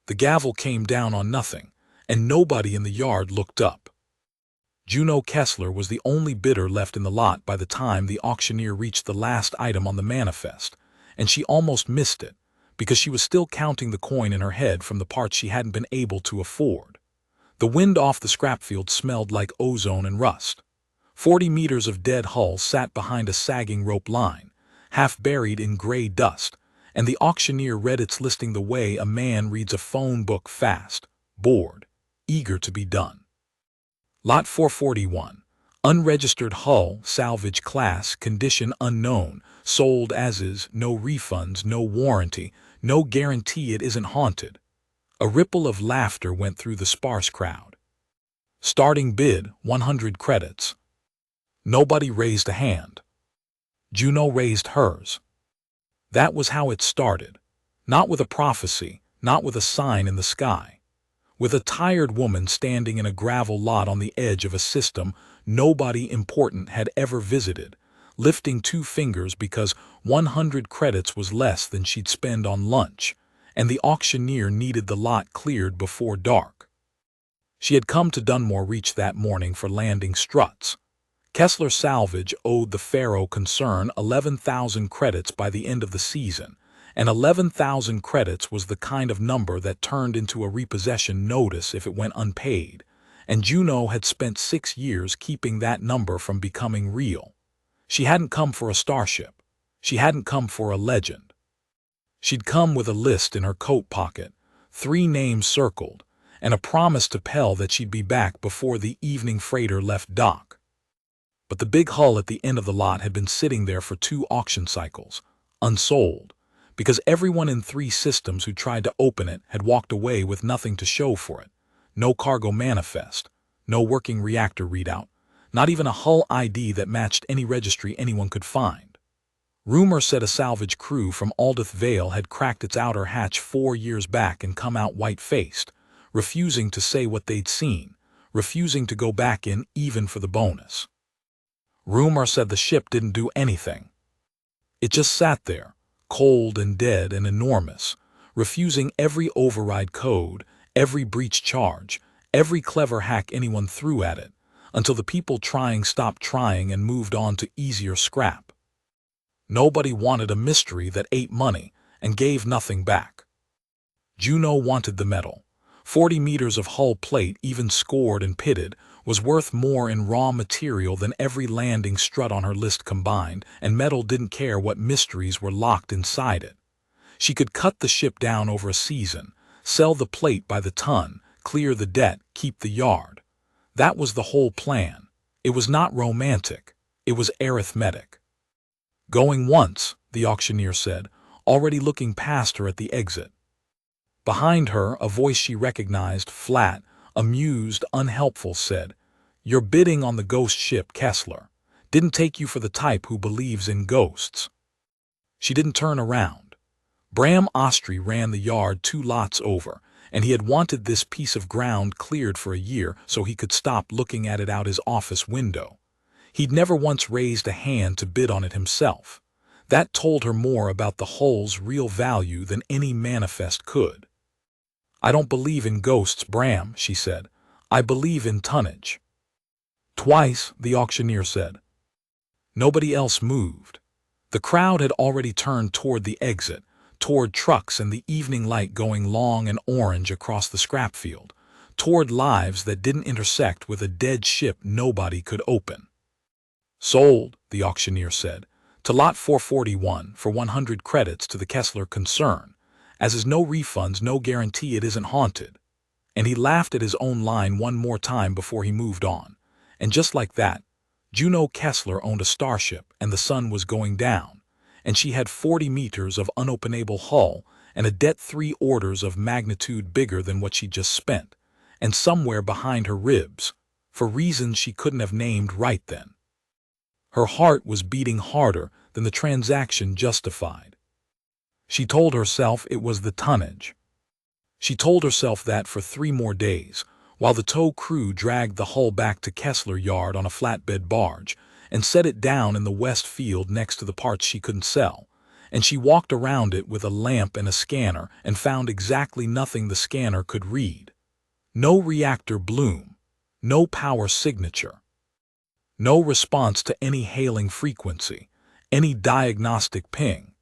The gavel came down on nothing, and nobody in the yard looked up. Juno Kessler was the only bidder left in the lot by the time the auctioneer reached the last item on the manifest, and she almost missed it, because she was still counting the coin in her head from the parts she hadn't been able to afford. The wind off the scrap field smelled like ozone and rust. 40 meters of dead hull sat behind a sagging rope line, half buried in gray dust, and the auctioneer read its listing the way a man reads a phone book, fast, bored, eager to be done. Lot 441, unregistered hull, salvage class, condition unknown, sold as is, no refunds, no warranty, no guarantee it isn't haunted. A ripple of laughter went through the sparse crowd. Starting bid, 100 credits. Nobody raised a hand. Juno raised hers. That was how it started. Not with a prophecy, not with a sign in the sky. With a tired woman standing in a gravel lot on the edge of a system nobody important had ever visited, lifting 2 fingers because 100 credits was less than she'd spend on lunch, and the auctioneer needed the lot cleared before dark. She had come to Dunmore Reach that morning for landing struts. Kessler Salvage owed the Faro concern 11,000 credits by the end of the season, and 11,000 credits was the kind of number that turned into a repossession notice if it went unpaid, and Juno had spent 6 years keeping that number from becoming real. She hadn't come for a starship. She hadn't come for a legend. She'd come with a list in her coat pocket, 3 names circled, and a promise to Pell that she'd be back before the evening freighter left dock. But the big hull at the end of the lot had been sitting there for 2 auction cycles, unsold, because everyone in 3 systems who tried to open it had walked away with nothing to show for it. No cargo manifest, no working reactor readout, not even a hull ID that matched any registry anyone could find. Rumor said a salvage crew from Aldith Vale had cracked its outer hatch 4 years back and come out white-faced, refusing to say what they'd seen, refusing to go back in even for the bonus. Rumor said the ship didn't do anything. It just sat there, cold and dead and enormous, refusing every override code, every breach charge, every clever hack anyone threw at it, until the people trying stopped trying and moved on to easier scrap. Nobody wanted a mystery that ate money and gave nothing back. Juno wanted the metal. 40 meters of hull plate, even scored and pitted, was worth more in raw material than every landing strut on her list combined, and metal didn't care what mysteries were locked inside it. She could cut the ship down over a season, sell the plate by the ton, clear the debt, keep the yard. That was the whole plan. It was not romantic. It was arithmetic. Going once, the auctioneer said, already looking past her at the exit. Behind her, a voice she recognized, flat, amused, unhelpful, said, "You're bidding on the ghost ship, Kessler. Didn't take you for the type who believes in ghosts." She didn't turn around. Bram Ostry ran the yard 2 lots over, and he had wanted this piece of ground cleared for a year so he could stop looking at it out his office window. He'd never once raised a hand to bid on it himself. That told her more about the hull's real value than any manifest could. "I don't believe in ghosts, Bram," she said. "I believe in tonnage." "Twice," the auctioneer said. Nobody else moved. The crowd had already turned toward the exit, toward trucks and the evening light going long and orange across the scrap field, toward lives that didn't intersect with a dead ship nobody could open. "Sold," the auctioneer said, "to lot 441 for 100 credits to the Kessler concern. As is no refunds, no guarantee it isn't haunted." And he laughed at his own line one more time before he moved on. And just like that, Juno Kessler owned a starship and the sun was going down, and she had 40 meters of unopenable hull and a debt 3 orders of magnitude bigger than what she just spent, and somewhere behind her ribs, for reasons she couldn't have named right then, her heart was beating harder than the transaction justified. She told herself it was the tonnage. She told herself that for 3 more days, while the tow crew dragged the hull back to Kessler Yard on a flatbed barge and set it down in the west field next to the parts she couldn't sell, and she walked around it with a lamp and a scanner and found exactly nothing the scanner could read. No reactor bloom, no power signature, no response to any hailing frequency, any diagnostic ping,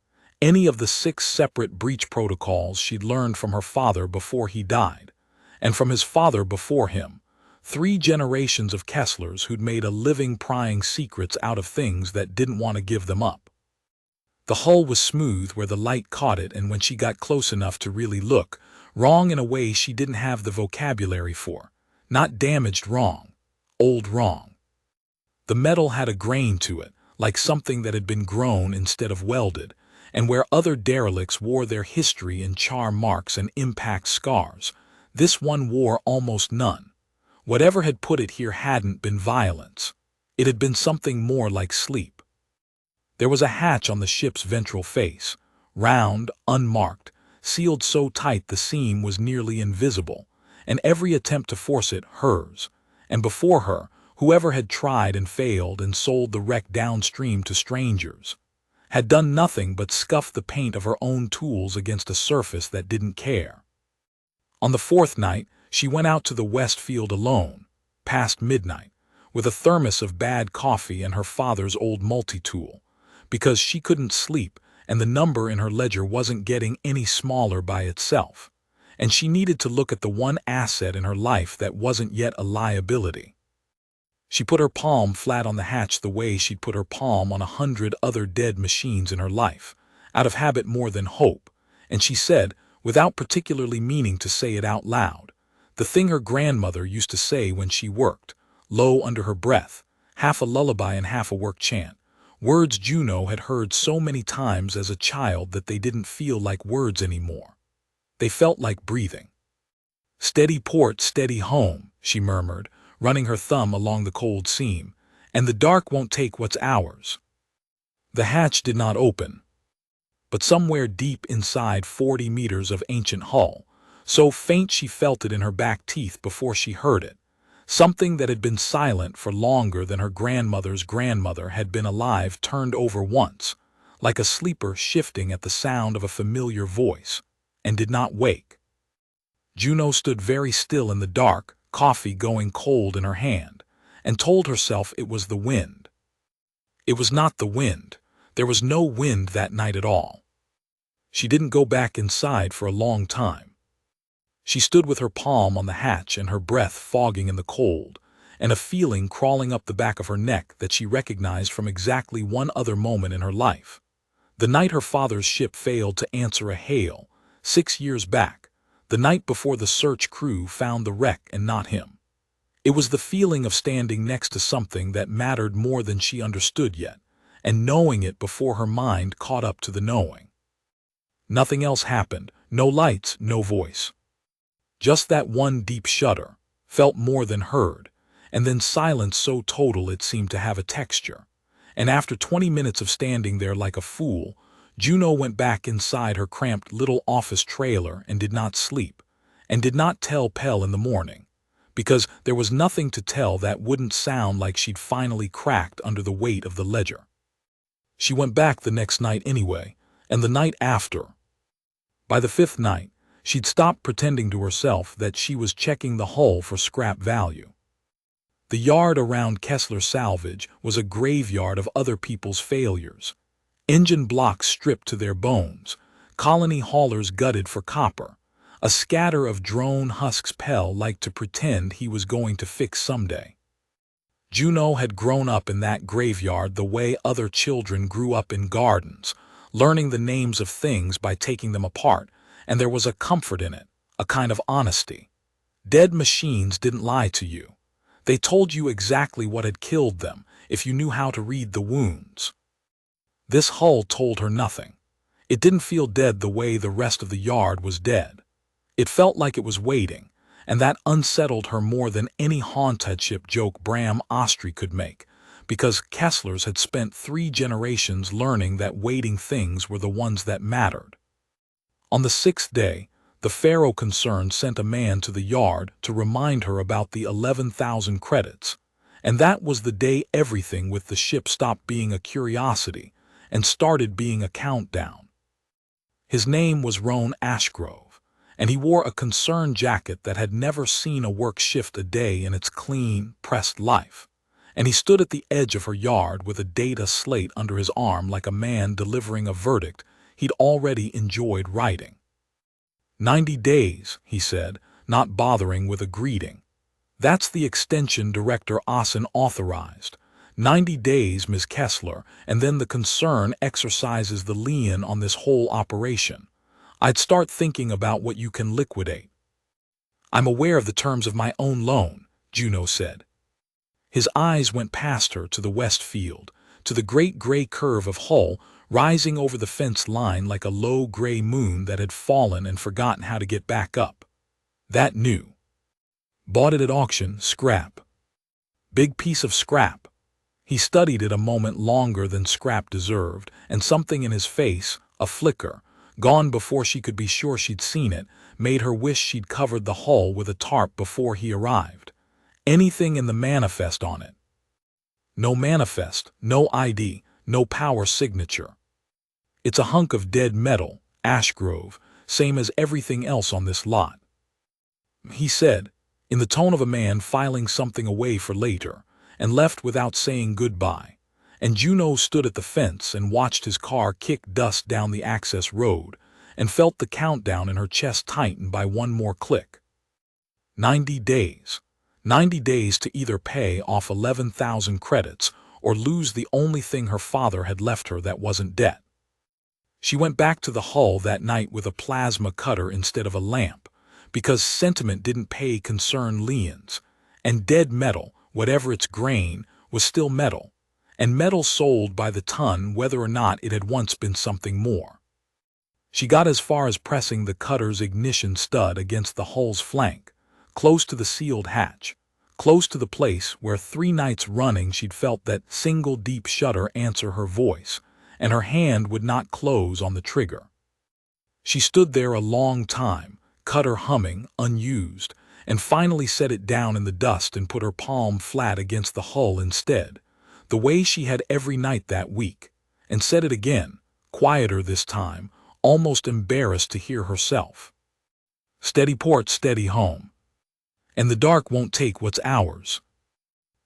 any of the 6 separate breach protocols she'd learned from her father before he died, and from his father before him, 3 generations of Kesslers who'd made a living prying secrets out of things that didn't want to give them up. The hull was smooth where the light caught it, and when she got close enough to really look, wrong in a way she didn't have the vocabulary for. Not damaged wrong, old wrong. The metal had a grain to it, like something that had been grown instead of welded, and where other derelicts wore their history in char marks and impact scars, this one wore almost none. Whatever had put it here hadn't been violence. It had been something more like sleep. There was a hatch on the ship's ventral face, round, unmarked, sealed so tight the seam was nearly invisible, and every attempt to force it hers, and before her, whoever had tried and failed and sold the wreck downstream to strangers, had done nothing but scuff the paint of her own tools against a surface that didn't care. On the 4th night, she went out to the west field alone, past midnight, with a thermos of bad coffee and her father's old multi-tool, because she couldn't sleep and the number in her ledger wasn't getting any smaller by itself, and she needed to look at the one asset in her life that wasn't yet a liability. She put her palm flat on the hatch the way she'd put her palm on 100 other dead machines in her life, out of habit more than hope, and she said, without particularly meaning to say it out loud, the thing her grandmother used to say when she worked, low under her breath, half a lullaby and half a work chant, words Juno had heard so many times as a child that they didn't feel like words anymore. They felt like breathing. "Steady port, steady home," she murmured, running her thumb along the cold seam, "and the dark won't take what's ours." The hatch did not open, but somewhere deep inside 40 meters of ancient hull, so faint she felt it in her back teeth before she heard it, something that had been silent for longer than her grandmother's grandmother had been alive turned over once, like a sleeper shifting at the sound of a familiar voice, and did not wake. Juno stood very still in the dark, coffee going cold in her hand, and told herself it was the wind. It was not the wind. There was no wind that night at all. She didn't go back inside for a long time. She stood with her palm on the hatch and her breath fogging in the cold, and a feeling crawling up the back of her neck that she recognized from exactly one other moment in her life. The night her father's ship failed to answer a hail, 6 years back, the night before the search crew found the wreck and not him. It was the feeling of standing next to something that mattered more than she understood yet, and knowing it before her mind caught up to the knowing. Nothing else happened, no lights, no voice. Just that one deep shudder, felt more than heard, and then silence so total it seemed to have a texture. And after 20 minutes of standing there like a fool, Juno went back inside her cramped little office trailer and did not sleep, and did not tell Pell in the morning, because there was nothing to tell that wouldn't sound like she'd finally cracked under the weight of the ledger. She went back the next night anyway, and the night after. By the 5th night, she'd stopped pretending to herself that she was checking the hull for scrap value. The yard around Kessler Salvage was a graveyard of other people's failures. Engine blocks stripped to their bones, colony haulers gutted for copper, a scatter of drone husks Pell liked to pretend he was going to fix someday. Juno had grown up in that graveyard the way other children grew up in gardens, learning the names of things by taking them apart, and there was a comfort in it, a kind of honesty. Dead machines didn't lie to you. They told you exactly what had killed them if you knew how to read the wounds. This hull told her nothing. It didn't feel dead the way the rest of the yard was dead. It felt like it was waiting, and that unsettled her more than any haunted-ship joke Bram Ostry could make, because Kesslers had spent 3 generations learning that waiting things were the ones that mattered. On the 6th day, the Faro concern sent a man to the yard to remind her about the 11,000 credits, and that was the day everything with the ship stopped being a curiosity and started being a countdown. His name was Roan Ashgrove, and he wore a concerned jacket that had never seen a work shift a day in its clean, pressed life. And he stood at the edge of her yard with a data slate under his arm like a man delivering a verdict he'd already enjoyed writing. 90 days, he said, not bothering with a greeting. That's the extension Director Ossen authorized. 90 days, Ms. Kessler, and then the concern exercises the lien on this whole operation. I'd start thinking about what you can liquidate. I'm aware of the terms of my own loan, Juno said. His eyes went past her to the west field, to the great gray curve of Hull rising over the fence line like a low gray moon that had fallen and forgotten how to get back up. That new. Bought it at auction, scrap. Big piece of scrap. He studied it a moment longer than scrap deserved, and something in his face, a flicker, gone before she could be sure she'd seen it, made her wish she'd covered the hull with a tarp before he arrived. Anything in the manifest on it. No manifest, no ID, no power signature. It's a hunk of dead metal, Ashgrove, same as everything else on this lot. He said, in the tone of a man filing something away for later, and left without saying goodbye, and Juno stood at the fence and watched his car kick dust down the access road, and felt the countdown in her chest tighten by one more click. 90 days. 90 days to either pay off 11,000 credits or lose the only thing her father had left her that wasn't debt. She went back to the hull that night with a plasma cutter instead of a lamp, because sentiment didn't pay concern liens, and dead metal, whatever its grain, was still metal, and metal sold by the ton whether or not it had once been something more. She got as far as pressing the cutter's ignition stud against the hull's flank, close to the sealed hatch, close to the place where 3 nights running she'd felt that single deep shudder answer her voice, and her hand would not close on the trigger. She stood there a long time, cutter humming, unused, and finally set it down in the dust and put her palm flat against the hull instead, the way she had every night that week, and said it again, quieter this time, almost embarrassed to hear herself. Steady port, steady home. And the dark won't take what's ours.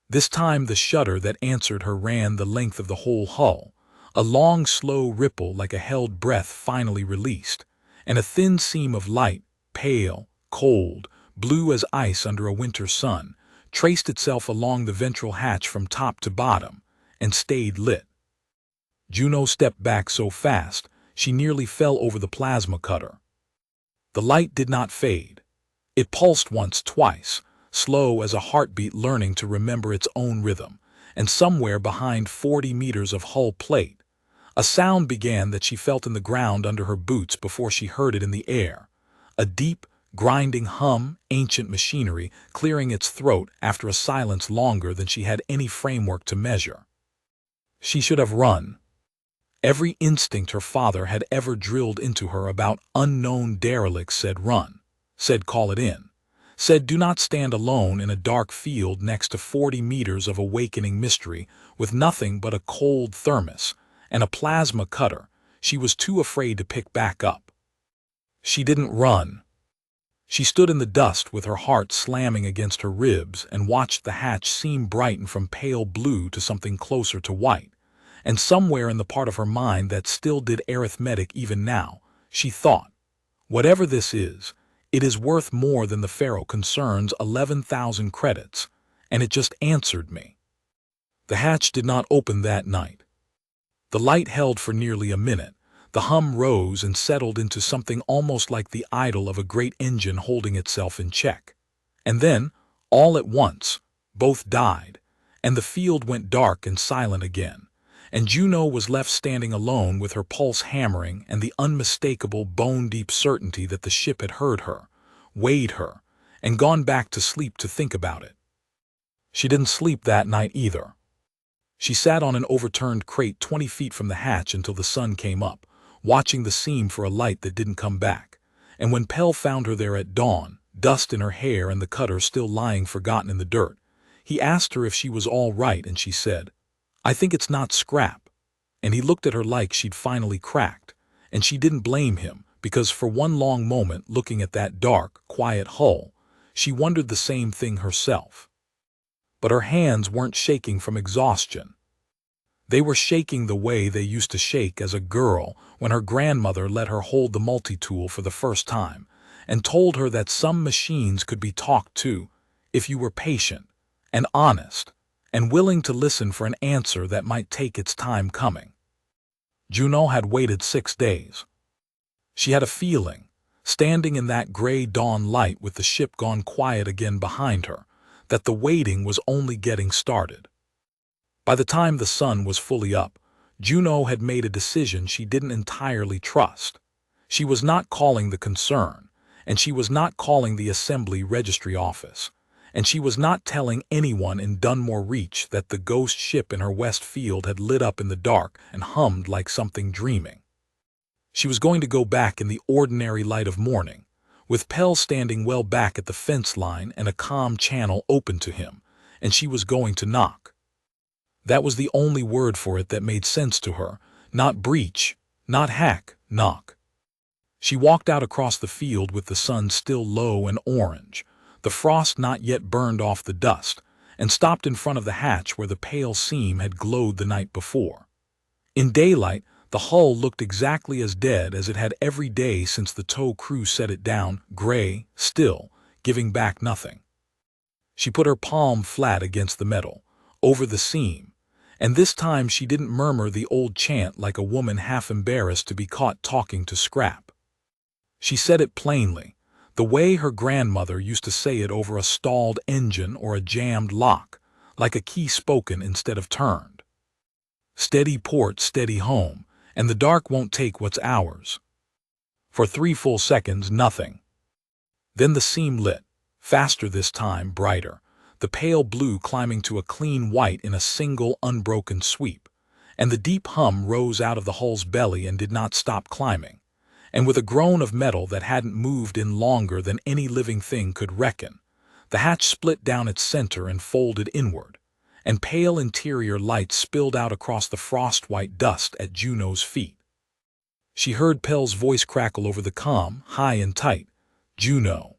This time the shudder that answered her ran the length of the whole hull, a long slow ripple like a held breath finally released, and a thin seam of light, pale, cold, blue as ice under a winter sun, traced itself along the ventral hatch from top to bottom, and stayed lit. Juno stepped back so fast she nearly fell over the plasma cutter. The light did not fade. It pulsed once, twice, slow as a heartbeat learning to remember its own rhythm, and somewhere behind 40 meters of hull plate, a sound began that she felt in the ground under her boots before she heard it in the air, a deep, grinding hum, ancient machinery clearing its throat after a silence longer than she had any framework to measure. She should have run. Every instinct her father had ever drilled into her about unknown derelicts said run, said call it in, said do not stand alone in a dark field next to 40 meters of awakening mystery with nothing but a cold thermos and a plasma cutter she was too afraid to pick back up. She didn't run. She stood in the dust with her heart slamming against her ribs and watched the hatch seem brighten from pale blue to something closer to white, and somewhere in the part of her mind that still did arithmetic even now, she thought, whatever this is, it is worth more than the Pharaoh concerns 11,000 credits, and it just answered me. The hatch did not open that night. The light held for nearly a minute. The hum rose and settled into something almost like the idle of a great engine holding itself in check. And then, all at once, both died, and the field went dark and silent again, and Juno was left standing alone with her pulse hammering and the unmistakable bone-deep certainty that the ship had heard her, weighed her, and gone back to sleep to think about it. She didn't sleep that night either. She sat on an overturned crate 20 feet from the hatch until the sun came up, watching the seam for a light that didn't come back, and when Pell found her there at dawn, dust in her hair and the cutter still lying forgotten in the dirt, he asked her if she was all right, and she said, I think it's not scrap, and he looked at her like she'd finally cracked, and she didn't blame him, because for one long moment looking at that dark, quiet hull, she wondered the same thing herself. But her hands weren't shaking from exhaustion. They were shaking the way they used to shake as a girl when her grandmother let her hold the multi-tool for the first time and told her that some machines could be talked to if you were patient and honest and willing to listen for an answer that might take its time coming. Juno had waited 6 days. She had a feeling, standing in that gray dawn light with the ship gone quiet again behind her, that the waiting was only getting started. By the time the sun was fully up, Juno had made a decision she didn't entirely trust. She was not calling the concern, and she was not calling the Assembly Registry Office, and she was not telling anyone in Dunmore Reach that the ghost ship in her west field had lit up in the dark and hummed like something dreaming. She was going to go back in the ordinary light of morning, with Pell standing well back at the fence line and a calm channel open to him, and she was going to knock. That was the only word for it that made sense to her, not breach, not hack, knock. She walked out across the field with the sun still low and orange, the frost not yet burned off the dust, and stopped in front of the hatch where the pale seam had glowed the night before. In daylight, the hull looked exactly as dead as it had every day since the tow crew set it down, gray, still, giving back nothing. She put her palm flat against the metal, over the seam, and this time she didn't murmur the old chant like a woman half embarrassed to be caught talking to Scrap. She said it plainly, the way her grandmother used to say it over a stalled engine or a jammed lock, like a key spoken instead of turned. Steady port, steady home, and the dark won't take what's ours. For 3 full seconds, nothing. Then the seam lit, faster this time, brighter, the pale blue climbing to a clean white in a single unbroken sweep, and the deep hum rose out of the hull's belly and did not stop climbing, and with a groan of metal that hadn't moved in longer than any living thing could reckon, the hatch split down its center and folded inward, and pale interior light spilled out across the frost-white dust at Juno's feet. She heard Pell's voice crackle over the comm, high and tight. Juno.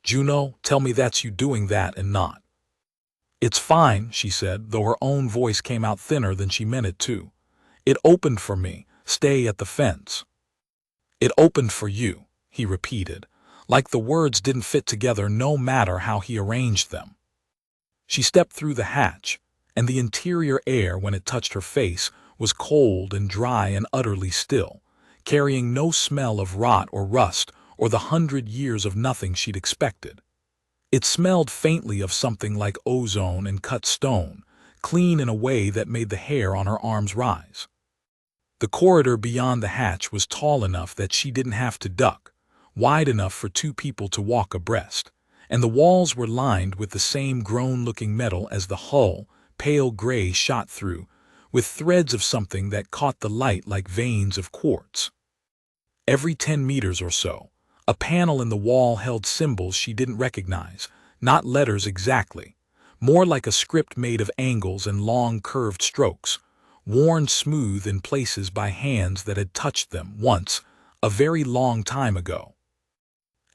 Juno, tell me that's you doing that and not. It's fine, she said, though her own voice came out thinner than she meant it to. It opened for me, stay at the fence. It opened for you, he repeated, like the words didn't fit together no matter how he arranged them. She stepped through the hatch, and the interior air, when it touched her face, was cold and dry and utterly still, carrying no smell of rot or rust or the 100 years of nothing she'd expected. It smelled faintly of something like ozone and cut stone, clean in a way that made the hair on her arms rise. The corridor beyond the hatch was tall enough that she didn't have to duck, wide enough for 2 people to walk abreast, and the walls were lined with the same grown-looking metal as the hull, pale gray shot through, with threads of something that caught the light like veins of quartz. Every 10 meters or so, a panel in the wall held symbols she didn't recognize, not letters exactly, more like a script made of angles and long curved strokes, worn smooth in places by hands that had touched them once, a very long time ago.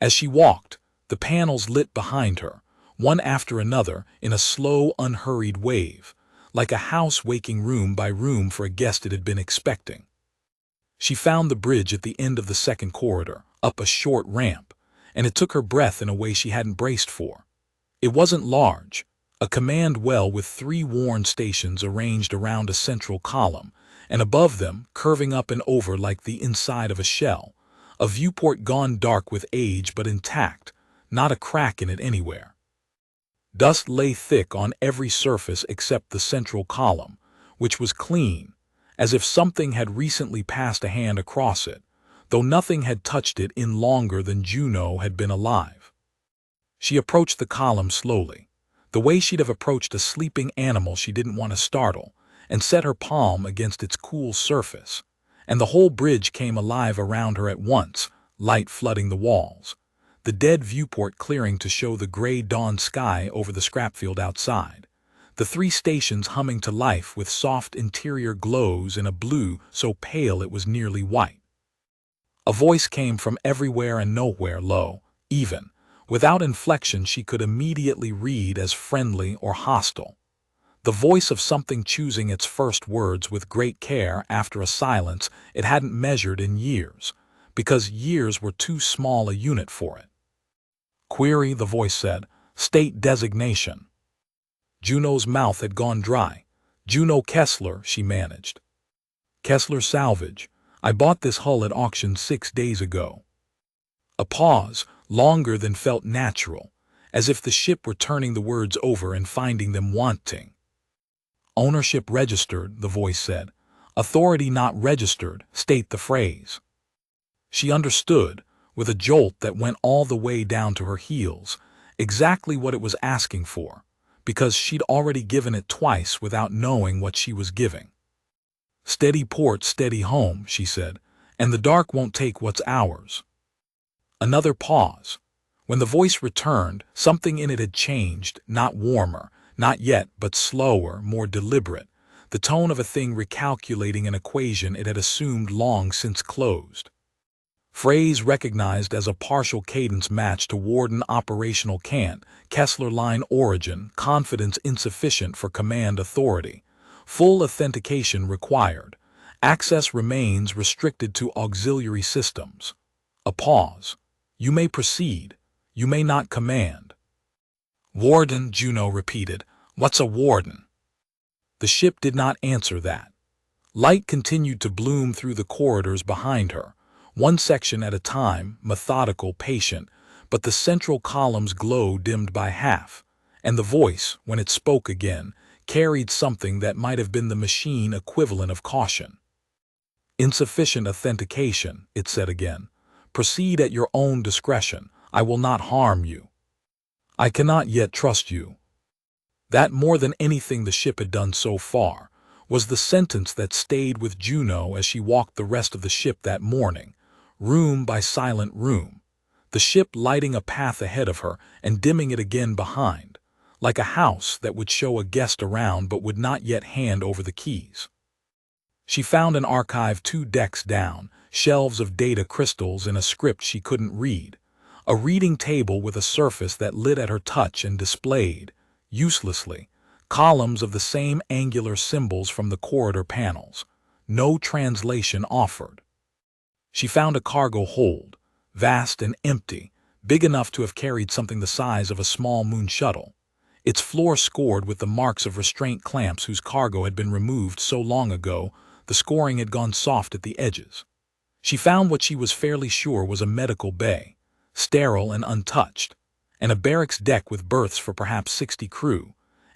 As she walked, the panels lit behind her, one after another in a slow, unhurried wave, like a house waking room by room for a guest it had been expecting. She found the bridge at the end of the second corridor, up a short ramp, and it took her breath in a way she hadn't braced for. It wasn't large, a command well with 3 worn stations arranged around a central column, and above them, curving up and over like the inside of a shell, a viewport gone dark with age but intact, not a crack in it anywhere. Dust lay thick on every surface except the central column, which was clean, as if something had recently passed a hand across it, though nothing had touched it in longer than Juno had been alive. She approached the column slowly, the way she'd have approached a sleeping animal she didn't want to startle, and set her palm against its cool surface, and the whole bridge came alive around her at once, light flooding the walls, the dead viewport clearing to show the gray dawn sky over the scrapfield outside, the 3 stations humming to life with soft interior glows in a blue so pale it was nearly white. A voice came from everywhere and nowhere, low, even. Without inflection, she could immediately read as friendly or hostile. The voice of something choosing its first words with great care after a silence it hadn't measured in years, because years were too small a unit for it. "Query," the voice said. "State designation." Juno's mouth had gone dry. "Juno Kessler," she managed. "Kessler Salvage. I bought this hull at auction 6 days ago." A pause, longer than felt natural, as if the ship were turning the words over and finding them wanting. "Ownership registered," the voice said. "Authority not registered, state the phrase." She understood, with a jolt that went all the way down to her heels, exactly what it was asking for, because she'd already given it twice without knowing what she was giving. "Steady port, steady home," she said, "and the dark won't take what's ours." Another pause. When the voice returned, something in it had changed, not warmer, not yet, but slower, more deliberate, the tone of a thing recalculating an equation it had assumed long since closed. Phrase recognized as a partial cadence match to Warden operational can't, Kessler line origin, confidence insufficient for command authority. Full authentication required. Access remains restricted to auxiliary systems. A pause. "You may proceed. You may not command." "Warden," Juno repeated. "What's a warden?" The ship did not answer that. Light continued to bloom through the corridors behind her, one section at a time, methodical, patient, but the central column's glow dimmed by half, and the voice, when it spoke again, carried something that might have been the machine equivalent of caution. "Insufficient authentication," it said again. "Proceed at your own discretion. I will not harm you. I cannot yet trust you." That, more than anything the ship had done so far, was the sentence that stayed with Juno as she walked the rest of the ship that morning, room by silent room, the ship lighting a path ahead of her and dimming it again behind, like a house that would show a guest around but would not yet hand over the keys. She found an archive 2 decks down, shelves of data crystals in a script she couldn't read, a reading table with a surface that lit at her touch and displayed, uselessly, columns of the same angular symbols from the corridor panels. No translation offered. She found a cargo hold, vast and empty, big enough to have carried something the size of a small moon shuttle, its floor scored with the marks of restraint clamps whose cargo had been removed so long ago the scoring had gone soft at the edges. She found what she was fairly sure was a medical bay, sterile and untouched, and a barracks deck with berths for perhaps 60 crew,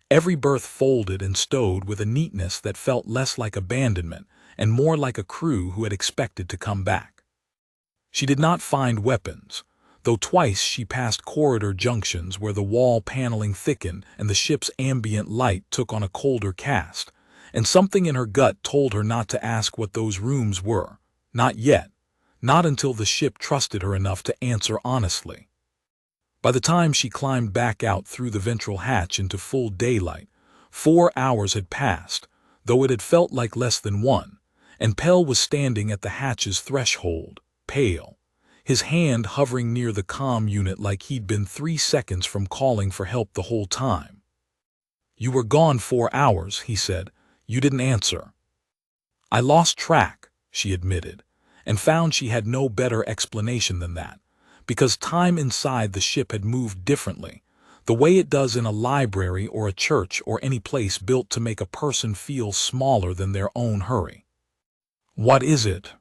every berth folded and stowed with a neatness that felt less like abandonment and more like a crew who had expected to come back. She did not find weapons, though twice she passed corridor junctions where the wall paneling thickened and the ship's ambient light took on a colder cast, and something in her gut told her not to ask what those rooms were, not yet, not until the ship trusted her enough to answer honestly. By the time she climbed back out through the ventral hatch into full daylight, 4 hours had passed, though it had felt like less than one, and Pell was standing at the hatch's threshold, pale, his hand hovering near the comm unit like he'd been 3 seconds from calling for help the whole time. "You were gone 4 hours," he said. "You didn't answer." "I lost track," she admitted, and found she had no better explanation than that, because time inside the ship had moved differently, the way it does in a library or a church or any place built to make a person feel smaller than their own hurry. "What is it?"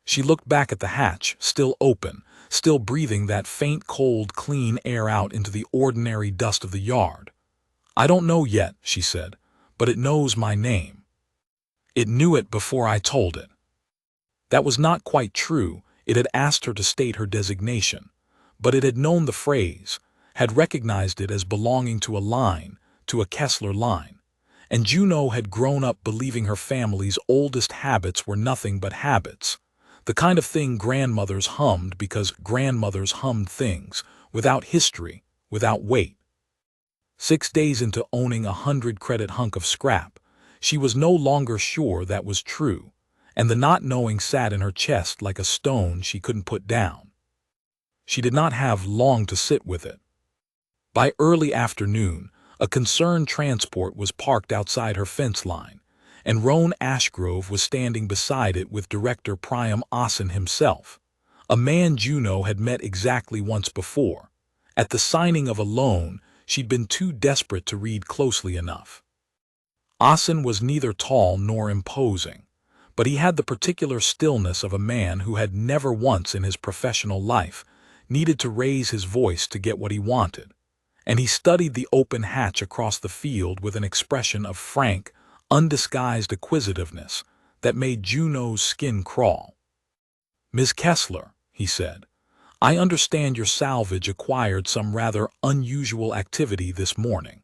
She looked back at the hatch, still open, still breathing that faint, cold, clean air out into the ordinary dust of the yard. "I don't know yet," she said, "but it knows my name. It knew it before I told it." That was not quite true. It had asked her to state her designation, but it had known the phrase, had recognized it as belonging to a line, to a Kessler line, and Juno had grown up believing her family's oldest habits were nothing but habits, the kind of thing grandmothers hummed because grandmothers hummed things, without history, without weight. 6 days into owning a 100-credit hunk of scrap, she was no longer sure that was true, and the not knowing sat in her chest like a stone she couldn't put down. She did not have long to sit with it. By early afternoon, a concerned transport was parked outside her fence line, and Roan Ashgrove was standing beside it with Director Priam Ossen himself, a man Juno had met exactly once before. At the signing of a loan, she'd been too desperate to read closely enough. Ossen was neither tall nor imposing, but he had the particular stillness of a man who had never once in his professional life needed to raise his voice to get what he wanted, and he studied the open hatch across the field with an expression of frank, undisguised acquisitiveness that made Juno's skin crawl. "Ms. Kessler," he said, "I understand your salvage acquired some rather unusual activity this morning.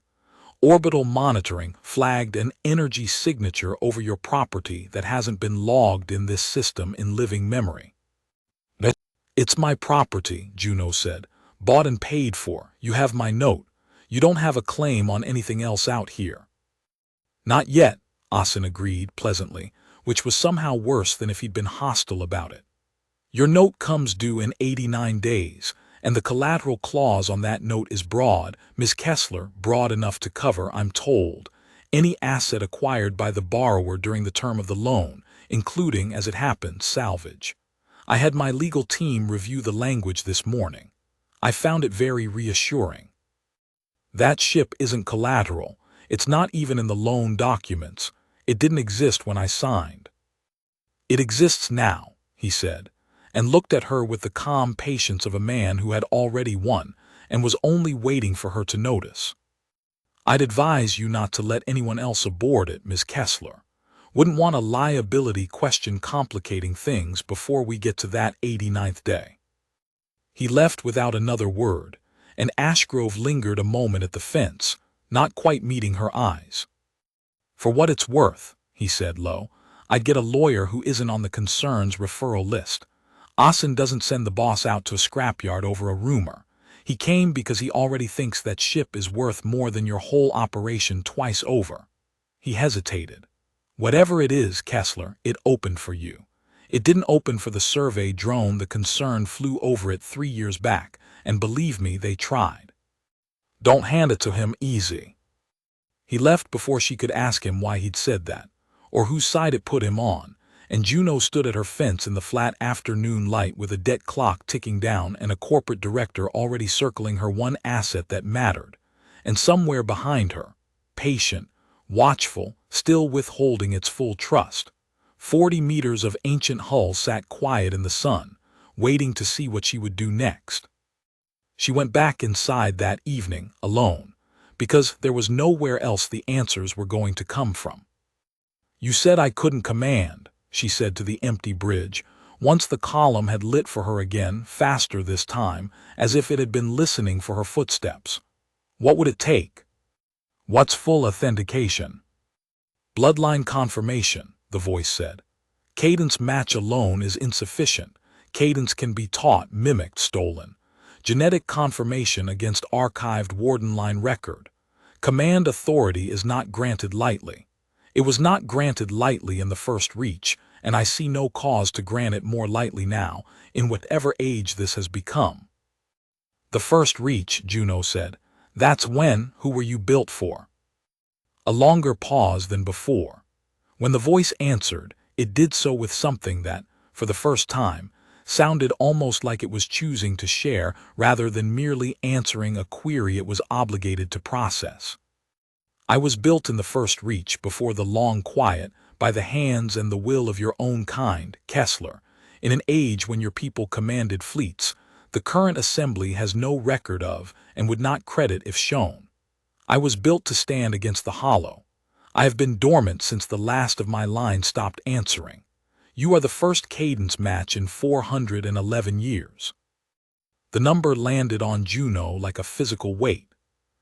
Orbital monitoring flagged an energy signature over your property that hasn't been logged in this system in living memory." "It's my property," Juno said. "Bought and paid for. You have my note. You don't have a claim on anything else out here." "Not yet," Ossen agreed pleasantly, which was somehow worse than if he'd been hostile about it. "Your note comes due in 89 days, and the collateral clause on that note is broad, Ms. Kessler, broad enough to cover, I'm told, any asset acquired by the borrower during the term of the loan, including, as it happens, salvage. I had my legal team review the language this morning. I found it very reassuring. That ship isn't collateral. It's not even in the loan documents. It didn't exist when I signed." "It exists now," he said, and looked at her with the calm patience of a man who had already won and was only waiting for her to notice. "I'd advise you not to let anyone else aboard it, Ms. Kessler. Wouldn't want a liability question complicating things before we get to that 89th day." He left without another word, and Ashgrove lingered a moment at the fence, not quite meeting her eyes. "For what it's worth," he said low, "I'd get a lawyer who isn't on the concern's referral list. Ossen doesn't send the boss out to a scrapyard over a rumor. He came because he already thinks that ship is worth more than your whole operation twice over." He hesitated. "Whatever it is, Kessler, it opened for you. It didn't open for the survey drone the concern flew over it 3 years back, and believe me, they tried. Don't hand it to him easy." He left before she could ask him why he'd said that, or whose side it put him on, and Juno stood at her fence in the flat afternoon light with a debt clock ticking down and a corporate director already circling her one asset that mattered, and somewhere behind her, patient, watchful, still withholding its full trust, 40 meters of ancient hull sat quiet in the sun, waiting to see what she would do next. She went back inside that evening, alone, because there was nowhere else the answers were going to come from. "You said I couldn't command," she said to the empty bridge, once the column had lit for her again, faster this time, as if it had been listening for her footsteps. "What would it take?" "What's full authentication?" "Bloodline confirmation," the voice said. "Cadence match alone is insufficient. Cadence can be taught, mimicked, stolen. Genetic confirmation against archived warden line record. Command authority is not granted lightly. It was not granted lightly in the first reach, and I see no cause to grant it more lightly now, in whatever age this has become." "The first reach," Juno said. "That's when, who were you built for?" A longer pause than before. When the voice answered, it did so with something that, for the first time, sounded almost like it was choosing to share rather than merely answering a query it was obligated to process. "I was built in the first reach before the long quiet, by the hands and the will of your own kind, Kessler, in an age when your people commanded fleets, the current assembly has no record of and would not credit if shown. I was built to stand against the hollow. I have been dormant since the last of my line stopped answering. You are the first cadence match in 411 years." The number landed on Juno like a physical weight.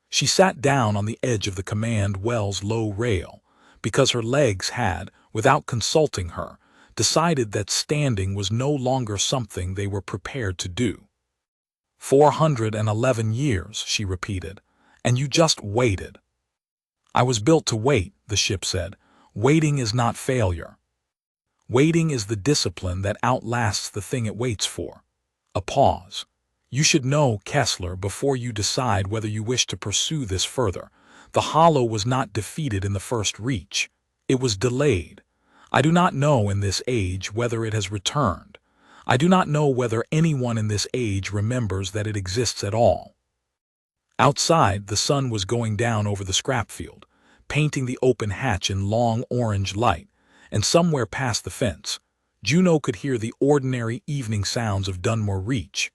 She sat down on the edge of the command well's low rail, because her legs had, without consulting her, decided that standing was no longer something they were prepared to do. 411 years, she repeated, and you just waited. "I was built to wait," the ship said. "Waiting is not failure." Waiting is the discipline that outlasts the thing it waits for. A pause. You should know, Kessler, before you decide whether you wish to pursue this further. The hollow was not defeated in the first reach. It was delayed. I do not know in this age whether it has returned. I do not know whether anyone in this age remembers that it exists at all. Outside, the sun was going down over the scrap field, painting the open hatch in long orange light, and somewhere past the fence, Juno could hear the ordinary evening sounds of Dunmore Reach.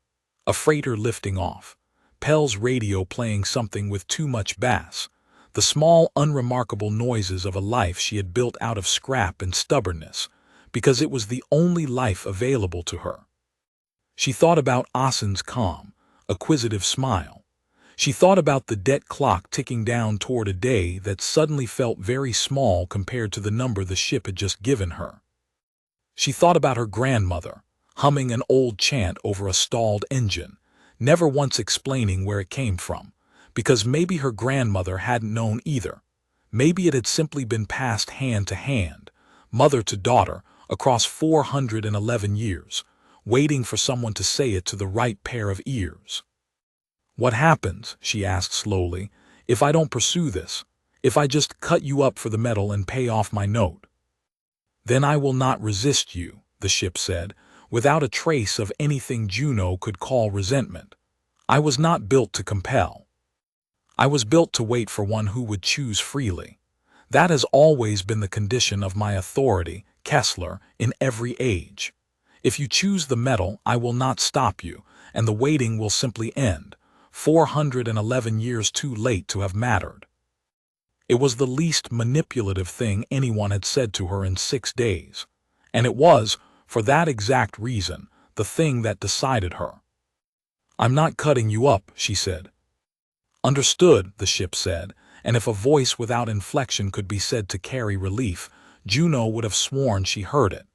A freighter lifting off, Pell's radio playing something with too much bass, the small, unremarkable noises of a life she had built out of scrap and stubbornness, because it was the only life available to her. She thought about Asen's calm, acquisitive smile. She thought about the debt clock ticking down toward a day that suddenly felt very small compared to the number the ship had just given her. She thought about her grandmother, humming an old chant over a stalled engine, never once explaining where it came from, because maybe her grandmother hadn't known either. Maybe it had simply been passed hand to hand, mother to daughter, across 411 years, waiting for someone to say it to the right pair of ears. "What happens," she asked slowly, "if I don't pursue this, if I just cut you up for the metal and pay off my note?" "Then I will not resist you," the ship said, without a trace of anything Juno could call resentment. "I was not built to compel. I was built to wait for one who would choose freely. That has always been the condition of my authority, Kessler, in every age. If you choose the metal, I will not stop you, and the waiting will simply end, 411 years too late to have mattered." It was the least manipulative thing anyone had said to her in 6 days, and it was, for that exact reason, the thing that decided her. "I'm not cutting you up," she said. "Understood," the ship said, and if a voice without inflection could be said to carry relief, Juno would have sworn she heard it.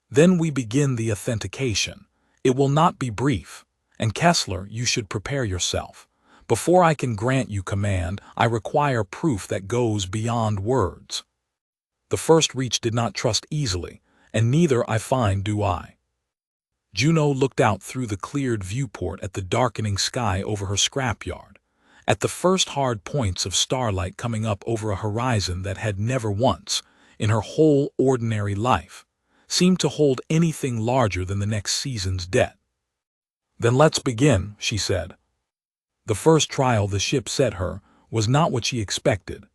"Then we begin the authentication. It will not be brief. And Kessler, you should prepare yourself. Before I can grant you command, I require proof that goes beyond words." The first reach did not trust easily, and neither, I find, do I. Juno looked out through the cleared viewport at the darkening sky over her scrapyard, at the first hard points of starlight coming up over a horizon that had never once, in her whole ordinary life, seemed to hold anything larger than the next season's debt. "Then let's begin," she said. The first trial the ship set her was not what she expected.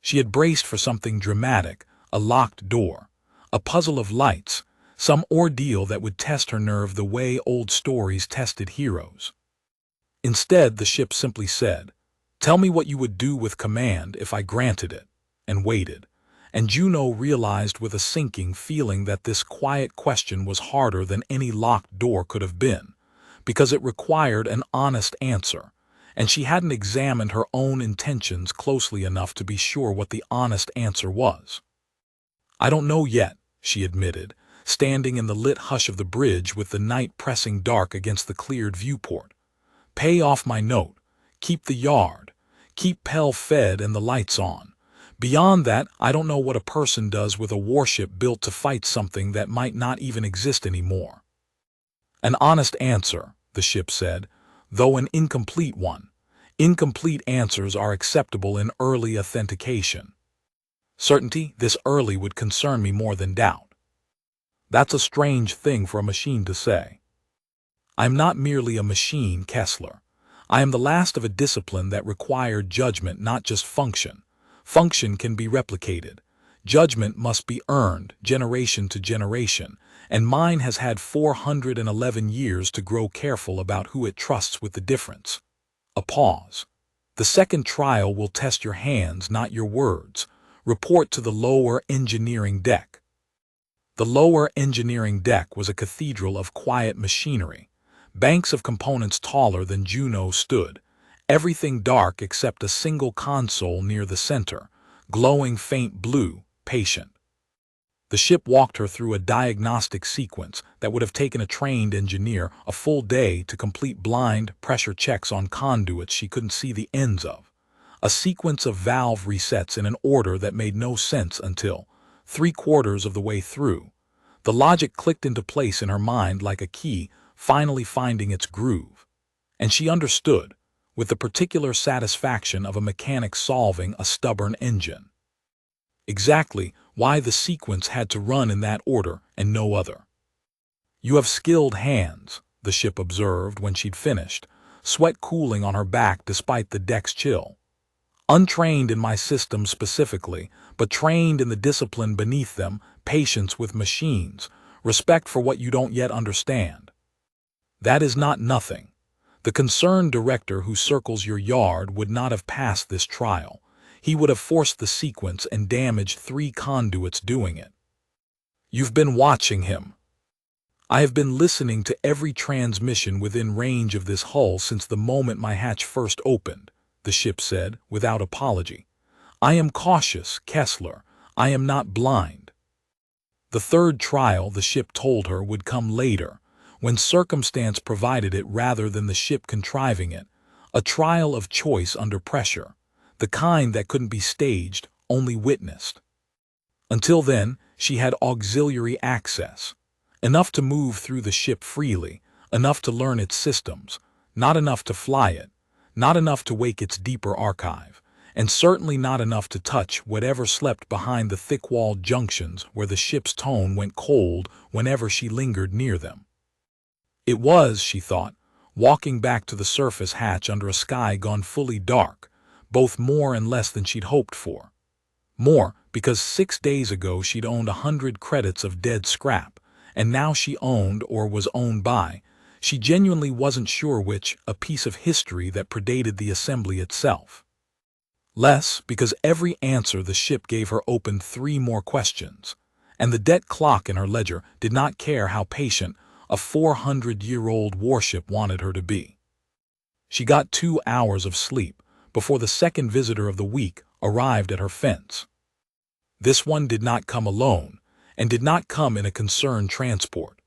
She had braced for something dramatic, a locked door, a puzzle of lights, some ordeal that would test her nerve the way old stories tested heroes. Instead, the ship simply said, "Tell me what you would do with command if I granted it," and waited. And Juno realized with a sinking feeling that this quiet question was harder than any locked door could have been, because it required an honest answer, and she hadn't examined her own intentions closely enough to be sure what the honest answer was. "I don't know yet," she admitted, standing in the lit hush of the bridge with the night pressing dark against the cleared viewport. "Pay off my note, keep the yard, keep Pell fed and the lights on. Beyond that, I don't know what a person does with a warship built to fight something that might not even exist anymore." "An honest answer," the ship said, "though an incomplete one. Incomplete answers are acceptable in early authentication." "Certainty, this early would concern me more than doubt." "That's a strange thing for a machine to say." "I am not merely a machine, Kessler. I am the last of a discipline that required judgment, not just function. Function can be replicated. Judgment must be earned, generation to generation, and mine has had 411 years to grow careful about who it trusts with the difference." A pause. "The second trial will test your hands, not your words. Report to the lower engineering deck." The lower engineering deck was a cathedral of quiet machinery. Banks of components taller than Juno stood, everything dark except a single console near the center, glowing faint blue, patient. The ship walked her through a diagnostic sequence that would have taken a trained engineer a full day to complete blind pressure checks on conduits she couldn't see the ends of. A sequence of valve resets in an order that made no sense until, 3/4 of the way through, The logic clicked into place in her mind like a key finally finding its groove. And she understood, with the particular satisfaction of a mechanic solving a stubborn engine, exactly why the sequence had to run in that order and no other. "You have skilled hands," the ship observed when she'd finished, sweat cooling on her back despite the deck's chill. "Untrained in my system specifically, but trained in the discipline beneath them, patience with machines, respect for what you don't yet understand. That is not nothing. The concerned director who circles your yard would not have passed this trial. He would have forced the sequence and damaged 3 conduits doing it. You've been watching him. I have been listening to every transmission within range of this hull since the moment my hatch first opened," the ship said, without apology. "I am cautious, Kessler. I am not blind." The third trial, the ship told her, would come later, when circumstance provided it rather than the ship contriving it, a trial of choice under pressure, the kind that couldn't be staged, only witnessed. Until then, she had auxiliary access. Enough to move through the ship freely, enough to learn its systems, not enough to fly it, not enough to wake its deeper archive, and certainly not enough to touch whatever slept behind the thick-walled junctions where the ship's tone went cold whenever she lingered near them. It was, she thought, walking back to the surface hatch under a sky gone fully dark, both more and less than she'd hoped for. More, because 6 days ago she'd owned 100 credits of dead scrap, and now she owned, or was owned by, she genuinely wasn't sure which, a piece of history that predated the assembly itself. Less, because every answer the ship gave her opened 3 more questions, and the debt clock in her ledger did not care how patient a 400-year-old warship wanted her to be. She got 2 hours of sleep before the second visitor of the week arrived at her fence. This one did not come alone, and did not come in a concerned transport.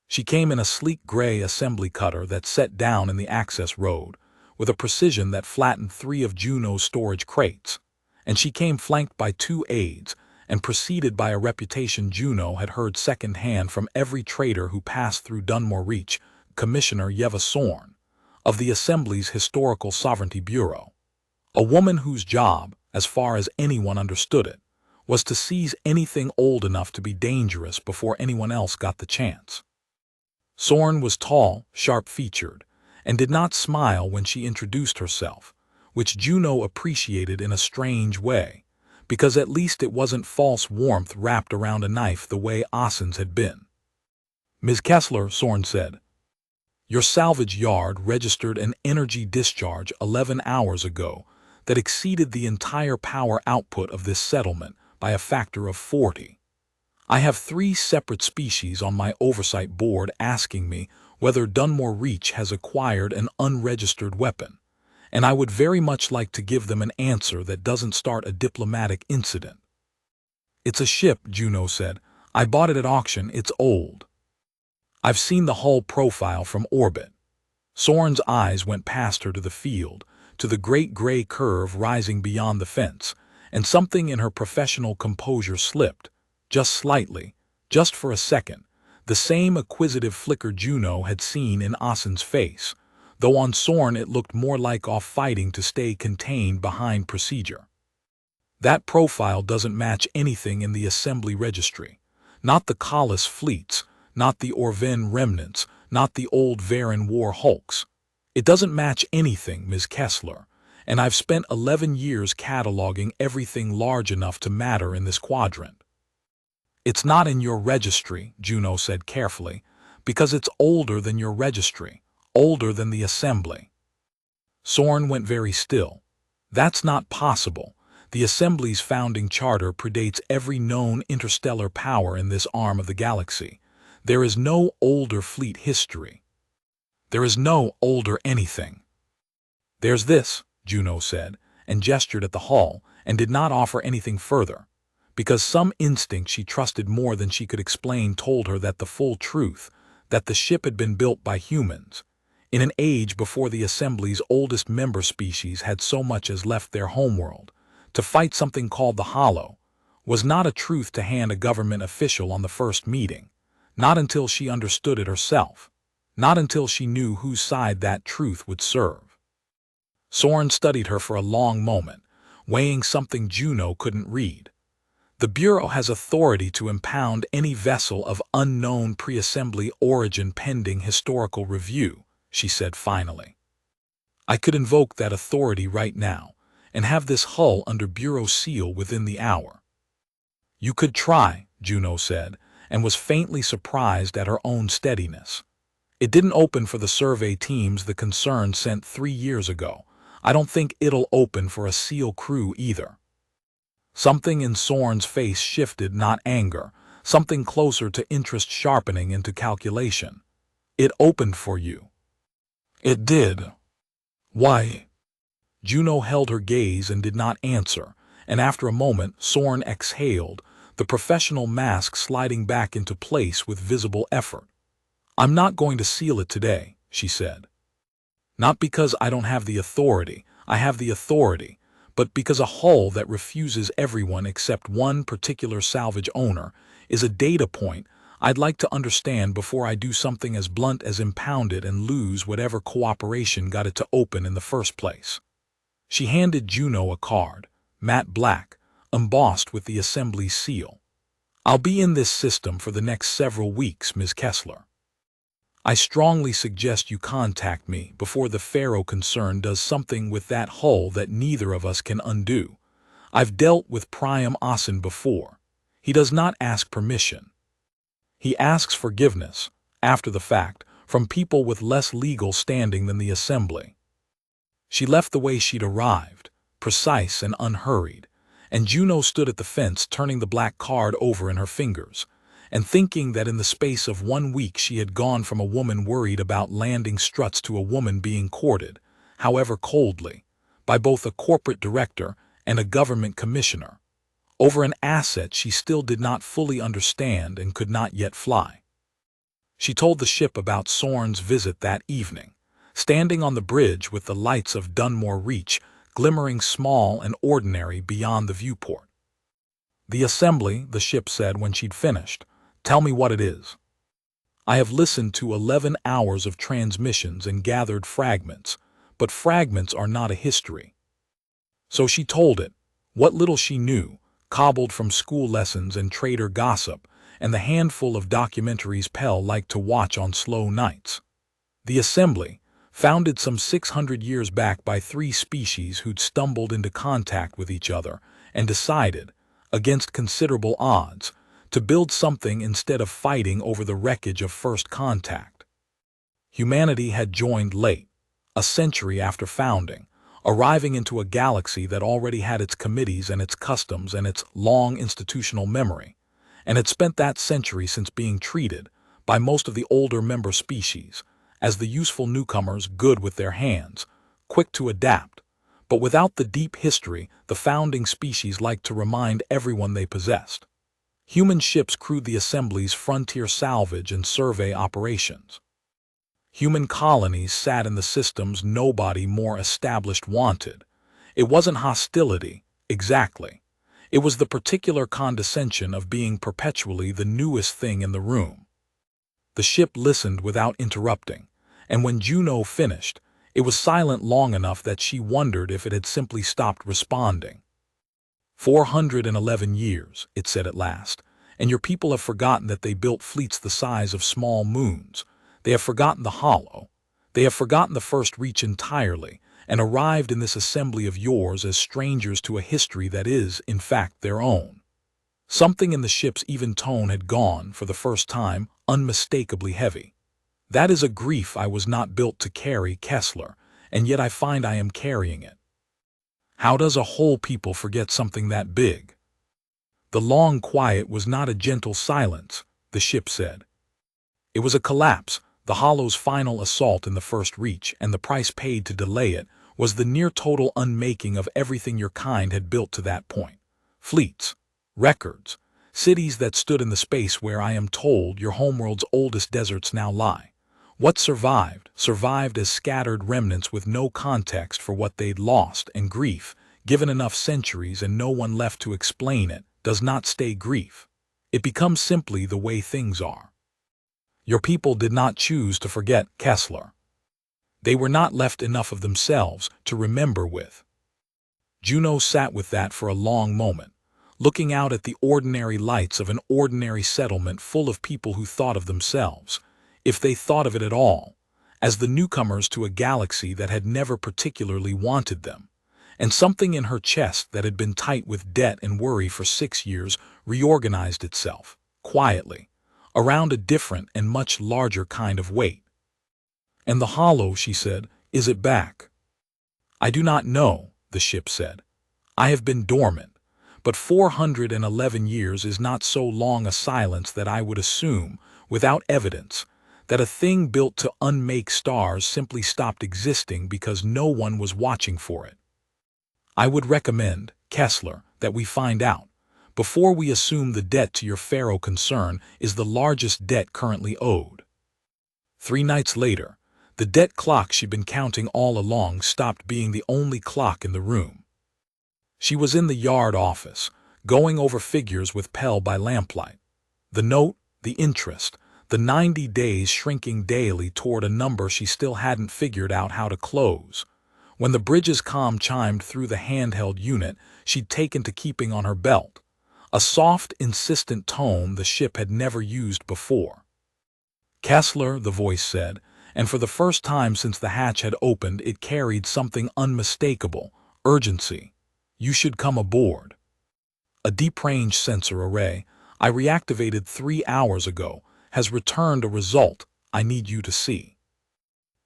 She came in a sleek gray assembly cutter that set down in the access road, with a precision that flattened 3 of Juno's storage crates, and she came flanked by 2 aides, and preceded by a reputation Juno had heard second-hand from every trader who passed through Dunmore Reach, Commissioner Yeva Sorn, of the Assembly's Historical Sovereignty Bureau, a woman whose job, as far as anyone understood it, was to seize anything old enough to be dangerous before anyone else got the chance. Sorn was tall, sharp-featured, and did not smile when she introduced herself, which Juno appreciated in a strange way, because at least it wasn't false warmth wrapped around a knife the way Ossen's had been. "Ms. Kessler," Sorn said, "your salvage yard registered an energy discharge 11 hours ago that exceeded the entire power output of this settlement by a factor of 40. I have 3 separate species on my oversight board asking me whether Dunmore Reach has acquired an unregistered weapon, and I would very much like to give them an answer that doesn't start a diplomatic incident." "It's a ship," Juno said. "I bought it at auction. It's old. I've seen the hull profile from orbit." Sorn's eyes went past her to the field, to the great gray curve rising beyond the fence, and something in her professional composure slipped, just slightly, just for a second, the same acquisitive flicker Juno had seen in Ossen's face, though on Sorn it looked more like off fighting to stay contained behind procedure. "That profile doesn't match anything in the Assembly registry. Not the Collis fleets, not the Orven remnants, not the old Varan war hulks. It doesn't match anything, Ms. Kessler, and I've spent 11 years cataloging everything large enough to matter in this quadrant." "It's not in your registry," Juno said carefully, "because it's older than your registry, older than the Assembly." Sorn went very still. "That's not possible. The Assembly's founding charter predates every known interstellar power in this arm of the galaxy. There is no older fleet history. There is no older anything." "There's this," Juno said, and gestured at the hull, and did not offer anything further, because some instinct she trusted more than she could explain told her that the full truth, that the ship had been built by humans, in an age before the Assembly's oldest member species had so much as left their homeworld, to fight something called the Hollow, was not a truth to hand a government official on the first meeting, not until she understood it herself, not until she knew whose side that truth would serve. Soren studied her for a long moment, weighing something Juno couldn't read. The Bureau has authority to impound any vessel of unknown pre-assembly origin pending historical review, she said finally. I could invoke that authority right now, and have this hull under Bureau seal within the hour. You could try, Juno said, and was faintly surprised at her own steadiness. It didn't open for the survey teams the concern sent 3 years ago. I don't think it'll open for a SEAL crew either. Something in Soren's face shifted, not anger, something closer to interest sharpening into calculation. It opened for you. It did. Why? Juno held her gaze and did not answer, and after a moment Soren exhaled, the professional mask sliding back into place with visible effort. I'm not going to seal it today, she said. Not because I don't have the authority, I have the authority, but because a hull that refuses everyone except one particular salvage owner is a data point I'd like to understand before I do something as blunt as impound it and lose whatever cooperation got it to open in the first place. She handed Juno a card, matte black, embossed with the Assembly's seal. I'll be in this system for the next several weeks, Ms. Kessler. I strongly suggest you contact me before the Pharaoh concern does something with that hull that neither of us can undo. I've dealt with Priam Asen before. He does not ask permission. He asks forgiveness, after the fact, from people with less legal standing than the Assembly. She left the way she'd arrived, precise and unhurried, and Juno stood at the fence turning the black card over in her fingers, and thinking that in the space of 1 week she had gone from a woman worried about landing struts to a woman being courted, however coldly, by both a corporate director and a government commissioner, over an asset she still did not fully understand and could not yet fly. She told the ship about Soren's visit that evening, standing on the bridge with the lights of Dunmore Reach glimmering small and ordinary beyond the viewport. The Assembly, the ship said when she'd finished. Tell me what it is. I have listened to 11 hours of transmissions and gathered fragments, but fragments are not a history. So she told it, what little she knew, cobbled from school lessons and trader gossip, and the handful of documentaries Pell liked to watch on slow nights. The Assembly, founded some 600 years back by 3 species who'd stumbled into contact with each other, and decided, against considerable odds, to build something instead of fighting over the wreckage of first contact. Humanity had joined late, a century after founding, arriving into a galaxy that already had its committees and its customs and its long institutional memory, and had spent that century since being treated, by most of the older member species, as the useful newcomers good with their hands, quick to adapt, but without the deep history the founding species liked to remind everyone they possessed. Human ships crewed the Assembly's frontier salvage and survey operations. Human colonies sat in the systems nobody more established wanted. It wasn't hostility, exactly. It was the particular condescension of being perpetually the newest thing in the room. The ship listened without interrupting, and when Juno finished, it was silent long enough that she wondered if it had simply stopped responding. 411 years, it said at last, and your people have forgotten that they built fleets the size of small moons. They have forgotten the hollow. They have forgotten the first reach entirely, and arrived in this assembly of yours as strangers to a history that is, in fact, their own. Something in the ship's even tone had gone, for the first time, unmistakably heavy. That is a grief I was not built to carry, Kessler, and yet I find I am carrying it. How does a whole people forget something that big? The long quiet was not a gentle silence, the ship said. It was a collapse, the Hollow's final assault in the first reach, and the price paid to delay it was the near-total unmaking of everything your kind had built to that point. Fleets, records, cities that stood in the space where I am told your homeworld's oldest deserts now lie. What survived as scattered remnants with no context for what they'd lost, and grief, given enough centuries and no one left to explain it, does not stay grief. It becomes simply the way things are. Your people did not choose to forget Kessler. They were not left enough of themselves to remember with. Juno sat with that for a long moment, looking out at the ordinary lights of an ordinary settlement full of people who thought of themselves, if they thought of it at all, as the newcomers to a galaxy that had never particularly wanted them. And something in her chest that had been tight with debt and worry for 6 years reorganized itself, quietly, around a different and much larger kind of weight. "And the hollow," she said, "is it back?" "I do not know," the ship said. "I have been dormant, but 411 years is not so long a silence that I would assume, without evidence, that a thing built to unmake stars simply stopped existing because no one was watching for it. I would recommend, Kessler, that we find out, before we assume the debt to your pharaoh concern is the largest debt currently owed." 3 nights later, the debt clock she'd been counting all along stopped being the only clock in the room. She was in the yard office, going over figures with Pell by lamplight. The note, the interest, the 90 days shrinking daily toward a number she still hadn't figured out how to close. When the bridge's comm chimed through the handheld unit she'd taken to keeping on her belt, a soft, insistent tone the ship had never used before. "Kessler," the voice said, and for the first time since the hatch had opened it carried something unmistakable, urgency. "You should come aboard. A deep-range sensor array I reactivated 3 hours ago has returned a result I need you to see."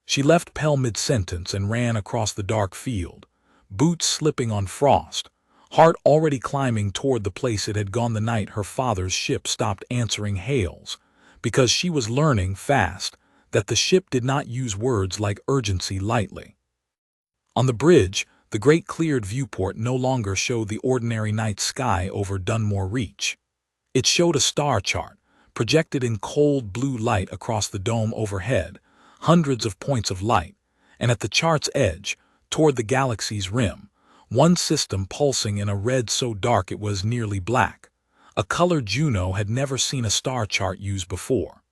She left Pell mid-sentence and ran across the dark field, boots slipping on frost, heart already climbing toward the place it had gone the night her father's ship stopped answering hails, because she was learning fast that the ship did not use words like urgency lightly. On the bridge, the great cleared viewport no longer showed the ordinary night sky over Dunmore Reach. It showed a star chart, projected in cold blue light across the dome overhead, hundreds of points of light, and at the chart's edge, toward the galaxy's rim, one system pulsing in a red so dark it was nearly black, a color Juno had never seen a star chart use before.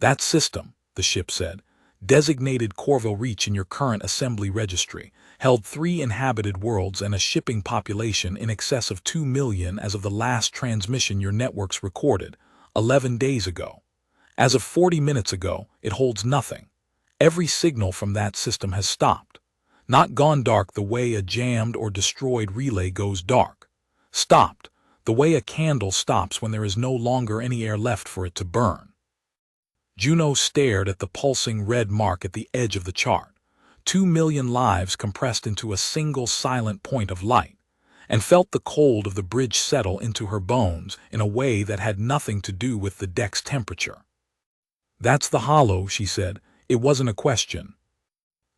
"That system," the ship said, "designated Corville Reach in your current assembly registry, held 3 inhabited worlds and a shipping population in excess of 2 million as of the last transmission your networks recorded, 11 days ago. As of 40 minutes ago, it holds nothing. Every signal from that system has stopped. Not gone dark the way a jammed or destroyed relay goes dark. Stopped, the way a candle stops when there is no longer any air left for it to burn." Juno stared at the pulsing red mark at the edge of the chart, 2 million lives compressed into a single silent point of light, and felt the cold of the bridge settle into her bones in a way that had nothing to do with the deck's temperature. "That's the hollow," she said. "It wasn't a question."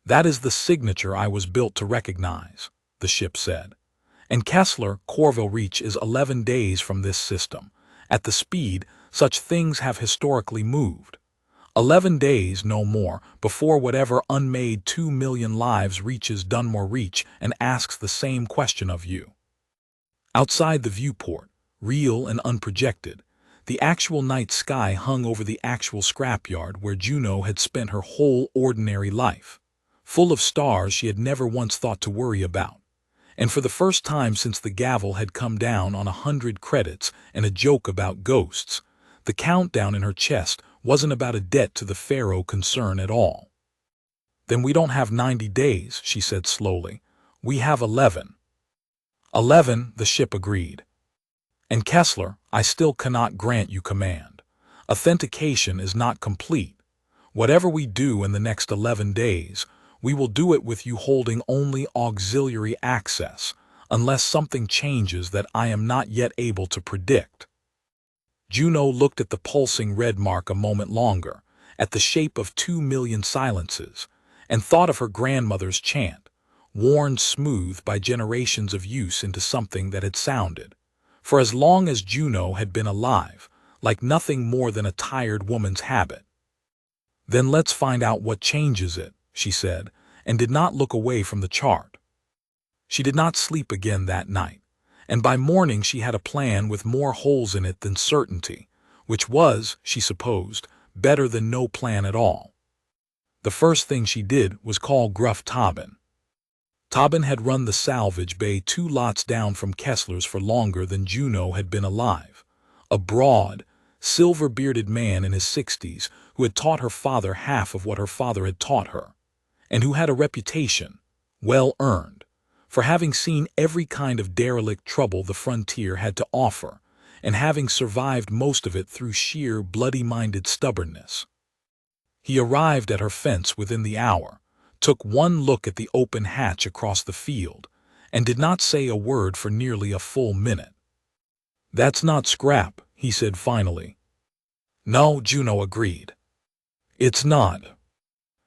"That is the signature I was built to recognize," the ship said. "And Kessler, Corville Reach is 11 days from this system. At the speed, such things have historically moved. 11 days, no more, before whatever unmade 2 million lives reaches Dunmore Reach and asks the same question of you." Outside the viewport, real and unprojected, the actual night sky hung over the actual scrapyard where Juno had spent her whole ordinary life, full of stars she had never once thought to worry about. And for the first time since the gavel had come down on 100 credits and a joke about ghosts, the countdown in her chest wasn't about a debt to the pharaoh concern at all. "Then we don't have 90 days, she said slowly. "We have 11. 11, the ship agreed. "And Kessler, I still cannot grant you command. Authentication is not complete. Whatever we do in the next 11 days, we will do it with you holding only auxiliary access, unless something changes that I am not yet able to predict." Juno looked at the pulsing red mark a moment longer, at the shape of 2 million silences, and thought of her grandmother's chant, worn smooth by generations of use into something that had sounded, for as long as Juno had been alive, like nothing more than a tired woman's habit. "Then let's find out what changes it," she said, and did not look away from the chart. She did not sleep again that night, and by morning she had a plan with more holes in it than certainty, which was, she supposed, better than no plan at all. The first thing she did was call gruff Tobin. Tobin had run the salvage bay 2 lots down from Kessler's for longer than Juno had been alive. A broad, silver-bearded man in his 60s who had taught her father half of what her father had taught her, and who had a reputation, well earned, for having seen every kind of derelict trouble the frontier had to offer, and having survived most of it through sheer bloody-minded stubbornness. He arrived at her fence within the hour, took one look at the open hatch across the field, and did not say a word for nearly a full minute. "That's not Scrap," he said finally. "No," Juno agreed. "It's not.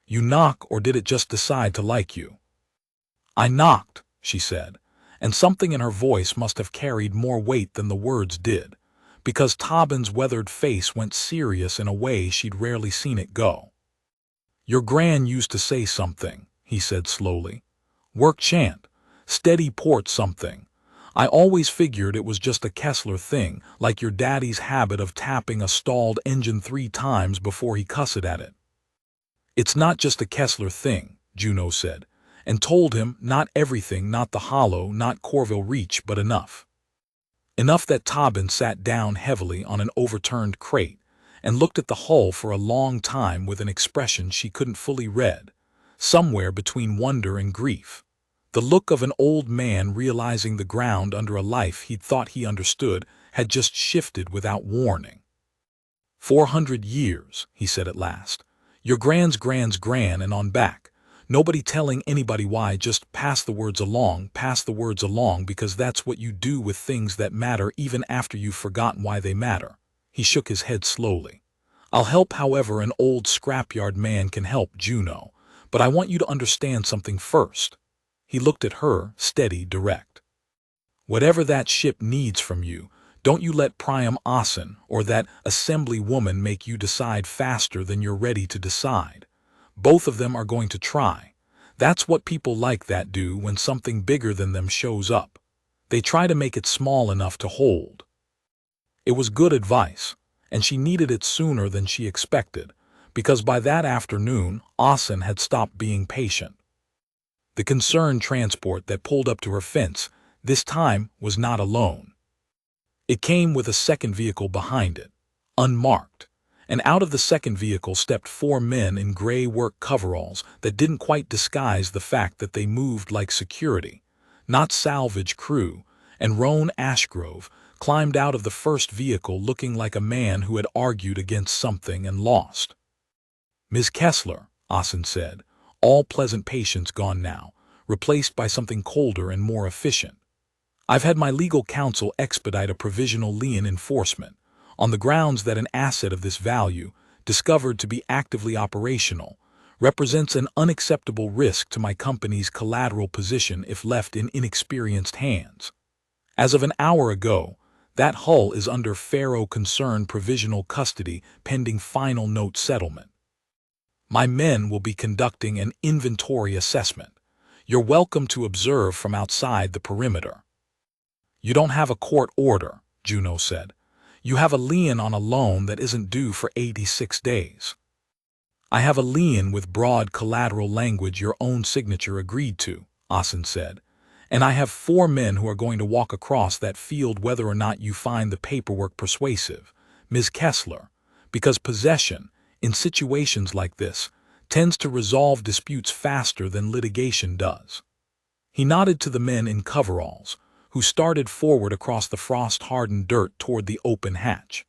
You knock, or did it just decide to like you?" "I knocked," she said, and something in her voice must have carried more weight than the words did, because Tobin's weathered face went serious in a way she'd rarely seen it go. "Your gran used to say something," he said slowly. "Work chant, steady port something. I always figured it was just a Kessler thing, like your daddy's habit of tapping a stalled engine 3 times before he cussed at it." "It's not just a Kessler thing," Juno said, and told him not everything, not the hollow, not Corville Reach, but enough. Enough that Tobin sat down heavily on an overturned crate and looked at the hull for a long time with an expression she couldn't fully read, somewhere between wonder and grief. The look of an old man realizing the ground under a life he'd thought he understood had just shifted without warning. 400 years, he said at last. Your gran's gran and on back. Nobody telling anybody why, just pass the words along, because that's what you do with things that matter even after you've forgotten why they matter. He shook his head slowly. "I'll help however an old scrapyard man can help, Juno, but I want you to understand something first." He looked at her, steady, direct. "Whatever that ship needs from you, don't you let Priam Ossen or that assembly woman make you decide faster than you're ready to decide. Both of them are going to try. That's what people like that do when something bigger than them shows up. They try to make it small enough to hold." It was good advice, and she needed it sooner than she expected, because by that afternoon Ossen had stopped being patient. The concerned transport that pulled up to her fence this time was not alone. It came with a second vehicle behind it, unmarked, and out of the second vehicle stepped 4 men in gray work coveralls that didn't quite disguise the fact that they moved like security, not salvage crew, and Roan Ashgrove climbed out of the first vehicle looking like a man who had argued against something and lost. "Ms. Kessler," Ossen said, all pleasant patience gone now, replaced by something colder and more efficient. "I've had my legal counsel expedite a provisional lien enforcement, on the grounds that an asset of this value, discovered to be actively operational, represents an unacceptable risk to my company's collateral position if left in inexperienced hands. As of an hour ago, that hull is under Faro Concern provisional custody pending final note settlement. My men will be conducting an inventory assessment. You're welcome to observe from outside the perimeter." "You don't have a court order," Juno said. "You have a lien on a loan that isn't due for 86 days. "I have a lien with broad collateral language your own signature agreed to," Ossen said. "And I have 4 men who are going to walk across that field whether or not you find the paperwork persuasive, Ms. Kessler, because possession, in situations like this, tends to resolve disputes faster than litigation does." He nodded to the men in coveralls, who started forward across the frost-hardened dirt toward the open hatch.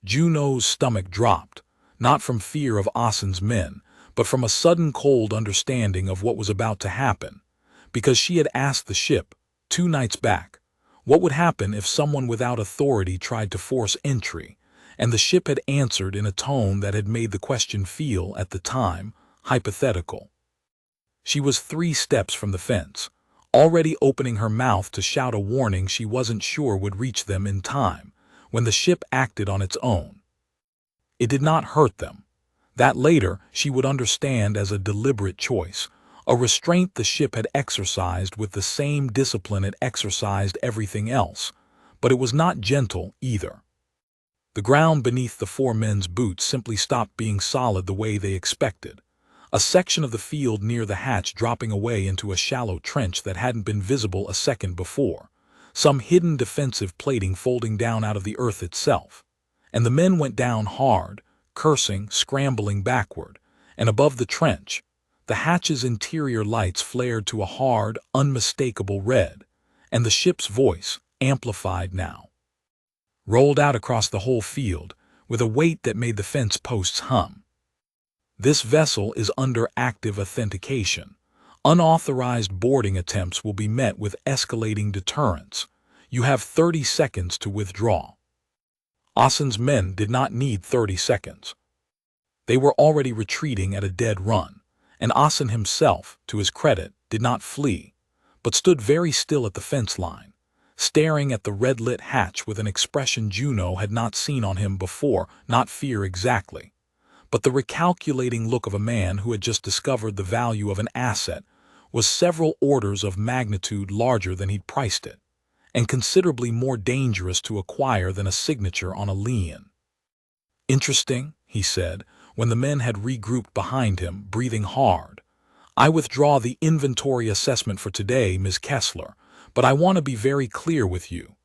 Juno's stomach dropped, not from fear of Ossen's men, but from a sudden cold understanding of what was about to happen, because she had asked the ship, 2 nights back, what would happen if someone without authority tried to force entry, and the ship had answered in a tone that had made the question feel, at the time, hypothetical. She was 3 steps from the fence, already opening her mouth to shout a warning she wasn't sure would reach them in time, when the ship acted on its own. It did not hurt them. That later she would understand as a deliberate choice, a restraint the ship had exercised with the same discipline it exercised everything else, but it was not gentle either. The ground beneath the four men's boots simply stopped being solid the way they expected, a section of the field near the hatch dropping away into a shallow trench that hadn't been visible a second before, some hidden defensive plating folding down out of the earth itself. And the men went down hard, cursing, scrambling backward, and above the trench, the hatch's interior lights flared to a hard, unmistakable red, and the ship's voice, amplified now, rolled out across the whole field with a weight that made the fence posts hum. This vessel is under active authentication. Unauthorized boarding attempts will be met with escalating deterrence. You have 30 seconds to withdraw. Asen's men did not need 30 seconds. They were already retreating at a dead run, and Asen himself, to his credit, did not flee, but stood very still at the fence line, staring at the red-lit hatch with an expression Juno had not seen on him before, not fear exactly, but the recalculating look of a man who had just discovered the value of an asset was several orders of magnitude larger than he'd priced it, and considerably more dangerous to acquire than a signature on a lien. "Interesting," he said, when the men had regrouped behind him, breathing hard. "I withdraw the inventory assessment for today, Ms. Kessler, but I want to be very clear with you."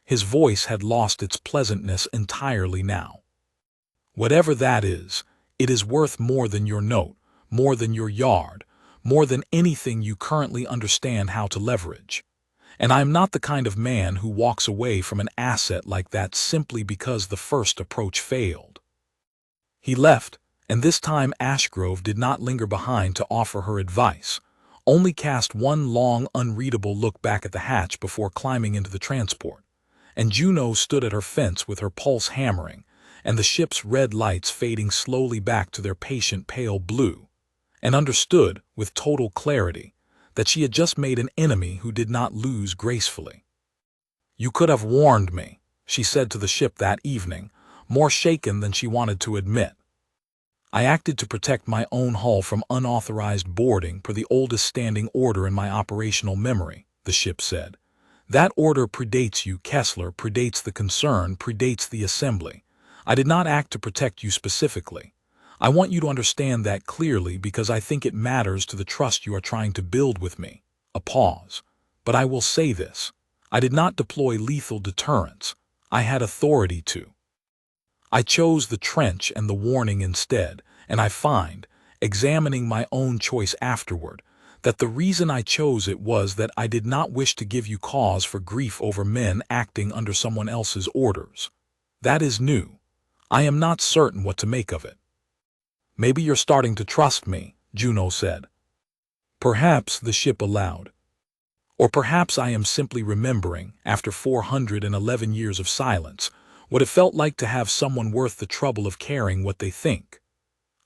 His voice had lost its pleasantness entirely now. "Whatever that is, it is worth more than your note, more than your yard, more than anything you currently understand how to leverage. And I am not the kind of man who walks away from an asset like that simply because the first approach failed." He left, and this time Ashgrove did not linger behind to offer her advice, only cast one long, unreadable look back at the hatch before climbing into the transport, and Juno stood at her fence with her pulse hammering, and the ship's red lights fading slowly back to their patient pale blue, and understood, with total clarity, that she had just made an enemy who did not lose gracefully. "You could have warned me," she said to the ship that evening, more shaken than she wanted to admit. "I acted to protect my own hull from unauthorized boarding per the oldest standing order in my operational memory," the ship said. "That order predates you, Kessler, predates the concern, predates the assembly. I did not act to protect you specifically. I want you to understand that clearly because I think it matters to the trust you are trying to build with me." A pause. "But I will say this. I did not deploy lethal deterrence. I had authority to. I chose the trench and the warning instead, and I find, examining my own choice afterward, that the reason I chose it was that I did not wish to give you cause for grief over men acting under someone else's orders. That is new. I am not certain what to make of it." "Maybe you're starting to trust me," Juno said. "Perhaps," the ship allowed. "Or perhaps I am simply remembering, after 411 years of silence, what it felt like to have someone worth the trouble of caring what they think."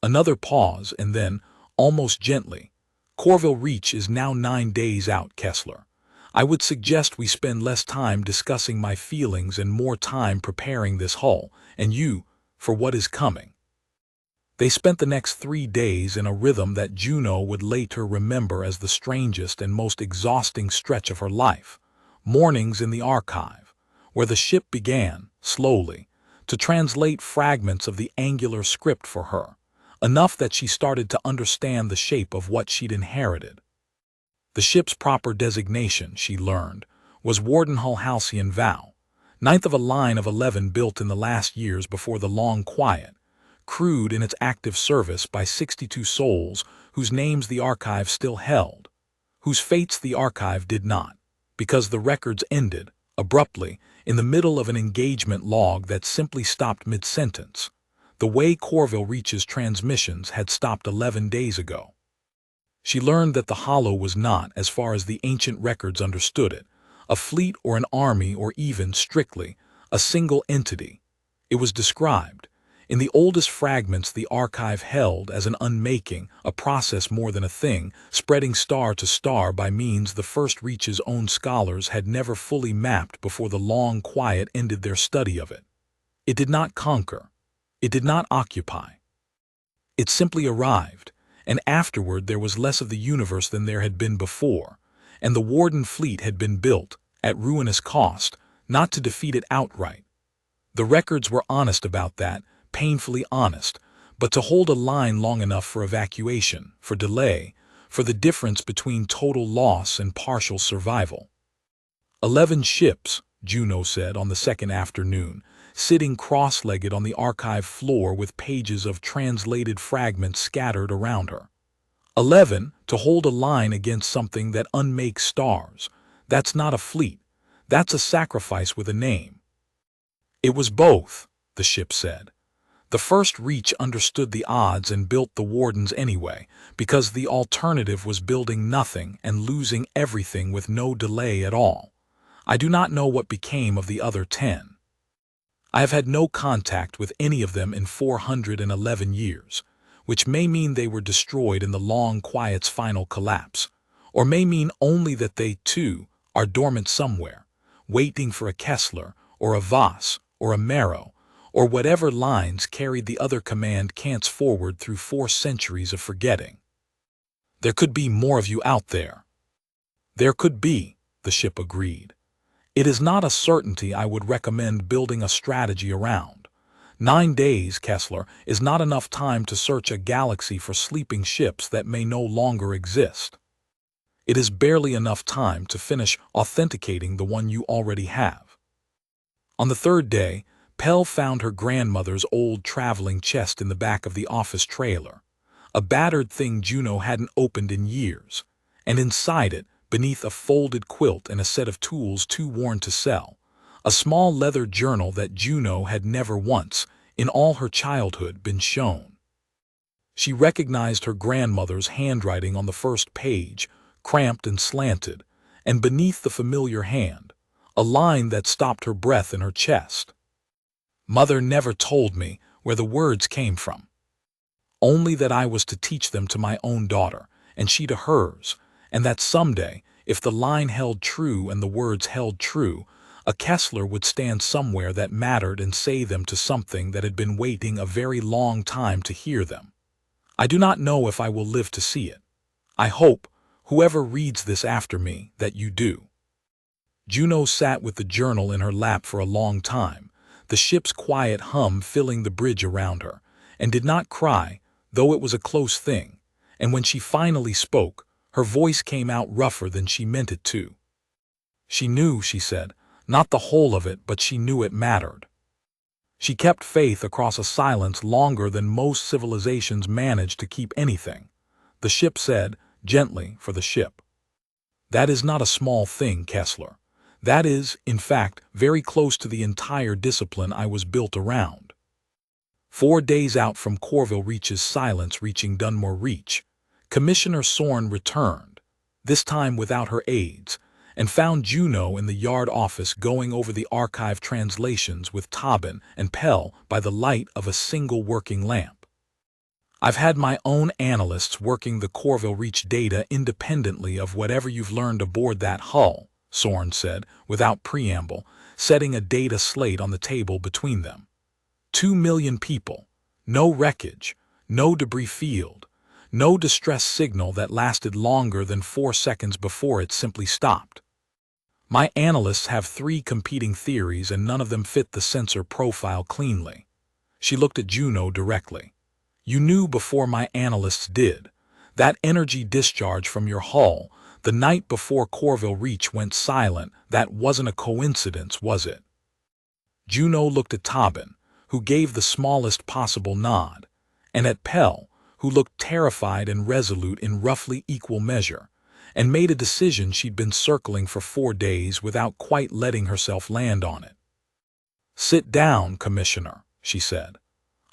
Another pause, and then, almost gently, "Corville Reach is now 9 days out, Kessler. I would suggest we spend less time discussing my feelings and more time preparing this hull, and you, for what is coming." They spent the next 3 days in a rhythm that Juno would later remember as the strangest and most exhausting stretch of her life. Mornings in the archive, where the ship began, slowly, to translate fragments of the angular script for her, enough that she started to understand the shape of what she'd inherited. The ship's proper designation, she learned, was Wardenhull Halcyon Vow, 9th of a line of 11 built in the last years before the Long Quiet, crewed in its active service by 62 souls whose names the archive still held, whose fates the archive did not, because the records ended, abruptly, in the middle of an engagement log that simply stopped mid-sentence, the way Corville Reach's transmissions had stopped 11 days ago. She learned that the Hollow was not, as far as the ancient records understood it, a fleet or an army or even, strictly, a single entity. It was described, in the oldest fragments the archive held, as an unmaking, a process more than a thing, spreading star to star by means the first Reach's own scholars had never fully mapped before the Long Quiet ended their study of it. It did not conquer. It did not occupy. It simply arrived, and afterward there was less of the universe than there had been before, and the Warden fleet had been built, at ruinous cost, not to defeat it outright. The records were honest about that, painfully honest, but to hold a line long enough for evacuation, for delay, for the difference between total loss and partial survival. 11 ships, Juno said on the second afternoon, sitting cross-legged on the archive floor with pages of translated fragments scattered around her. 11, to hold a line against something that unmakes stars. That's not a fleet. That's a sacrifice with a name. It was both, the ship said. The first Reach understood the odds and built the Wardens anyway, because the alternative was building nothing and losing everything with no delay at all. I do not know what became of the other 10. I have had no contact with any of them in 411 years, which may mean they were destroyed in the Long Quiet's final collapse, or may mean only that they, too, are dormant somewhere, waiting for a Kessler, or a Voss, or a Marrow, or whatever lines carried the other command cants forward through 4 centuries of forgetting. There could be more of you out there. There could be, the ship agreed. It is not a certainty I would recommend building a strategy around. 9 days, Kessler, is not enough time to search a galaxy for sleeping ships that may no longer exist. It is barely enough time to finish authenticating the one you already have. On the 3rd day, Pell found her grandmother's old traveling chest in the back of the office trailer, a battered thing Juno hadn't opened in years, and inside it, beneath a folded quilt and a set of tools too worn to sell, a small leather journal that Juno had never once, in all her childhood, been shown. She recognized her grandmother's handwriting on the first page, cramped and slanted, and beneath the familiar hand, a line that stopped her breath in her chest. Mother never told me where the words came from. Only that I was to teach them to my own daughter, and she to hers, and that someday, if the line held true and the words held true, a Kessler would stand somewhere that mattered and say them to something that had been waiting a very long time to hear them. I do not know if I will live to see it. I hope, whoever reads this after me, that you do. Juno sat with the journal in her lap for a long time, the ship's quiet hum filling the bridge around her, and did not cry, though it was a close thing, and when she finally spoke, her voice came out rougher than she meant it to. She knew, she said, not the whole of it, but she knew it mattered. She kept faith across a silence longer than most civilizations manage to keep anything. The ship said, gently, for the ship. That is not a small thing, Kessler. That is, in fact, very close to the entire discipline I was built around. 4 days out from Corville Reach's silence reaching Dunmore Reach, Commissioner Sorn returned, this time without her aides, and found Juno in the yard office going over the archive translations with Tobin and Pell by the light of a single working lamp. I've had my own analysts working the Corville Reach data independently of whatever you've learned aboard that hull, Sorn said, without preamble, setting a data slate on the table between them. 2 million people, no wreckage, no debris field, no distress signal that lasted longer than 4 seconds before it simply stopped. My analysts have 3 competing theories and none of them fit the sensor profile cleanly. She looked at Juno directly. You knew before my analysts did. That energy discharge from your hull, the night before Corville Reach went silent, that wasn't a coincidence, was it? Juno looked at Tobin, who gave the smallest possible nod, and at Pell, who looked terrified and resolute in roughly equal measure, and made a decision she'd been circling for 4 days without quite letting herself land on it. Sit down, Commissioner, she said.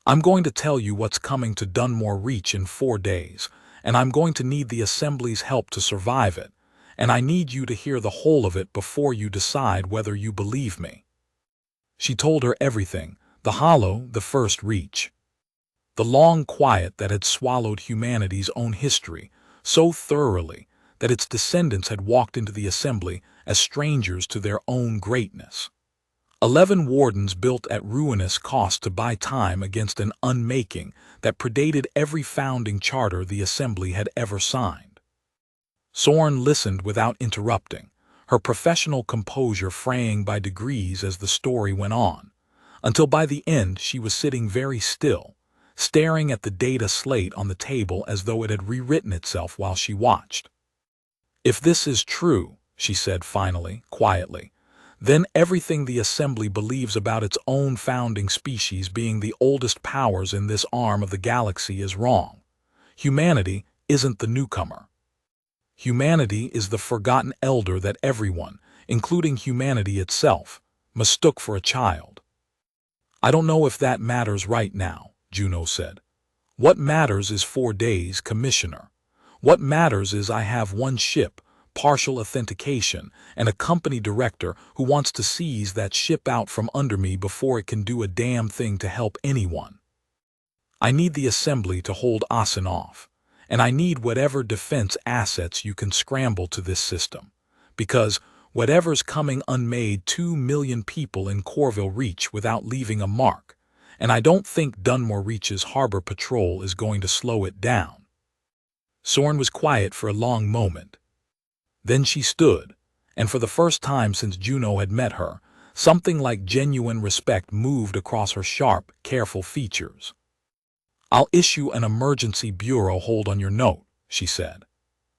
I'm going to tell you what's coming to Dunmore Reach in 4 days, and I'm going to need the Assembly's help to survive it, and I need you to hear the whole of it before you decide whether you believe me. She told her everything, the hollow, the first Reach. The long quiet that had swallowed humanity's own history so thoroughly that its descendants had walked into the Assembly as strangers to their own greatness. 11 wardens built at ruinous cost to buy time against an unmaking that predated every founding charter the Assembly had ever signed. Soren listened without interrupting, her professional composure fraying by degrees as the story went on, until by the end she was sitting very still, staring at the data slate on the table as though it had rewritten itself while she watched. "If this is true," she said finally, quietly, "then everything the Assembly believes about its own founding species being the oldest powers in this arm of the galaxy is wrong. Humanity isn't the newcomer. Humanity is the forgotten elder that everyone, including humanity itself, mistook for a child." "I don't know if that matters right now," Juno said. "What matters is 4 days, Commissioner. What matters is I have one ship, partial authentication, and a company director who wants to seize that ship out from under me before it can do a damn thing to help anyone. I need the Assembly to hold Asen off, and I need whatever defense assets you can scramble to this system, because whatever's coming unmade 2 million people in Corville Reach without leaving a mark, and I don't think Dunmore Reach's harbor patrol is going to slow it down." Soren was quiet for a long moment. Then she stood, and for the first time since Juno had met her, something like genuine respect moved across her sharp, careful features. "I'll issue an emergency bureau hold on your note," she said.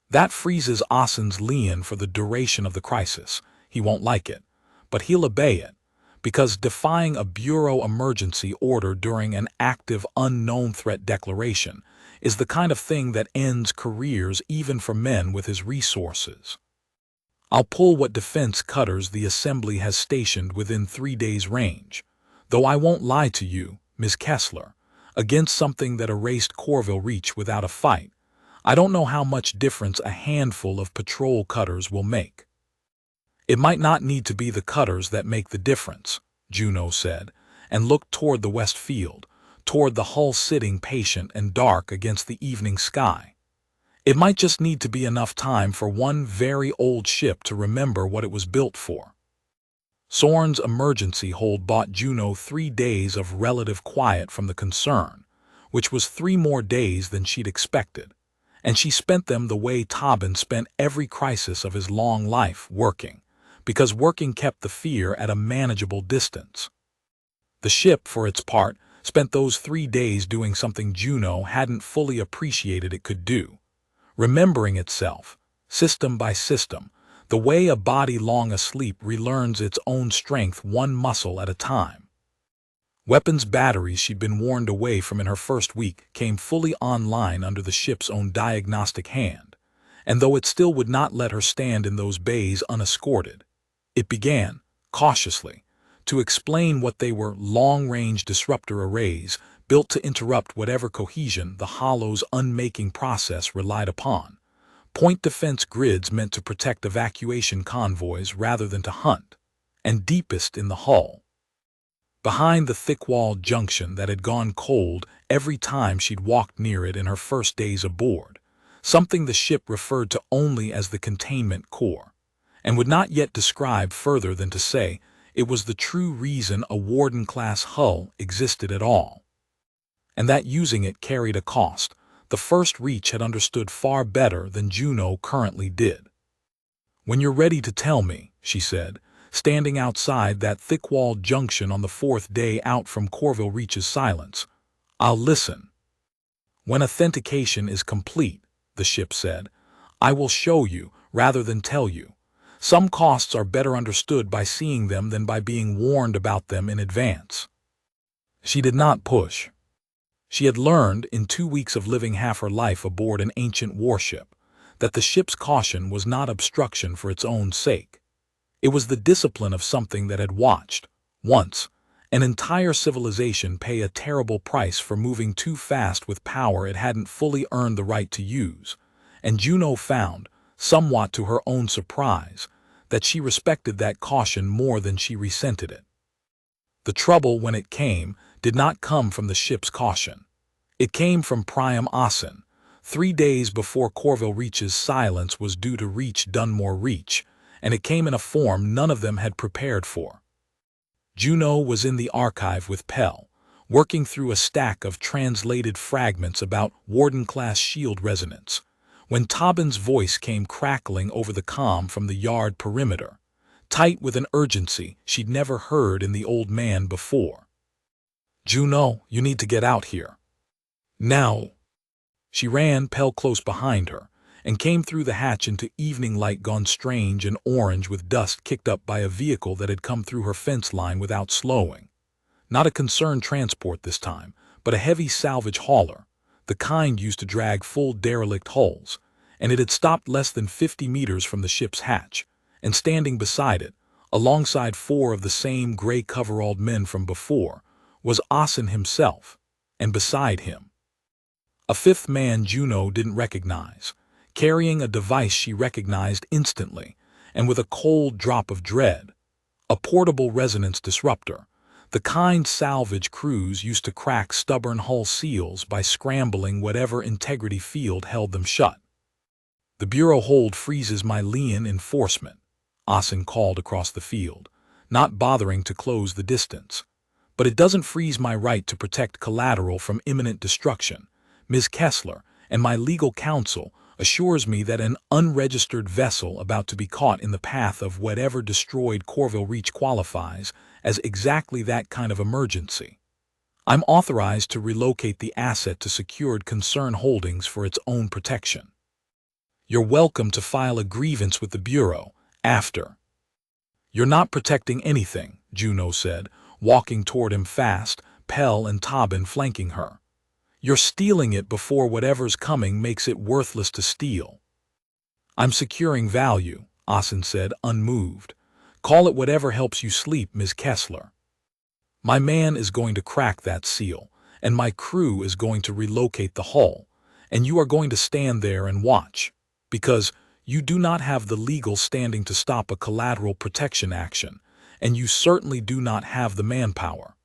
"That freezes Asen's lien for the duration of the crisis. He won't like it, but he'll obey it, because defying a bureau emergency order during an active unknown threat declaration is the kind of thing that ends careers even for men with his resources. I'll pull what defense cutters the Assembly has stationed within 3 days' range, though I won't lie to you, Ms. Kessler, against something that erased Corville Reach without a fight. I don't know how much difference a handful of patrol cutters will make." "It might not need to be the cutters that make the difference," Juno said, and looked toward the west field, toward the hull sitting patient and dark against the evening sky. "It might just need to be enough time for one very old ship to remember what it was built for." Soren's emergency hold bought Juno 3 days of relative quiet from the concern, which was 3 more days than she'd expected, and she spent them the way Tobin spent every crisis of his long life, working, because working kept the fear at a manageable distance. The ship, for its part, spent those 3 days doing something Juno hadn't fully appreciated it could do, remembering itself, system by system, the way a body long asleep relearns its own strength one muscle at a time. Weapons batteries she'd been warned away from in her first week came fully online under the ship's own diagnostic hand, and though it still would not let her stand in those bays unescorted, it began, cautiously, to explain what they were: long-range disruptor arrays built to interrupt whatever cohesion the Hollow's unmaking process relied upon, point defense grids meant to protect evacuation convoys rather than to hunt, and deepest in the hull, behind the thick-walled junction that had gone cold every time she'd walked near it in her first days aboard, something the ship referred to only as the containment core, and would not yet describe further than to say it was the true reason a Warden-class hull existed at all, and that using it carried a cost the First Reach had understood far better than Juno currently did. "When you're ready to tell me," she said, standing outside that thick-walled junction on the 4th day out from Corville Reach's silence, "I'll listen." "When authentication is complete," the ship said, "I will show you rather than tell you. Some costs are better understood by seeing them than by being warned about them in advance." She did not push. She had learned, in 2 weeks of living half her life aboard an ancient warship, that the ship's caution was not obstruction for its own sake. It was the discipline of something that had watched, once, an entire civilization pay a terrible price for moving too fast with power it hadn't fully earned the right to use, and Juno found, somewhat to her own surprise, that she respected that caution more than she resented it. The trouble, when it came, did not come from the ship's caution. It came from Priam Asen, 3 days before Corville Reach's silence was due to reach Dunmore Reach, and it came in a form none of them had prepared for. Juno was in the archive with Pell, working through a stack of translated fragments about Warden-class shield resonance, when Tobin's voice came crackling over the comm from the yard perimeter, tight with an urgency she'd never heard in the old man before. "Juno, you need to get out here. Now." She ran, Pell close behind her, and came through the hatch into evening light gone strange and orange with dust kicked up by a vehicle that had come through her fence line without slowing. Not a concerned transport this time, but a heavy salvage hauler, the kind used to drag full derelict hulls, and it had stopped less than 50 meters from the ship's hatch, and standing beside it, alongside 4 of the same gray coveralled men from before, was Asen himself, and beside him a 5th man Juno didn't recognize, carrying a device she recognized instantly, and with a cold drop of dread, a portable resonance disruptor, the kind salvage crews used to crack stubborn hull seals by scrambling whatever integrity field held them shut. "The Bureau hold freezes my Leon enforcement," Asen called across the field, not bothering to close the distance. "But it doesn't freeze my right to protect collateral from imminent destruction. Ms. Kessler and my legal counsel assures me that an unregistered vessel about to be caught in the path of whatever destroyed Corville Reach qualifies as exactly that kind of emergency. I'm authorized to relocate the asset to secured concern holdings for its own protection. You're welcome to file a grievance with the Bureau after." "You're not protecting anything," Juno said, walking toward him fast, Pell and Tobin flanking her. "You're stealing it before whatever's coming makes it worthless to steal." "I'm securing value," Asen said, unmoved. "Call it whatever helps you sleep, Ms. Kessler. My man is going to crack that seal, and my crew is going to relocate the hull, and you are going to stand there and watch, because you do not have the legal standing to stop a collateral protection action, and you certainly do not have the manpower."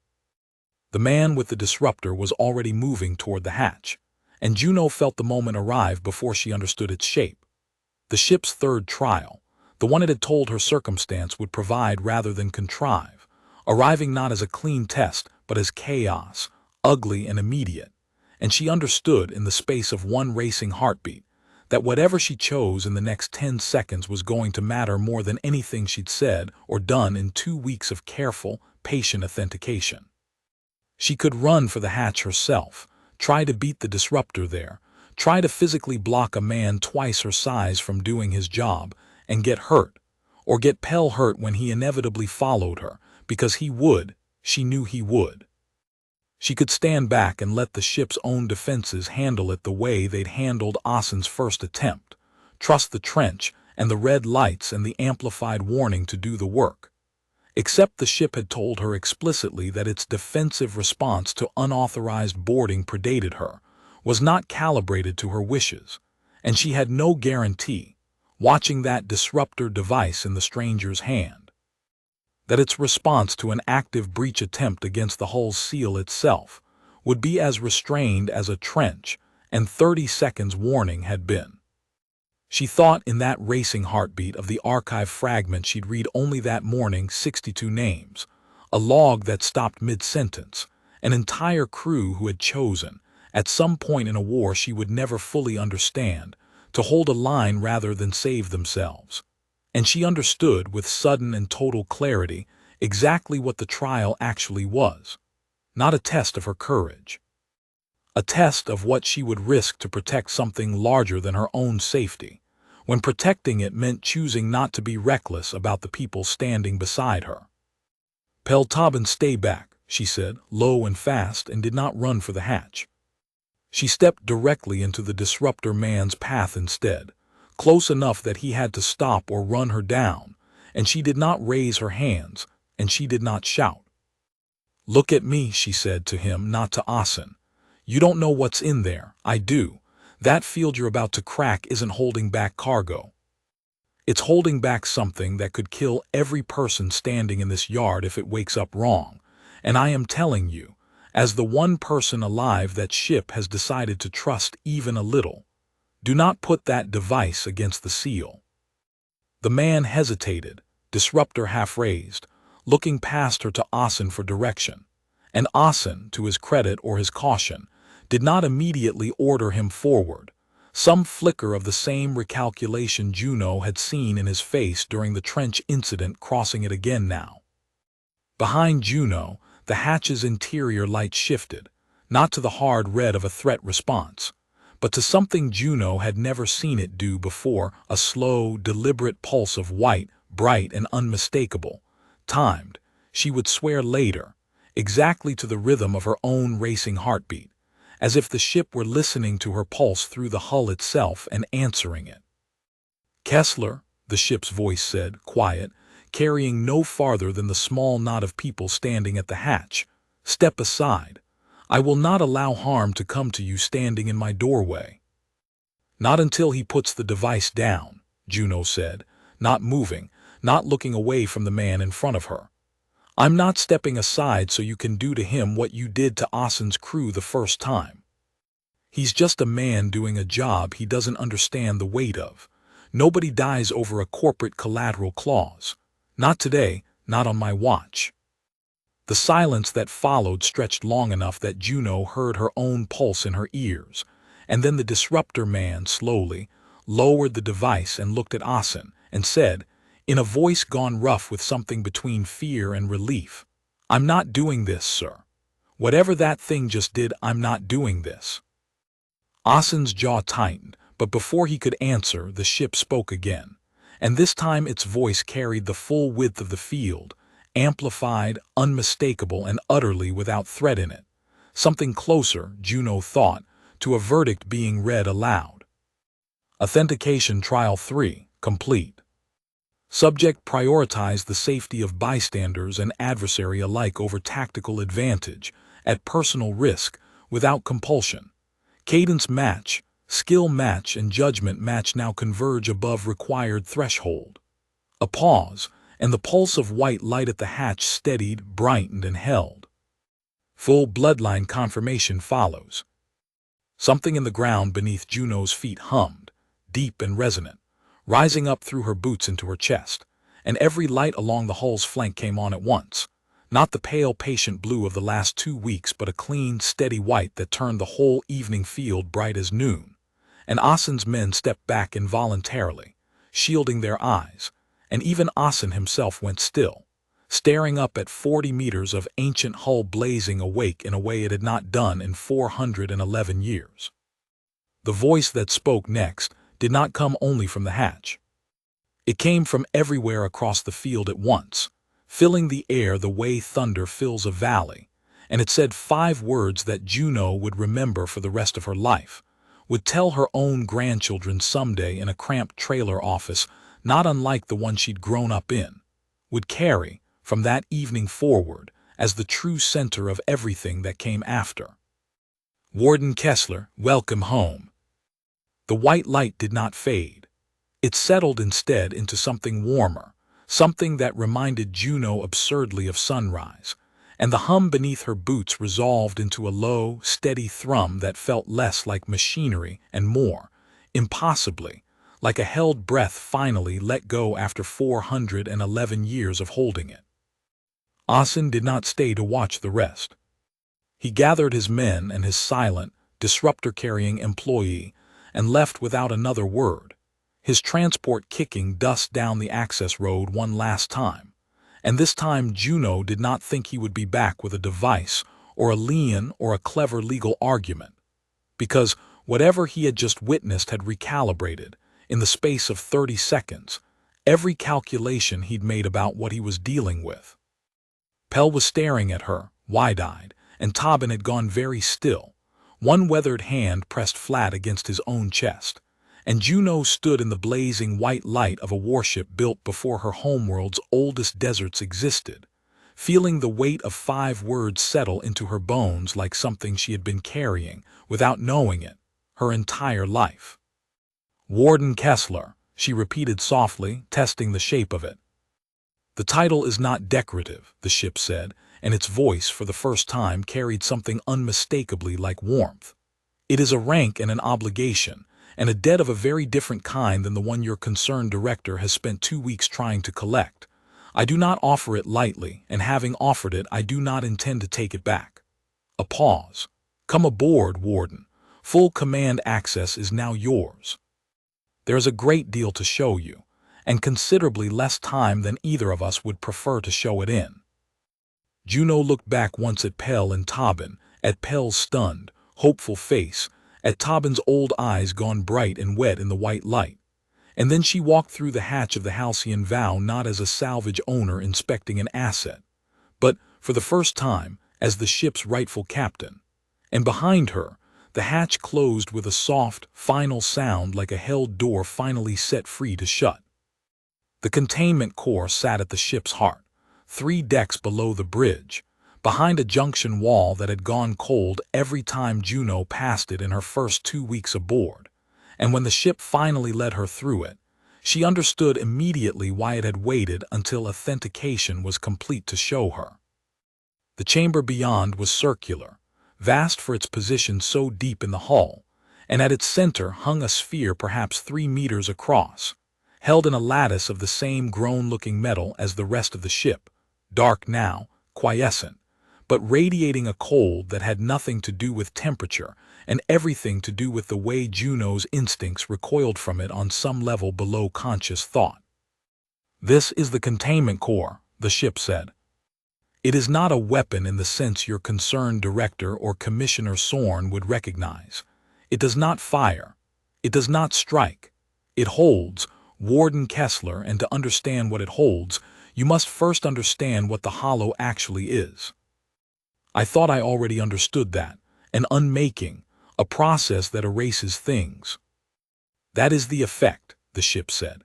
The man with the disruptor was already moving toward the hatch, and Juno felt the moment arrive before she understood its shape. The ship's 3rd trial, the one it had told her circumstance would provide rather than contrive, arriving not as a clean test but as chaos, ugly and immediate, and she understood in the space of one racing heartbeat that whatever she chose in the next 10 seconds was going to matter more than anything she'd said or done in 2 weeks of careful, patient authentication. She could run for the hatch herself, try to beat the disruptor there, try to physically block a man twice her size from doing his job, and get hurt, or get Pell hurt when he inevitably followed her, because he would, she knew he would. She could stand back and let the ship's own defenses handle it the way they'd handled Asen's first attempt, trust the trench and the red lights and the amplified warning to do the work. Except the ship had told her explicitly that its defensive response to unauthorized boarding predated her, was not calibrated to her wishes, and she had no guarantee, watching that disruptor device in the stranger's hand, that its response to an active breach attempt against the hull's seal itself would be as restrained as a trench and 30 seconds warning had been. She thought in that racing heartbeat of the archive fragment she'd read only that morning 62 names, a log that stopped mid-sentence, an entire crew who had chosen, at some point in a war she would never fully understand, to hold a line rather than save themselves. And she understood with sudden and total clarity exactly what the trial actually was. Not a test of her courage. A test of what she would risk to protect something larger than her own safety, when protecting it meant choosing not to be reckless about the people standing beside her. "Pell Tobin, stay back," she said, low and fast, and did not run for the hatch. She stepped directly into the disruptor man's path instead, close enough that he had to stop or run her down, and she did not raise her hands, and she did not shout. "Look at me," she said to him, not to Asen. "You don't know what's in there, I do. That field you're about to crack isn't holding back cargo. It's holding back something that could kill every person standing in this yard if it wakes up wrong, and I am telling you, as the one person alive that ship has decided to trust even a little, do not put that device against the seal." The man hesitated, disruptor half raised, looking past her to Asen for direction. And Asen, to his credit or his caution, did not immediately order him forward. Some flicker of the same recalculation Juno had seen in his face during the trench incident crossing it again now. Behind Juno, the hatch's interior light shifted, not to the hard red of a threat response, but to something Juno had never seen it do before, a slow, deliberate pulse of white, bright and unmistakable, timed, she would swear later, exactly to the rhythm of her own racing heartbeat, as if the ship were listening to her pulse through the hull itself and answering it. "Kessler," the ship's voice said, quiet, carrying no farther than the small knot of people standing at the hatch, "step aside. I will not allow harm to come to you standing in my doorway." "Not until he puts the device down," Juno said, not moving, not looking away from the man in front of her. "I'm not stepping aside so you can do to him what you did to Asen's crew the first time. He's just a man doing a job he doesn't understand the weight of. Nobody dies over a corporate collateral clause. Not today, not on my watch." The silence that followed stretched long enough that Juno heard her own pulse in her ears, and then the disruptor man slowly lowered the device and looked at Asen, and said, in a voice gone rough with something between fear and relief, "I'm not doing this, sir. Whatever that thing just did, I'm not doing this." Asen's jaw tightened, but before he could answer, the ship spoke again, and this time its voice carried the full width of the field, amplified, unmistakable, and utterly without threat in it. Something closer, Juno thought, to a verdict being read aloud. Authentication Trial 3, complete. Subject prioritized the safety of bystanders and adversary alike over tactical advantage, at personal risk, without compulsion. Cadence match, skill match, and judgment match now converge above required threshold. A pause, and the pulse of white light at the hatch steadied, brightened, and held. Full bloodline confirmation follows. Something in the ground beneath Juno's feet hummed, deep and resonant, rising up through her boots into her chest, and every light along the hull's flank came on at once. Not the pale, patient blue of the last 2 weeks, but a clean, steady white that turned the whole evening field bright as noon. And Asen's men stepped back involuntarily, shielding their eyes, and even Asen himself went still, staring up at 40 meters of ancient hull blazing awake in a way it had not done in 411 years. The voice that spoke next did not come only from the hatch. It came from everywhere across the field at once, filling the air the way thunder fills a valley, and it said 5 words that Juno would remember for the rest of her life, would tell her own grandchildren someday in a cramped trailer office not unlike the one she'd grown up in, would carry, from that evening forward, as the true center of everything that came after. "Warden Kessler, welcome home." The white light did not fade. It settled instead into something warmer, something that reminded Juno absurdly of sunrise, and the hum beneath her boots resolved into a low, steady thrum that felt less like machinery and more, impossibly, like a held breath finally let go after 411 years of holding it. Asen did not stay to watch the rest. He gathered his men and his silent, disruptor-carrying employee and left without another word, his transport kicking dust down the access road one last time. And this time Juno did not think he would be back with a device or a lien or a clever legal argument, because whatever he had just witnessed had recalibrated, in the space of 30 seconds, every calculation he'd made about what he was dealing with. Pell was staring at her, wide-eyed, and Tobin had gone very still, one weathered hand pressed flat against his own chest, and Juno stood in the blazing white light of a warship built before her homeworld's oldest deserts existed, feeling the weight of 5 words settle into her bones like something she had been carrying, without knowing it, her entire life. "Warden Kessler," she repeated softly, testing the shape of it. "The title is not decorative," the ship said, and its voice for the first time carried something unmistakably like warmth. "It is a rank and an obligation, and a debt of a very different kind than the one your concerned director has spent 2 weeks trying to collect. I do not offer it lightly, and having offered it, I do not intend to take it back. A pause. Come aboard, Warden. Full command access is now yours. There is a great deal to show you, and considerably less time than either of us would prefer to show it in. Juno looked back once at Pell and Tobin, at Pell's stunned, hopeful face, at Tobin's old eyes gone bright and wet in the white light, and then she walked through the hatch of the halcyon vow not as a salvage owner inspecting an asset, but, for the first time, as the ship's rightful captain. And behind her, the hatch closed with a soft, final sound like a held door finally set free to shut. The containment core sat at the ship's heart, 3 decks below the bridge, behind a junction wall that had gone cold every time Juno passed it in her first 2 weeks aboard, and when the ship finally let her through it, she understood immediately why it had waited until authentication was complete to show her. The chamber beyond was circular, vast for its position so deep in the hull, and at its center hung a sphere perhaps 3 meters across, held in a lattice of the same grown-looking metal as the rest of the ship, dark now, quiescent, but radiating a cold that had nothing to do with temperature and everything to do with the way Juno's instincts recoiled from it on some level below conscious thought. "This is the containment core," the ship said. "It is not a weapon in the sense your concerned director or Commissioner Sorn would recognize. It does not fire. It does not strike. It holds, Warden Kessler, and to understand what it holds, you must first understand what the hollow actually is." I thought I already understood that, an unmaking, a process that erases things. "That is the effect," the ship said,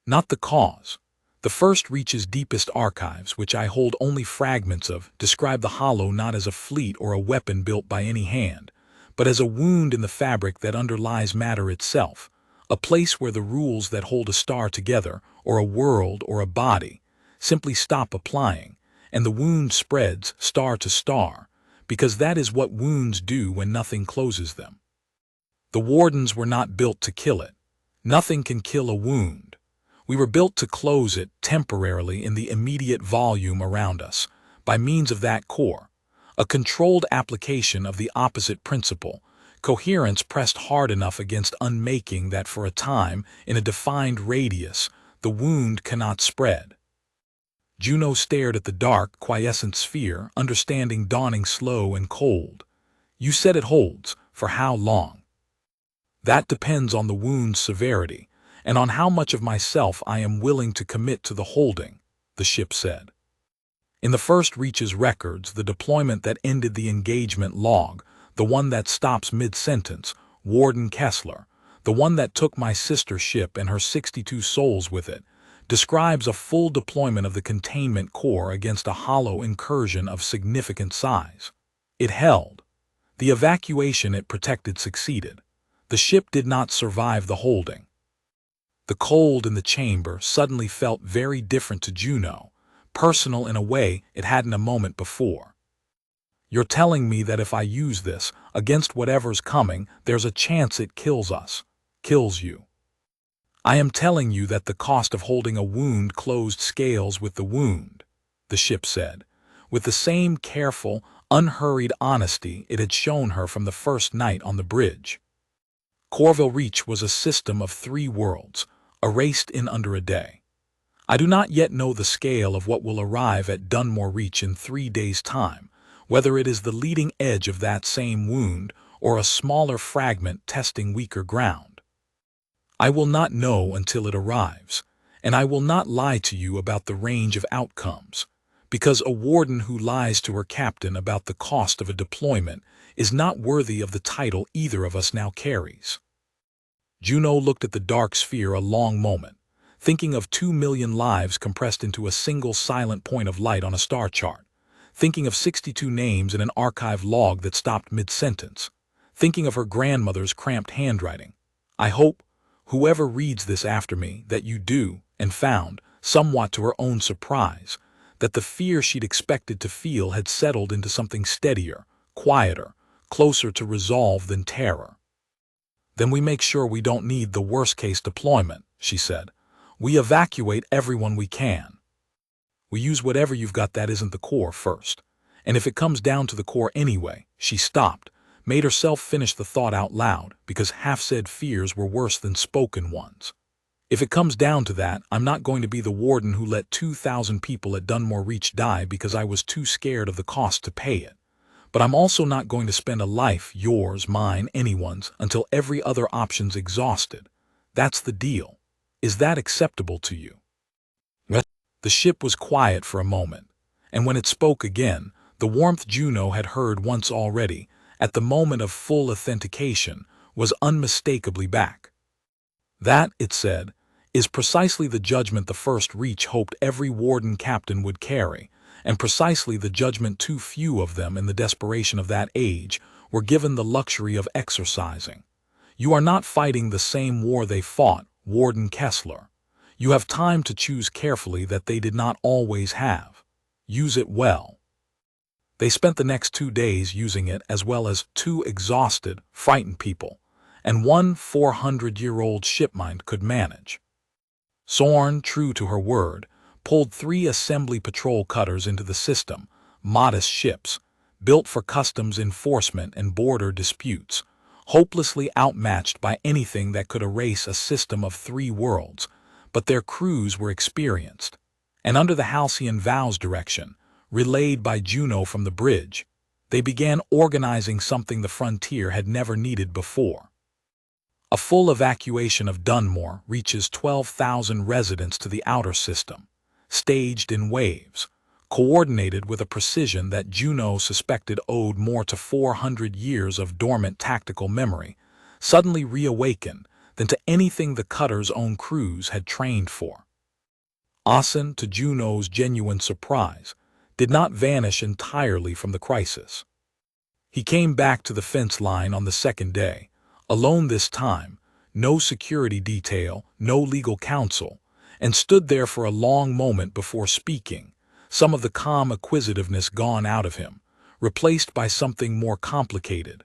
"not the cause. The first reaches deepest archives, which I hold only fragments of, describe the hollow not as a fleet or a weapon built by any hand, but as a wound in the fabric that underlies matter itself, a place where the rules that hold a star together, or a world, or a body, simply stop applying, and the wound spreads star to star, because that is what wounds do when nothing closes them. The wardens were not built to kill it. Nothing can kill a wound. We were built to close it temporarily in the immediate volume around us, by means of that core, a controlled application of the opposite principle, coherence pressed hard enough against unmaking that for a time, in a defined radius, the wound cannot spread. Juno stared at the dark, quiescent sphere, understanding dawning slow and cold. "You said it holds. For how long?" "That depends on the wound's severity, and on how much of myself I am willing to commit to the holding," the ship said. "In the first reaches records, the deployment that ended the engagement log, the one that stops mid-sentence, Warden Kessler, the one that took my sister ship and her 62 souls with it, describes a full deployment of the containment core against a hollow incursion of significant size. It held. The evacuation it protected succeeded. The ship did not survive the holding." The cold in the chamber suddenly felt very different to Juno, personal in a way it hadn't a moment before. "You're telling me that if I use this, against whatever's coming, there's a chance it kills us, kills you." "I am telling you that the cost of holding a wound closed scales with the wound," the ship said, with the same careful, unhurried honesty it had shown her from the first night on the bridge. Corville Reach was a system of 3 worlds, erased in under a day. I do not yet know the scale of what will arrive at Dunmore Reach in 3 days' time, whether it is the leading edge of that same wound or a smaller fragment testing weaker ground. I will not know until it arrives, and I will not lie to you about the range of outcomes, because a warden who lies to her captain about the cost of a deployment is not worthy of the title either of us now carries. Juno looked at the dark sphere a long moment, thinking of 2 million lives compressed into a single silent point of light on a star chart, thinking of 62 names in an archive log that stopped mid-sentence, thinking of her grandmother's cramped handwriting. "I hope, whoever reads this after me, that you do," and found, somewhat to her own surprise, that the fear she'd expected to feel had settled into something steadier, quieter, closer to resolve than terror. "Then we make sure we don't need the worst-case deployment," she said. "We evacuate everyone we can." We use whatever you've got that isn't the core first. And if it comes down to the core anyway, she stopped, made herself finish the thought out loud, because half-said fears were worse than spoken ones. If it comes down to that, I'm not going to be the warden who let 2,000 people at Dunmore Reach die because I was too scared of the cost to pay it. But I'm also not going to spend a life, yours, mine, anyone's, until every other option's exhausted. That's the deal. Is that acceptable to you? The ship was quiet for a moment, and when it spoke again, the warmth Juno had heard once already, at the moment of full authentication, was unmistakably back. That, it said, is precisely the judgment the First Reach hoped every warden captain would carry, and precisely the judgment too few of them in the desperation of that age were given the luxury of exercising. You are not fighting the same war they fought, Warden Kessler. You have time to choose carefully that they did not always have. Use it well. They spent the next 2 days using it, as well as 2 exhausted, frightened people, and 1 400-year-old shipmind could manage. Sorn, true to her word, pulled 3 assembly patrol cutters into the system, modest ships, built for customs enforcement and border disputes, hopelessly outmatched by anything that could erase a system of 3 worlds, but their crews were experienced, and under the halcyon Vow's direction, relayed by Juno from the bridge, they began organizing something the frontier had never needed before. A full evacuation of Dunmore reaches 12,000 residents to the outer system, staged in waves, coordinated with a precision that Juno suspected owed more to 400 years of dormant tactical memory, suddenly reawakened, than to anything the cutter's own crews had trained for. Asen, to Juno's genuine surprise, did not vanish entirely from the crisis. He came back to the fence line on the second day, alone this time, no security detail, no legal counsel, and stood there for a long moment before speaking, some of the calm acquisitiveness gone out of him, replaced by something more complicated.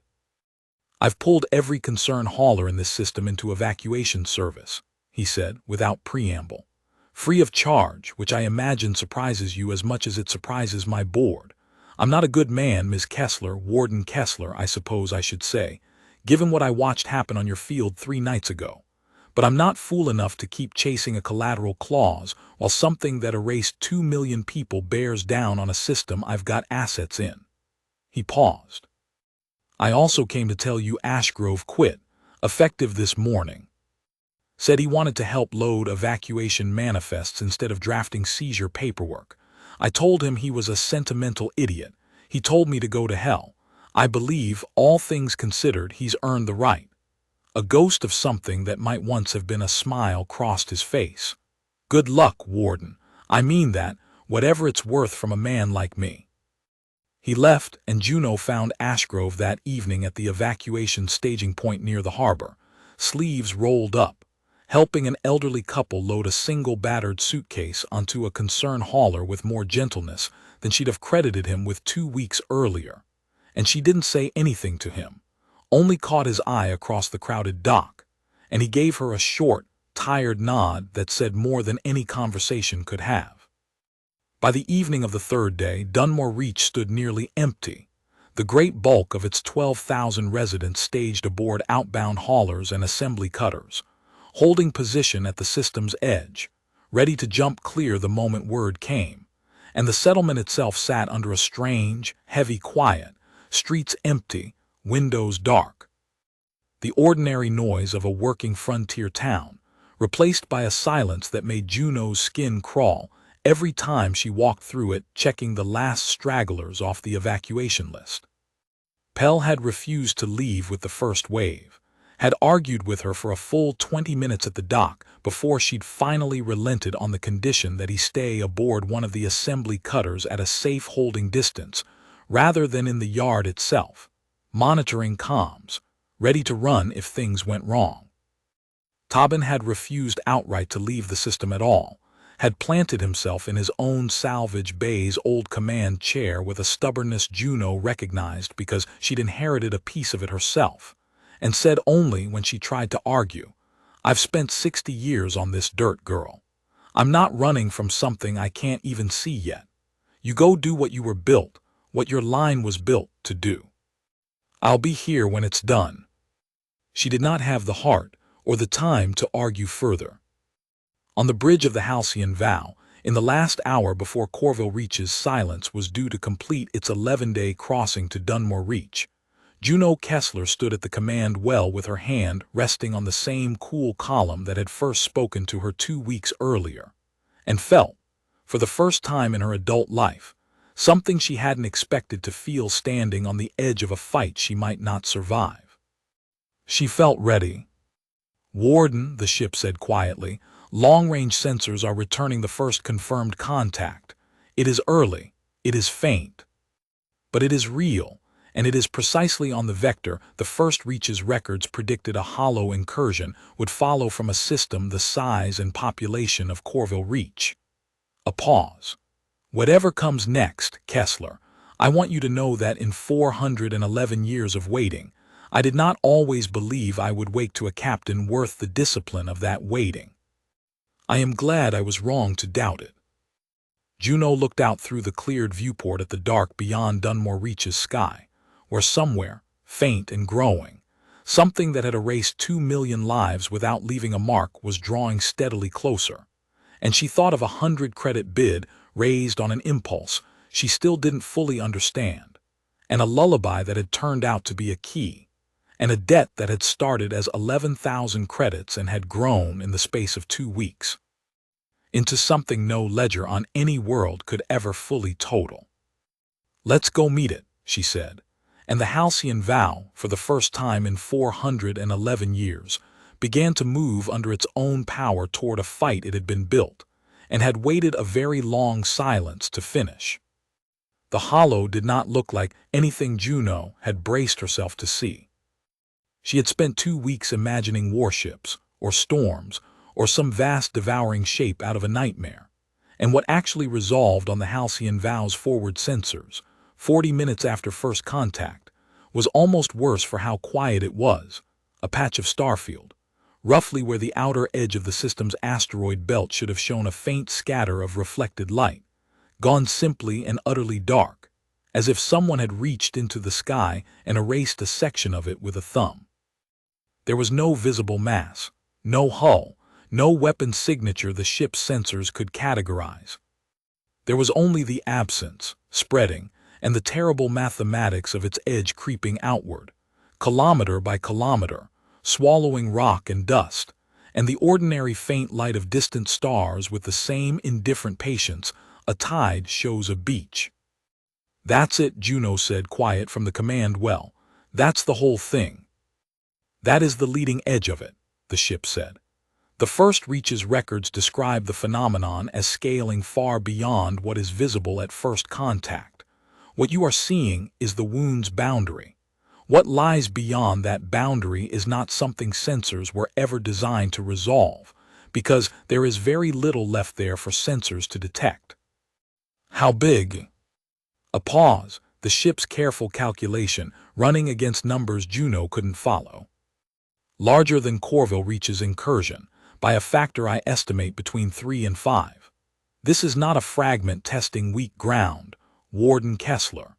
I've pulled every concerned hauler in this system into evacuation service, he said, without preamble. Free of charge, which I imagine surprises you as much as it surprises my board. I'm not a good man, Ms. Kessler, Warden Kessler, I suppose I should say, given what I watched happen on your field 3 nights ago. But I'm not fool enough to keep chasing a collateral clause while something that erased 2 million people bears down on a system I've got assets in. He paused. I also came to tell you Ashgrove quit, effective this morning. Said he wanted to help load evacuation manifests instead of drafting seizure paperwork. I told him he was a sentimental idiot. He told me to go to hell. I believe, all things considered, he's earned the right. A ghost of something that might once have been a smile crossed his face. Good luck, Warden. I mean that, whatever it's worth from a man like me. He left, and Juno found Ashgrove that evening at the evacuation staging point near the harbor, sleeves rolled up, helping an elderly couple load a single battered suitcase onto a concerned hauler with more gentleness than she'd have credited him with 2 weeks earlier. And she didn't say anything to him, only caught his eye across the crowded dock, and he gave her a short, tired nod that said more than any conversation could have. By the evening of the 3rd day, Dunmore Reach stood nearly empty, the great bulk of its 12,000 residents staged aboard outbound haulers and assembly cutters, holding position at the system's edge, ready to jump clear the moment word came, and the settlement itself sat under a strange, heavy quiet, streets empty, windows dark. The ordinary noise of a working frontier town, replaced by a silence that made Juno's skin crawl every time she walked through it, checking the last stragglers off the evacuation list. Pell had refused to leave with the first wave, had argued with her for a full 20 minutes at the dock before she'd finally relented on the condition that he stay aboard one of the assembly cutters at a safe holding distance, rather than in the yard itself, monitoring comms, ready to run if things went wrong. Tobin had refused outright to leave the system at all, had planted himself in his own salvage bay's old command chair with a stubbornness Juno recognized because she'd inherited a piece of it herself, and said only when she tried to argue, "I've spent 60 years on this dirt, girl. I'm not running from something I can't even see yet. You go do what you were built, what your line was built to do. I'll be here when it's done." She did not have the heart or the time to argue further. On the bridge of the Halcyon Vow, in the last hour before Corville Reach's silence was due to complete its 11-day crossing to Dunmore Reach, Juno Kessler stood at the command well with her hand resting on the same cool column that had first spoken to her 2 weeks earlier, and felt, for the first time in her adult life, something she hadn't expected to feel standing on the edge of a fight she might not survive. She felt ready. "Warden," the ship said quietly, "long-range sensors are returning the first confirmed contact. It is early, it is faint, but it is real, and it is precisely on the vector the first Reach's records predicted a hollow incursion would follow from a system the size and population of Corville Reach." A pause. "Whatever comes next, Kessler, I want you to know that in 411 years of waiting, I did not always believe I would wake to a captain worth the discipline of that waiting. I am glad I was wrong to doubt it." Juno looked out through the cleared viewport at the dark beyond Dunmore Reach's sky, where somewhere, faint and growing, something that had erased 2 million lives without leaving a mark was drawing steadily closer, and she thought of a 100-credit bid raised on an impulse she still didn't fully understand, and a lullaby that had turned out to be a key, and a debt that had started as 11,000 credits and had grown in the space of 2 weeks into something no ledger on any world could ever fully total. "Let's go meet it," she said, and the Halcyon Vow, for the first time in 411 years, began to move under its own power toward a fight it had been built, and had waited a very long silence to finish. The hollow did not look like anything Juno had braced herself to see. She had spent 2 weeks imagining warships, or storms, or some vast devouring shape out of a nightmare, and what actually resolved on the Halcyon Vow's forward sensors, 40 minutes after first contact, was almost worse for how quiet it was, a patch of starfield, roughly where the outer edge of the system's asteroid belt should have shown a faint scatter of reflected light, gone simply and utterly dark, as if someone had reached into the sky and erased a section of it with a thumb. There was no visible mass, no hull, no weapon signature the ship's sensors could categorize. There was only the absence, spreading, and the terrible mathematics of its edge creeping outward, kilometer by kilometer, swallowing rock and dust, and the ordinary faint light of distant stars with the same indifferent patience a tide shows a beach. "That's it," Juno said, quiet from the command well. "That's the whole thing. That is the leading edge of it," the ship said. "The first Reach's records describe the phenomenon as scaling far beyond what is visible at first contact. What you are seeing is the wound's boundary. What lies beyond that boundary is not something sensors were ever designed to resolve, because there is very little left there for sensors to detect." "How big?" A pause, the ship's careful calculation running against numbers Juno couldn't follow. "Larger than Corville Reach's incursion, by a factor I estimate between 3 and 5. This is not a fragment testing weak ground, Warden Kessler.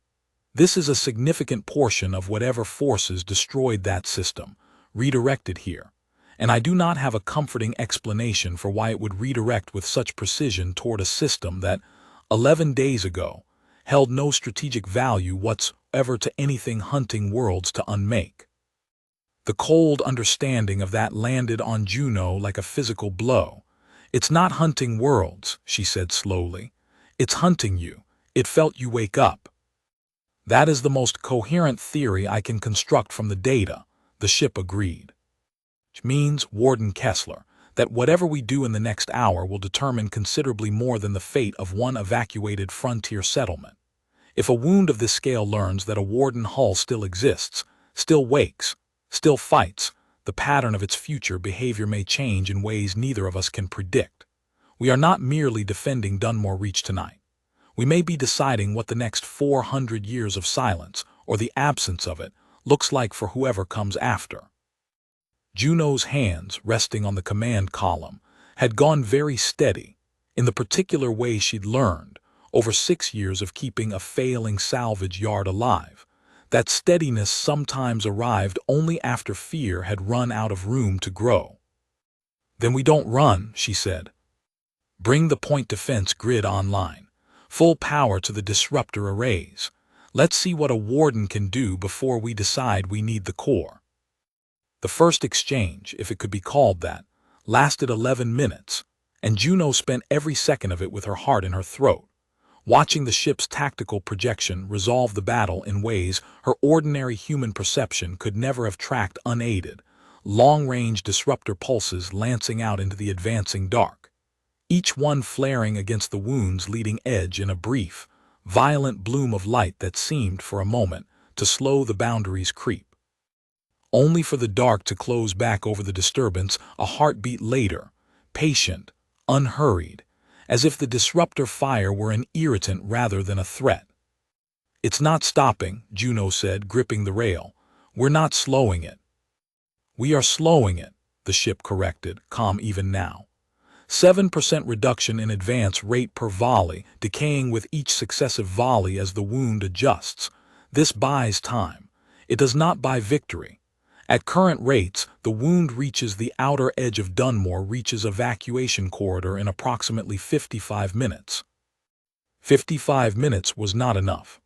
This is a significant portion of whatever forces destroyed that system, redirected here, and I do not have a comforting explanation for why it would redirect with such precision toward a system that, 11 days ago, held no strategic value whatsoever to anything hunting worlds to unmake." The cold understanding of that landed on Juno like a physical blow. "It's not hunting worlds," she said slowly. "It's hunting you. It felt you wake up." "That is the most coherent theory I can construct from the data," the ship agreed. "Which means, Warden Kessler, that whatever we do in the next hour will determine considerably more than the fate of one evacuated frontier settlement. If a wound of this scale learns that a Warden hull still exists, still wakes, still fights, the pattern of its future behavior may change in ways neither of us can predict. We are not merely defending Dunmore Reach tonight. We may be deciding what the next 400 years of silence, or the absence of it, looks like for whoever comes after." Juno's hands, resting on the command column, had gone very steady, in the particular way she'd learned, over 6 years of keeping a failing salvage yard alive. That steadiness sometimes arrived only after fear had run out of room to grow. "Then we don't run," she said. "Bring the point defense grid online. Full power to the disruptor arrays. Let's see what a warden can do before we decide we need the core." The first exchange, if it could be called that, lasted 11 minutes, and Juno spent every second of it with her heart in her throat, watching the ship's tactical projection resolve the battle in ways her ordinary human perception could never have tracked unaided, long-range disruptor pulses lancing out into the advancing dark, each one flaring against the wound's leading edge in a brief, violent bloom of light that seemed, for a moment, to slow the boundary's creep, only for the dark to close back over the disturbance a heartbeat later, patient, unhurried, as if the disruptor fire were an irritant rather than a threat. "It's not stopping," Juno said, gripping the rail. "We're not slowing it." "We are slowing it," the ship corrected, calm even now. 7% reduction in advance rate per volley, decaying with each successive volley as the wound adjusts. This buys time. It does not buy victory. At current rates, the wound reaches the outer edge of Dunmore, reaches evacuation corridor in approximately 55 minutes. 55 minutes was not enough.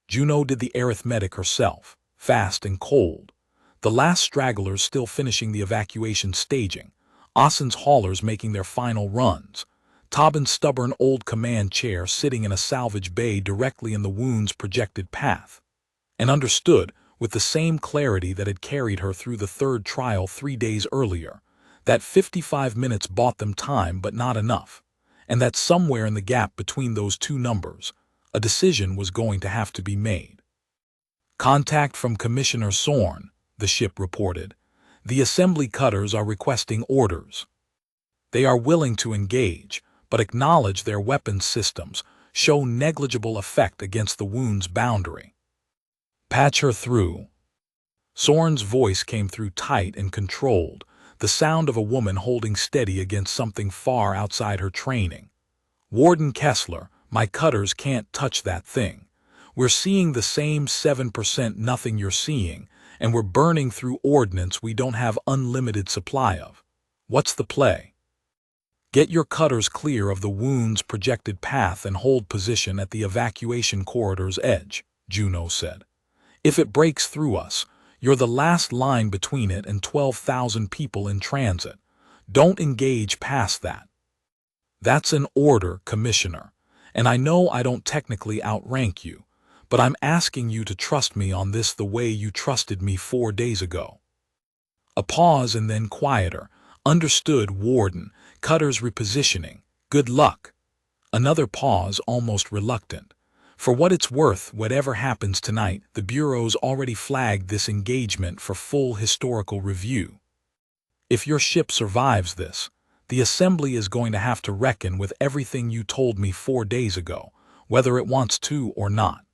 Juno did the arithmetic herself, fast and cold. The last stragglers still finishing the evacuation staging, Ossen's haulers making their final runs, Tobin's stubborn old command chair sitting in a salvage bay directly in the wound's projected path, and understood, with the same clarity that had carried her through the third trial 3 days earlier, that 55 minutes bought them time but not enough, and that somewhere in the gap between those two numbers, a decision was going to have to be made. "Contact from Commissioner Sorn," the ship reported. "The assembly cutters are requesting orders. They are willing to engage, but acknowledge their weapons systems show negligible effect against the wound's boundary. Patch her through." Sorn's voice came through tight and controlled, the sound of a woman holding steady against something far outside her training. "Warden Kessler, my cutters can't touch that thing. We're seeing the same 7% nothing you're seeing, and we're burning through ordnance we don't have unlimited supply of. What's the play?" "Get your cutters clear of the wound's projected path and hold position at the evacuation corridor's edge," Juno said. "If it breaks through us, you're the last line between it and 12,000 people in transit. Don't engage past that." "That's an order, Commissioner, and I know I don't technically outrank you, but I'm asking you to trust me on this the way you trusted me 4 days ago." A pause and then quieter. "Understood, Warden. Cutters repositioning. Good luck." Another pause, almost reluctant. "For what it's worth, whatever happens tonight, the Bureau's already flagged this engagement for full historical review. If your ship survives this, the Assembly is going to have to reckon with everything you told me 4 days ago, whether it wants to or not."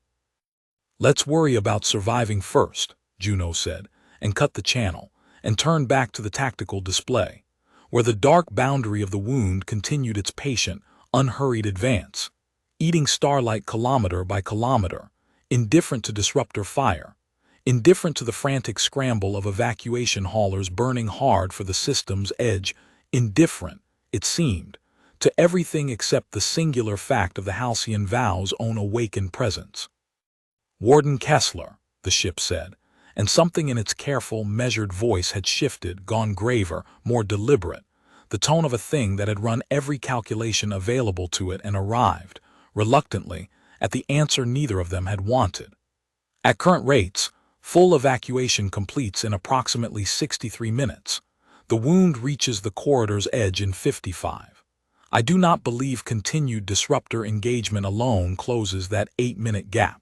"Let's worry about surviving first," Juno said, and cut the channel, and turned back to the tactical display, where the dark boundary of the wound continued its patient, unhurried advance, eating starlight kilometer by kilometer, indifferent to disruptor fire, indifferent to the frantic scramble of evacuation haulers burning hard for the system's edge, indifferent, it seemed, to everything except the singular fact of the halcyon vow's own awakened presence. "Warden Kessler," the ship said, and something in its careful, measured voice had shifted, gone graver, more deliberate, the tone of a thing that had run every calculation available to it and arrived, reluctantly, at the answer neither of them had wanted. "At current rates, full evacuation completes in approximately 63 minutes. The wound reaches the corridor's edge in 55. I do not believe continued disruptor engagement alone closes that 8-minute gap.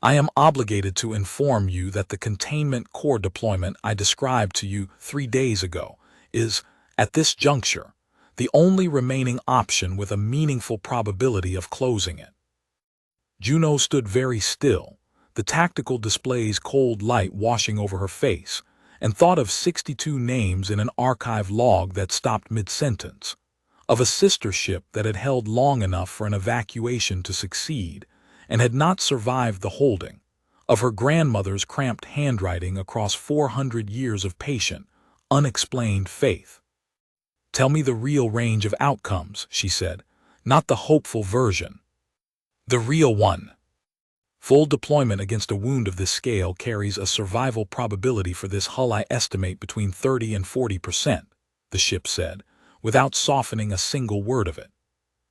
I am obligated to inform you that the containment core deployment I described to you 3 days ago is, at this juncture, the only remaining option with a meaningful probability of closing it." Juno stood very still, the tactical display's cold light washing over her face, and thought of 62 names in an archive log that stopped mid-sentence. of a sister ship that had held long enough for an evacuation to succeed and had not survived the holding, of her grandmother's cramped handwriting across 400 years of patient, unexplained faith. "Tell me the real range of outcomes," she said, "not the hopeful version. The real one." "Full deployment against a wound of this scale carries a survival probability for this hull I estimate between 30 and 40%, the ship said, without softening a single word of it.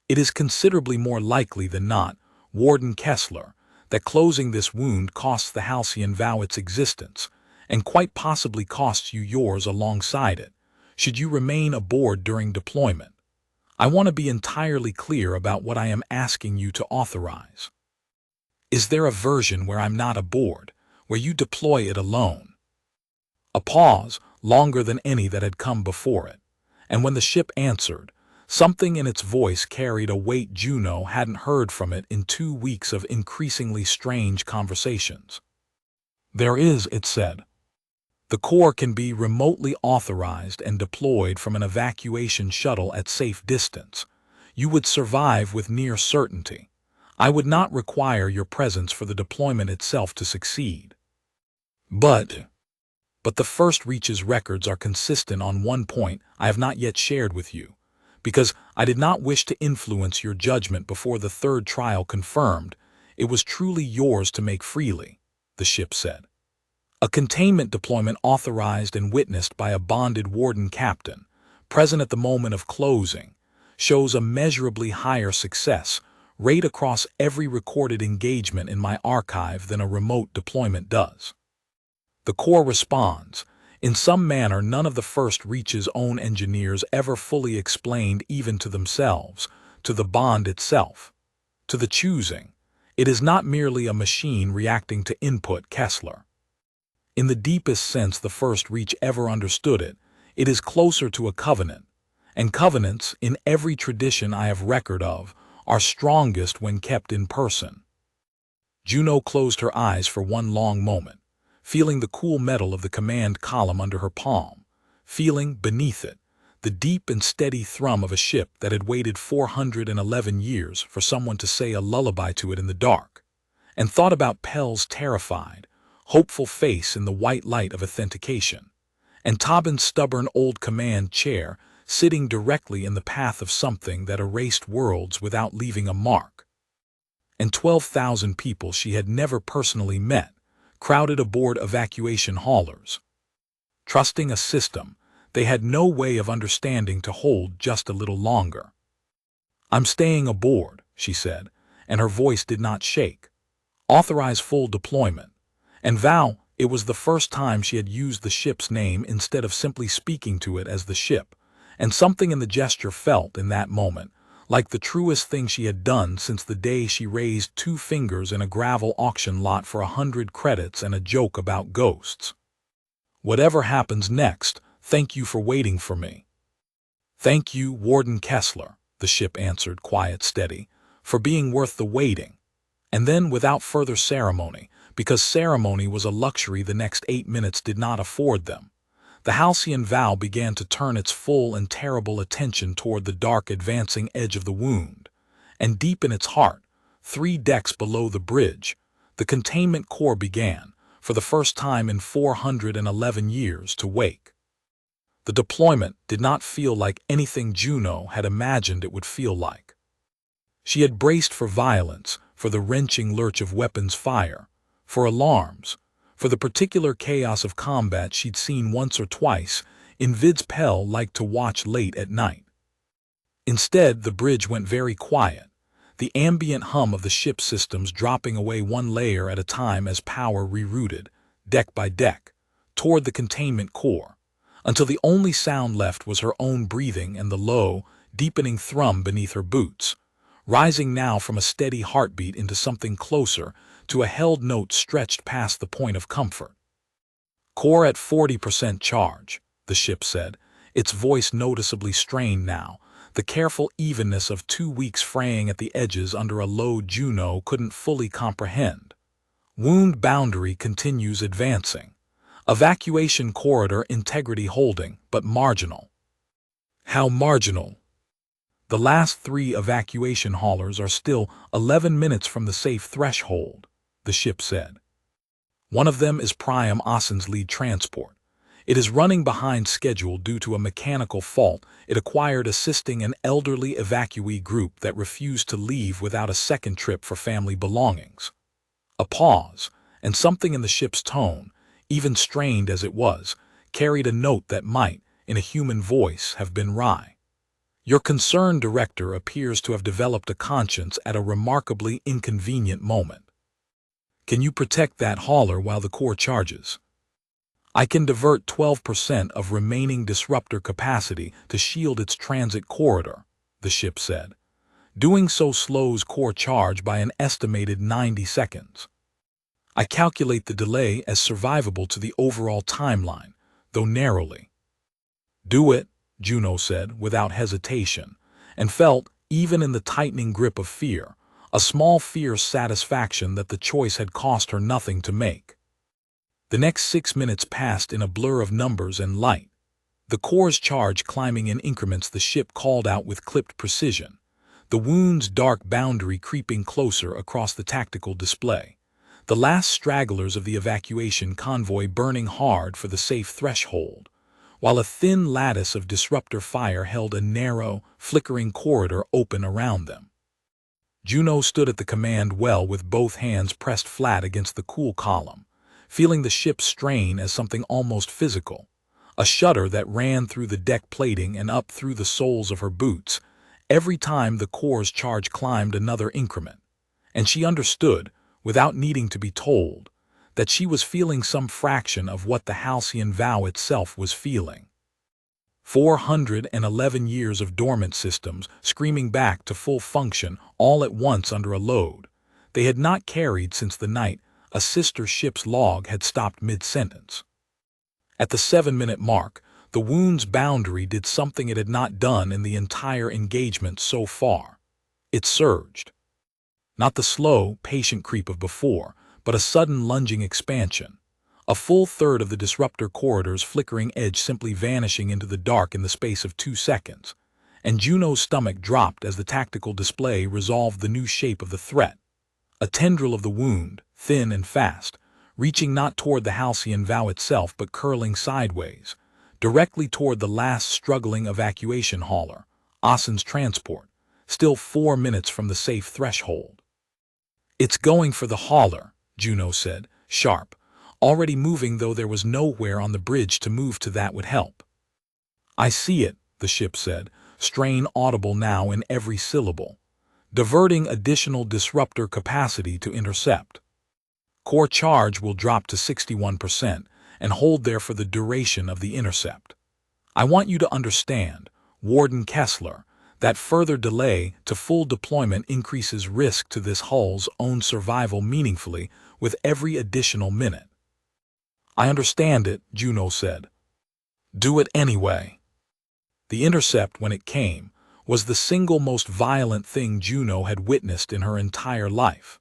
"It is considerably more likely than not, Warden Kessler, that closing this wound costs the Halcyon Vow its existence, and quite possibly costs you yours alongside it, should you remain aboard during deployment. I want to be entirely clear about what I am asking you to authorize. Is there a version where I'm not aboard, where you deploy it alone?" A pause, longer than any that had come before it, and when the ship answered, something in its voice carried a weight Juno hadn't heard from it in 2 weeks of increasingly strange conversations. "There is," it said. "The Corps can be remotely authorized and deployed from an evacuation shuttle at safe distance. You would survive with near certainty. I would not require your presence for the deployment itself to succeed. But the First Reach's records are consistent on one point I have not yet shared with you, because I did not wish to influence your judgment before the third trial confirmed it was truly yours to make freely," the ship said. "A containment deployment authorized and witnessed by a bonded warden captain, present at the moment of closing, shows a measurably higher success rate across every recorded engagement in my archive than a remote deployment does. The Corps responds, in some manner none of the First Reach's own engineers ever fully explained even to themselves, to the bond itself, to the choosing. It is not merely a machine reacting to input, Kessler. In the deepest sense the First Reach ever understood it, it is closer to a covenant, and covenants, in every tradition I have record of, are strongest when kept in person." Juno closed her eyes for one long moment, feeling the cool metal of the command column under her palm, feeling, beneath it, the deep and steady thrum of a ship that had waited 411 years for someone to say a lullaby to it in the dark, and thought about Pell's terrified, hopeful face in the white light of authentication, and Tobin's stubborn old command chair sitting directly in the path of something that erased worlds without leaving a mark, and 12,000 people she had never personally met, crowded aboard evacuation haulers, trusting a system they had no way of understanding to hold just a little longer. "I'm staying aboard," she said, and her voice did not shake. "Authorize full deployment." And vow it was the first time she had used the ship's name instead of simply speaking to it as the ship, and something in the gesture felt in that moment like the truest thing she had done since the day she raised 2 fingers in a gravel auction lot for 100 credits and a joke about ghosts. "Whatever happens next, thank you for waiting for me." "Thank you, Warden Kessler," the ship answered, quiet, steady, "for being worth the waiting." And then, without further ceremony, because ceremony was a luxury the next 8 minutes did not afford them, the Halcyon Vow began to turn its full and terrible attention toward the dark advancing edge of the wound, and deep in its heart, 3 decks below the bridge, the containment core began, for the first time in 411 years, to wake. The deployment did not feel like anything Juno had imagined it would feel like. She had braced for violence, for the wrenching lurch of weapons fire, for alarms, for the particular chaos of combat she'd seen once or twice in vids Pell liked to watch late at night. Instead, the bridge went very quiet, the ambient hum of the ship's systems dropping away one layer at a time as power rerouted, deck by deck, toward the containment core, until the only sound left was her own breathing and the low, deepening thrum beneath her boots, rising now from a steady heartbeat into something closer to a held note stretched past the point of comfort. "Core at 40% charge," the ship said, its voice noticeably strained now, the careful evenness of 2 weeks fraying at the edges under a load Juno couldn't fully comprehend. "Wound boundary continues advancing. Evacuation corridor integrity holding, but marginal." "How marginal?" The last 3 evacuation haulers are still 11 minutes from the safe threshold, the ship said. One of them is Priam Asen's lead transport. It is running behind schedule due to a mechanical fault it acquired assisting an elderly evacuee group that refused to leave without a second trip for family belongings. A pause, and something in the ship's tone, even strained as it was, carried a note that might, in a human voice, have been wry. Your concerned director appears to have developed a conscience at a remarkably inconvenient moment. Can you protect that hauler while the core charges? I can divert 12% of remaining disruptor capacity to shield its transit corridor, the ship said. Doing so slows core charge by an estimated 90 seconds. I calculate the delay as survivable to the overall timeline, though narrowly. Do it, Juno said without hesitation, and felt, even in the tightening grip of fear, a small fierce satisfaction that the choice had cost her nothing to make. The next 6 minutes passed in a blur of numbers and light. The core's charge climbing in increments the ship called out with clipped precision, the wound's dark boundary creeping closer across the tactical display, the last stragglers of the evacuation convoy burning hard for the safe threshold, while a thin lattice of disruptor fire held a narrow, flickering corridor open around them. Juno stood at the command well with both hands pressed flat against the cool column, feeling the ship strain as something almost physical, a shudder that ran through the deck plating and up through the soles of her boots every time the core's charge climbed another increment, and she understood, without needing to be told, that she was feeling some fraction of what the halcyon vow itself was feeling. 411 years of dormant systems screaming back to full function all at once under a load they had not carried since the night a sister ship's log had stopped mid-sentence. At the 7-minute mark, the wound's boundary did something it had not done in the entire engagement so far. It surged. Not the slow, patient creep of before, but a sudden lunging expansion. A full third of the disruptor corridor's flickering edge simply vanishing into the dark in the space of 2 seconds, and Juno's stomach dropped as the tactical display resolved the new shape of the threat. A tendril of the wound, thin and fast, reaching not toward the halcyon vow itself but curling sideways, directly toward the last struggling evacuation hauler, Asen's transport, still 4 minutes from the safe threshold. It's going for the hauler, Juno said, sharp, already moving though there was nowhere on the bridge to move to that would help. I see it, the ship said, strain audible now in every syllable, diverting additional disruptor capacity to intercept. Core charge will drop to 61% and hold there for the duration of the intercept. I want you to understand, Warden Kessler, that further delay to full deployment increases risk to this hull's own survival meaningfully with every additional minute. I understand it, Juno said. Do it anyway. The intercept, when it came, was the single most violent thing Juno had witnessed in her entire life.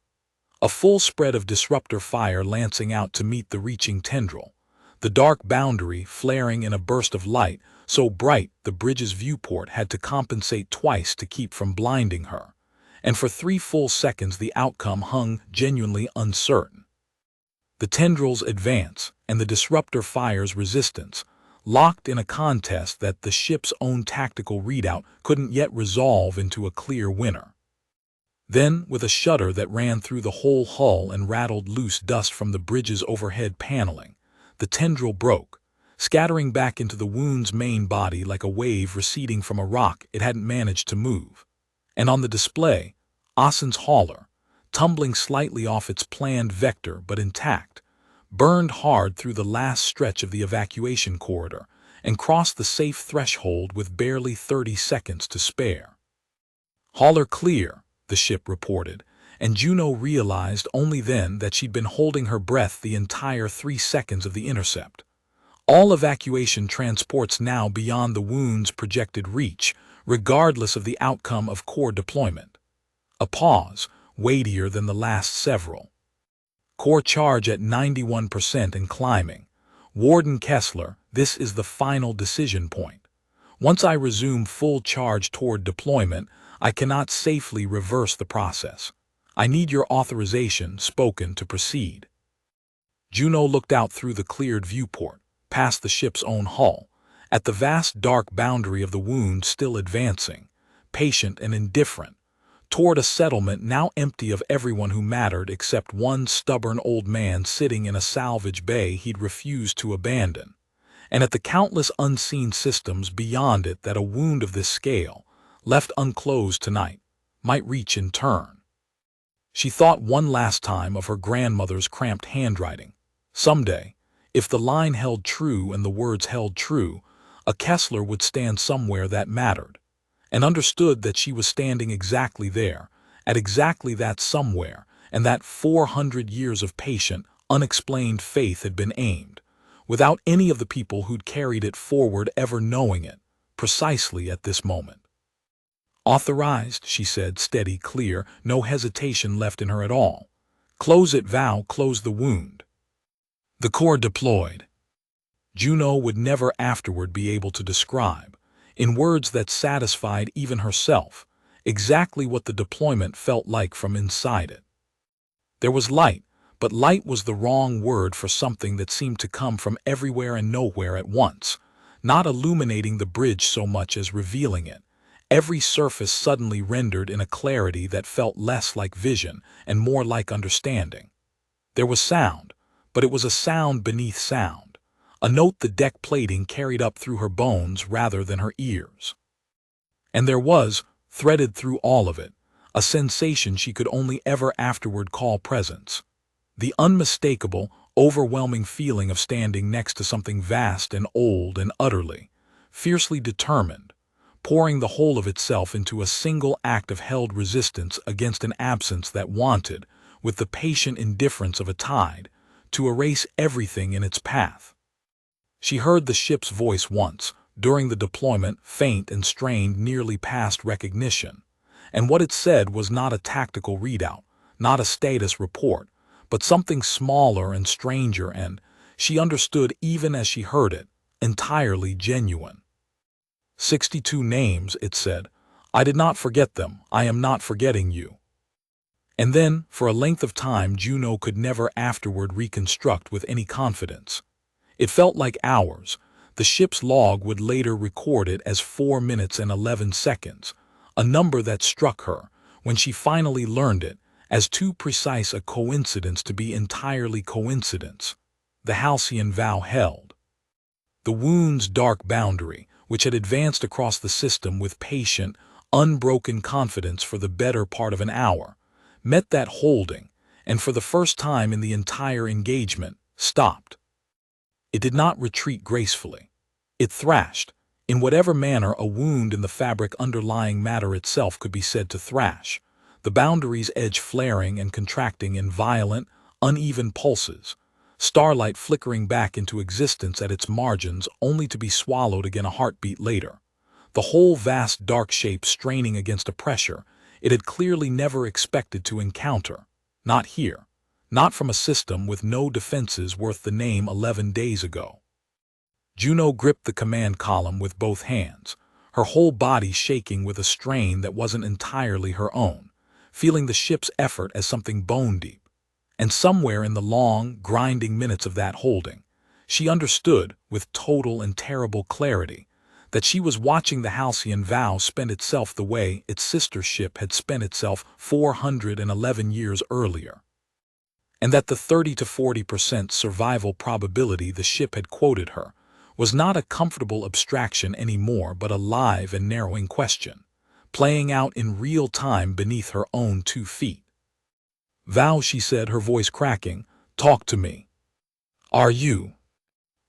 A full spread of disruptor fire lancing out to meet the reaching tendril, the dark boundary flaring in a burst of light so bright the bridge's viewport had to compensate twice to keep from blinding her, and for 3 full seconds the outcome hung genuinely uncertain. The tendril's advance and the disruptor fire's resistance, locked in a contest that the ship's own tactical readout couldn't yet resolve into a clear winner. Then, with a shudder that ran through the whole hull and rattled loose dust from the bridge's overhead paneling, the tendril broke, scattering back into the wound's main body like a wave receding from a rock it hadn't managed to move. And on the display, Asen's hauler, tumbling slightly off its planned vector but intact, burned hard through the last stretch of the evacuation corridor and crossed the safe threshold with barely 30 seconds to spare. Hauler clear, the ship reported, and Juno realized only then that she'd been holding her breath the entire 3 seconds of the intercept. All evacuation transports now beyond the wound's projected reach, regardless of the outcome of core deployment. A pause, weightier than the last several. Core charge at 91% and climbing. Warden Kessler, this is the final decision point. Once I resume full charge toward deployment, I cannot safely reverse the process. I need your authorization spoken to proceed. Juno looked out through the cleared viewport, past the ship's own hull, at the vast dark boundary of the wound still advancing, patient and indifferent, toward a settlement now empty of everyone who mattered except one stubborn old man sitting in a salvage bay he'd refused to abandon, and at the countless unseen systems beyond it that a wound of this scale, left unclosed tonight, might reach in turn. She thought one last time of her grandmother's cramped handwriting. Someday, if the line held true and the words held true, a Kessler would stand somewhere that mattered, and understood that she was standing exactly there, at exactly that somewhere, and that 400 years of patient, unexplained faith had been aimed, without any of the people who'd carried it forward ever knowing it, precisely at this moment. Authorized, she said, steady, clear, no hesitation left in her at all. Close it, Val, close the wound. The Corps deployed. Juno would never afterward be able to describe, in words that satisfied even herself, exactly what the deployment felt like from inside it. There was light, but light was the wrong word for something that seemed to come from everywhere and nowhere at once, not illuminating the bridge so much as revealing it, every surface suddenly rendered in a clarity that felt less like vision and more like understanding. There was sound, but it was a sound beneath sound, a note the deck plating carried up through her bones rather than her ears. And there was, threaded through all of it, a sensation she could only ever afterward call presence, the unmistakable, overwhelming feeling of standing next to something vast and old and utterly, fiercely determined, pouring the whole of itself into a single act of held resistance against an absence that wanted, with the patient indifference of a tide, to erase everything in its path. She heard the ship's voice once, during the deployment, faint and strained nearly past recognition, and what it said was not a tactical readout, not a status report, but something smaller and stranger and, she understood even as she heard it, entirely genuine. 62 names, it said. I did not forget them. I am not forgetting you. And then, for a length of time, Juno could never afterward reconstruct with any confidence. It felt like hours. The ship's log would later record it as 4 minutes and 11 seconds, a number that struck her, when she finally learned it, as too precise a coincidence to be entirely coincidence. The halcyon vow held. The wound's dark boundary, which had advanced across the system with patient, unbroken confidence for the better part of an hour, met that holding, and for the first time in the entire engagement, stopped. It did not retreat gracefully. It thrashed, in whatever manner a wound in the fabric underlying matter itself could be said to thrash, the boundary's edge flaring and contracting in violent, uneven pulses, starlight flickering back into existence at its margins only to be swallowed again a heartbeat later, the whole vast dark shape straining against a pressure it had clearly never expected to encounter, not here, not from a system with no defenses worth the name 11 days ago. Juno gripped the command column with both hands, her whole body shaking with a strain that wasn't entirely her own, feeling the ship's effort as something bone-deep. And somewhere in the long, grinding minutes of that holding, she understood, with total and terrible clarity, that she was watching the halcyon vow spend itself the way its sister ship had spent itself 411 years earlier, and that the 30 to 40% survival probability the ship had quoted her was not a comfortable abstraction anymore but a live and narrowing question, playing out in real time beneath her own 2 feet. Val, she said, her voice cracking, talk to me. Are you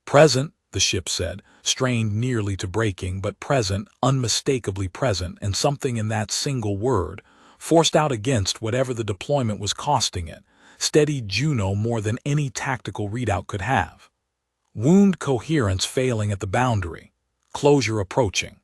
present? The ship said, strained nearly to breaking, but present, unmistakably present, and something in that single word, forced out against whatever the deployment was costing it, steadied Juno more than any tactical readout could have. Wound coherence failing at the boundary, closure approaching.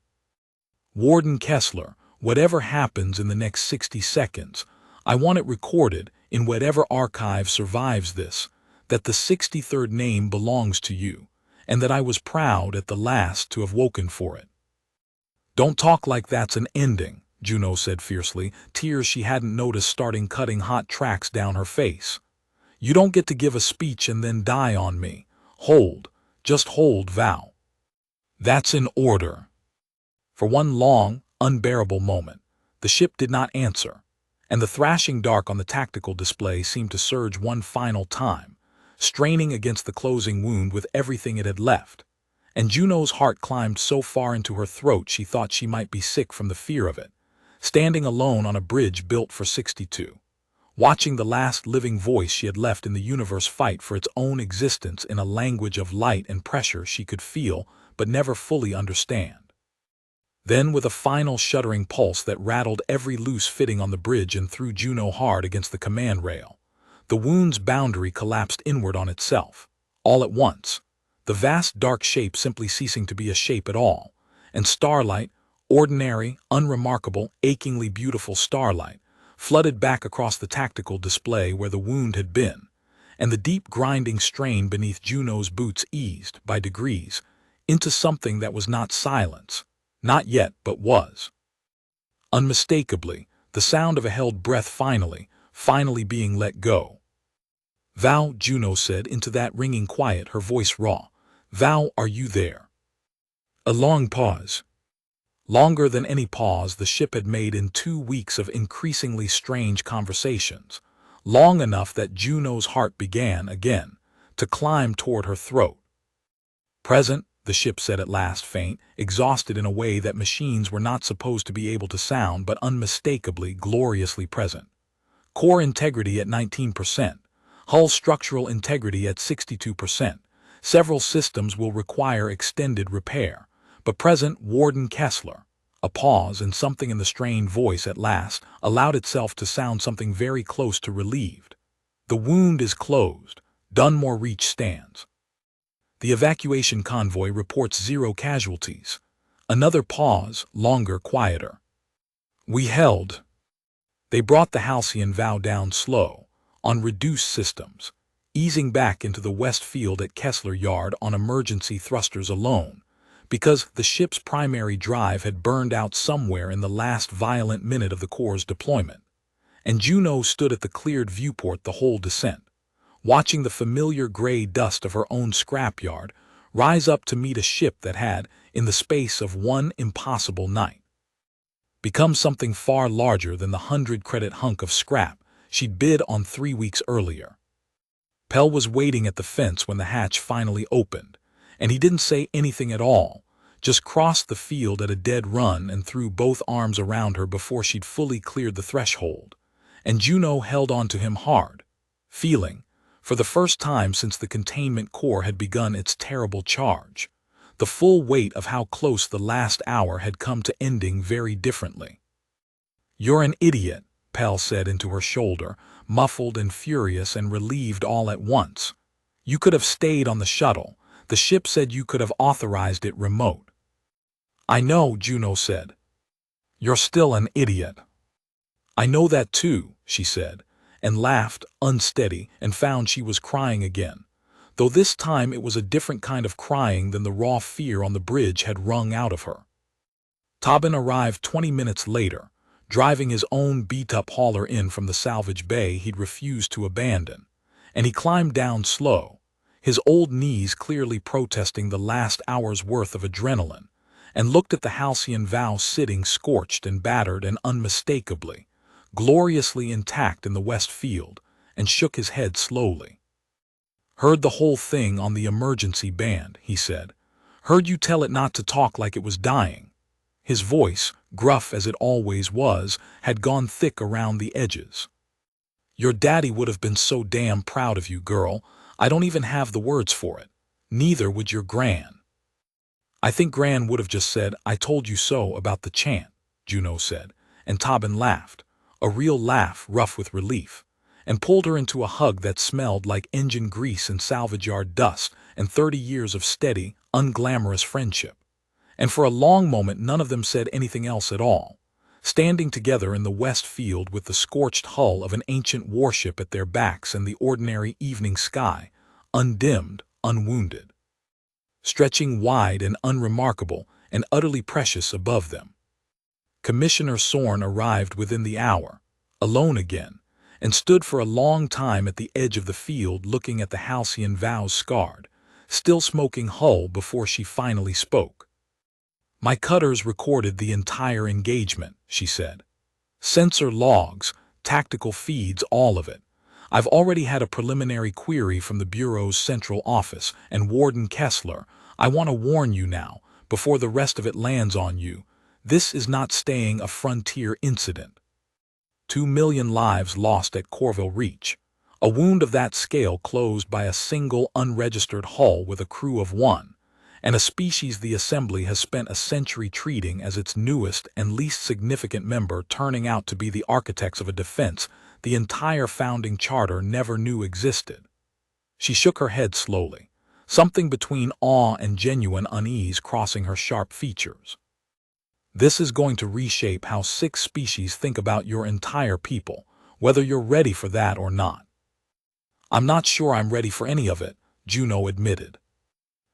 Warden Kessler, whatever happens in the next 60 seconds, I want it recorded, in whatever archive survives this, that the 63rd name belongs to you, and that I was proud at the last to have woken for it. Don't talk like that's an ending, Juno said fiercely, tears she hadn't noticed starting cutting hot tracks down her face. You don't get to give a speech and then die on me. Hold. Just hold, Val. That's in order. For one long, unbearable moment, the ship did not answer, and the thrashing dark on the tactical display seemed to surge one final time, straining against the closing wound with everything it had left. And Juno's heart climbed so far into her throat she thought she might be sick from the fear of it, standing alone on a bridge built for 62. Watching the last living voice she had left in the universe fight for its own existence in a language of light and pressure she could feel but never fully understand. Then, with a final shuddering pulse that rattled every loose fitting on the bridge and threw Juno hard against the command rail, the wound's boundary collapsed inward on itself, all at once, the vast dark shape simply ceasing to be a shape at all, and starlight, ordinary, unremarkable, achingly beautiful starlight, flooded back across the tactical display where the wound had been, and the deep grinding strain beneath Juno's boots eased, by degrees, into something that was not silence, not yet but was. Unmistakably, the sound of a held breath finally being let go. Val, Juno said into that ringing quiet, her voice raw. Val, are you there? A long pause. Longer than any pause the ship had made in 2 weeks of increasingly strange conversations, long enough that Juno's heart began, again, to climb toward her throat. Present, the ship said at last, faint, exhausted in a way that machines were not supposed to be able to sound, but unmistakably, gloriously present. Core integrity at 19%, hull structural integrity at 62%. Several systems will require extended repair. But present, Warden Kessler. A pause, and something in the strained voice at last allowed itself to sound something very close to relieved. The wound is closed. Dunmore Reach stands. The evacuation convoy reports 0 casualties. Another pause, longer, quieter. We held. They brought the halcyon Vow down slow, on reduced systems, easing back into the west field at Kessler Yard on emergency thrusters alone, because the ship's primary drive had burned out somewhere in the last violent minute of the Corps' deployment, and Juno stood at the cleared viewport the whole descent, watching the familiar gray dust of her own scrapyard rise up to meet a ship that had, in the space of one impossible night, become something far larger than the 100-credit hunk of scrap she'd bid on 3 weeks earlier. Pell was waiting at the fence when the hatch finally opened, and he didn't say anything at all, just crossed the field at a dead run and threw both arms around her before she'd fully cleared the threshold, and Juno held on to him hard, feeling, for the first time since the containment core had begun its terrible charge, the full weight of how close the last hour had come to ending very differently. You're an idiot, Pell said into her shoulder, muffled and furious and relieved all at once. You could have stayed on the shuttle. The ship said you could have authorized it remote. I know, Juno said. You're still an idiot. I know that too, she said, and laughed, unsteady, and found she was crying again, though this time it was a different kind of crying than the raw fear on the bridge had wrung out of her. Tobin arrived 20 minutes later, driving his own beat-up hauler in from the salvage bay he'd refused to abandon, and he climbed down slow, his old knees clearly protesting the last hour's worth of adrenaline, and looked at the halcyon Vow sitting scorched and battered and unmistakably, gloriously intact in the west field, and shook his head slowly. Heard the whole thing on the emergency band, he said. Heard you tell it not to talk like it was dying. His voice, gruff as it always was, had gone thick around the edges. Your daddy would have been so damn proud of you, girl. I don't even have the words for it. Neither would your Gran. I think Gran would have just said, I told you so about the chant, Juno said, and Tobin laughed, a real laugh rough with relief, and pulled her into a hug that smelled like engine grease and salvage yard dust and 30 years of steady, unglamorous friendship. And for a long moment none of them said anything else at all, standing together in the west field with the scorched hull of an ancient warship at their backs and the ordinary evening sky, undimmed, unwounded. Stretching wide and unremarkable, and utterly precious above them. Commissioner Sorn arrived within the hour, alone again, and stood for a long time at the edge of the field looking at the halcyon vows scarred, still smoking hull before she finally spoke. "My cutters recorded the entire engagement," she said. "Sensor logs, tactical feeds, all of it. I've already had a preliminary query from the Bureau's central office, and Warden Kessler, I want to warn you now, before the rest of it lands on you, this is not staying a frontier incident. 2 million lives lost at Corville Reach. A wound of that scale closed by a single unregistered hull with a crew of 1, and a species the Assembly has spent a century treating as its newest and least significant member, turning out to be the architects of a defense the entire founding charter never knew existed." She shook her head slowly, something between awe and genuine unease crossing her sharp features. "This is going to reshape how 6 species think about your entire people, whether you're ready for that or not." "I'm not sure I'm ready for any of it," Juno admitted.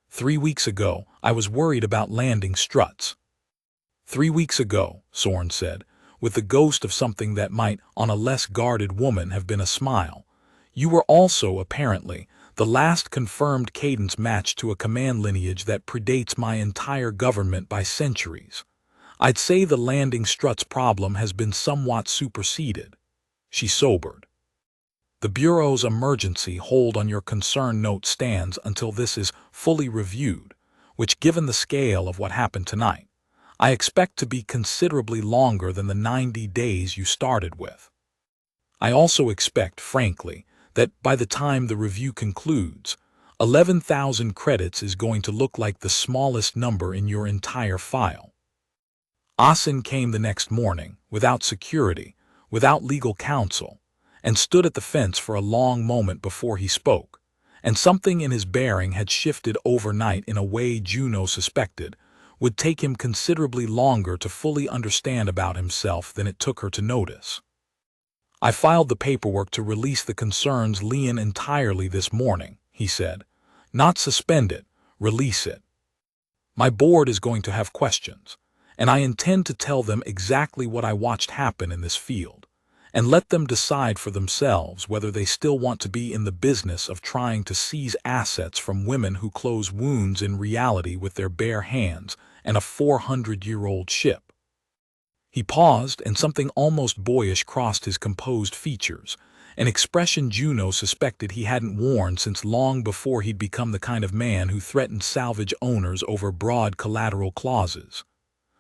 3 weeks ago, I was worried about landing struts." 3 weeks ago," Sorn said, with the ghost of something that might, on a less guarded woman, have been a smile, "you were also, apparently, the last confirmed cadence match to a command lineage that predates my entire government by centuries. I'd say the landing struts problem has been somewhat superseded." She sobered. "The Bureau's emergency hold on your concern note stands until this is fully reviewed, which, given the scale of what happened tonight, I expect to be considerably longer than the 90 days you started with. I also expect, frankly, that by the time the review concludes, 11,000 credits is going to look like the smallest number in your entire file." Asen came the next morning, without security, without legal counsel, and stood at the fence for a long moment before he spoke, and something in his bearing had shifted overnight in a way Juno suspected would take him considerably longer to fully understand about himself than it took her to notice. "I filed the paperwork to release the concern's lien entirely this morning," he said. "Not suspend it, release it. My board is going to have questions, and I intend to tell them exactly what I watched happen in this field, and let them decide for themselves whether they still want to be in the business of trying to seize assets from women who close wounds in reality with their bare hands and a 400-year-old ship." He paused, and something almost boyish crossed his composed features, an expression Juno suspected he hadn't worn since long before he'd become the kind of man who threatened salvage owners over broad collateral clauses.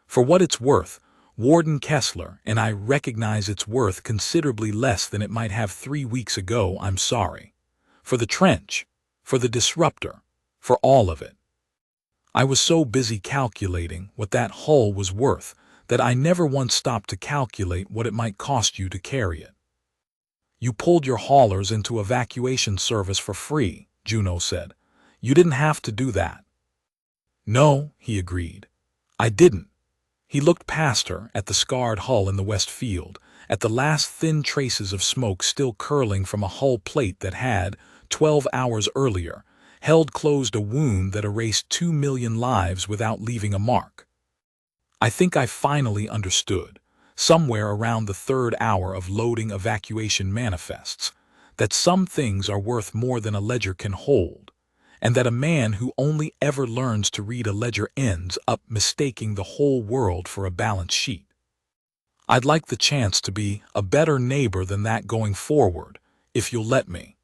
"For what it's worth, Warden Kessler, and I recognize it's worth considerably less than it might have 3 weeks ago, I'm sorry. For the trench, for the disruptor, for all of it. I was so busy calculating what that hull was worth that I never once stopped to calculate what it might cost you to carry it." "You pulled your haulers into evacuation service for free," Juno said. "You didn't have to do that." "No," he agreed. "I didn't." He looked past her, at the scarred hull in the west field, at the last thin traces of smoke still curling from a hull plate that had, 12 hours earlier, held closed a wound that erased 2 million lives without leaving a mark. "I think I finally understood, somewhere around the 3rd hour of loading evacuation manifests, that some things are worth more than a ledger can hold, and that a man who only ever learns to read a ledger ends up mistaking the whole world for a balance sheet. I'd like the chance to be a better neighbor than that going forward, if you'll let me."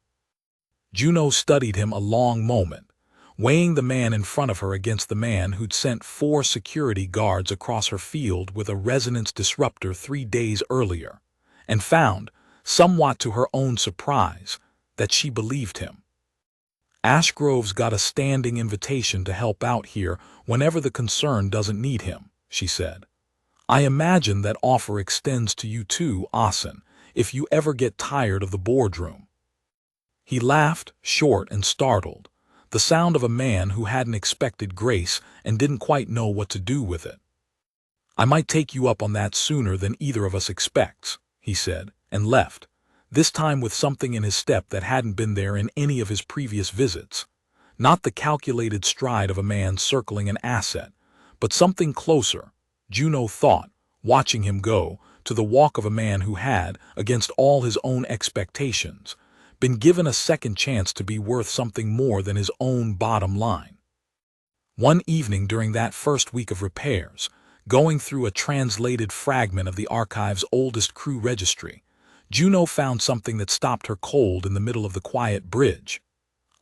Juno studied him a long moment, weighing the man in front of her against the man who'd sent 4 security guards across her field with a resonance disruptor 3 days earlier, and found, somewhat to her own surprise, that she believed him. "Ashgrove's got a standing invitation to help out here whenever the concern doesn't need him," she said. "I imagine that offer extends to you too, Asen, if you ever get tired of the boardroom." He laughed, short and startled, the sound of a man who hadn't expected grace and didn't quite know what to do with it. "I might take you up on that sooner than either of us expects," he said, and left, this time with something in his step that hadn't been there in any of his previous visits. Not the calculated stride of a man circling an asset, but something closer, Juno thought, watching him go, to the walk of a man who had, against all his own expectations, been given a second chance to be worth something more than his own bottom line. One evening during that first week of repairs, going through a translated fragment of the archive's oldest crew registry, Juno found something that stopped her cold in the middle of the quiet bridge.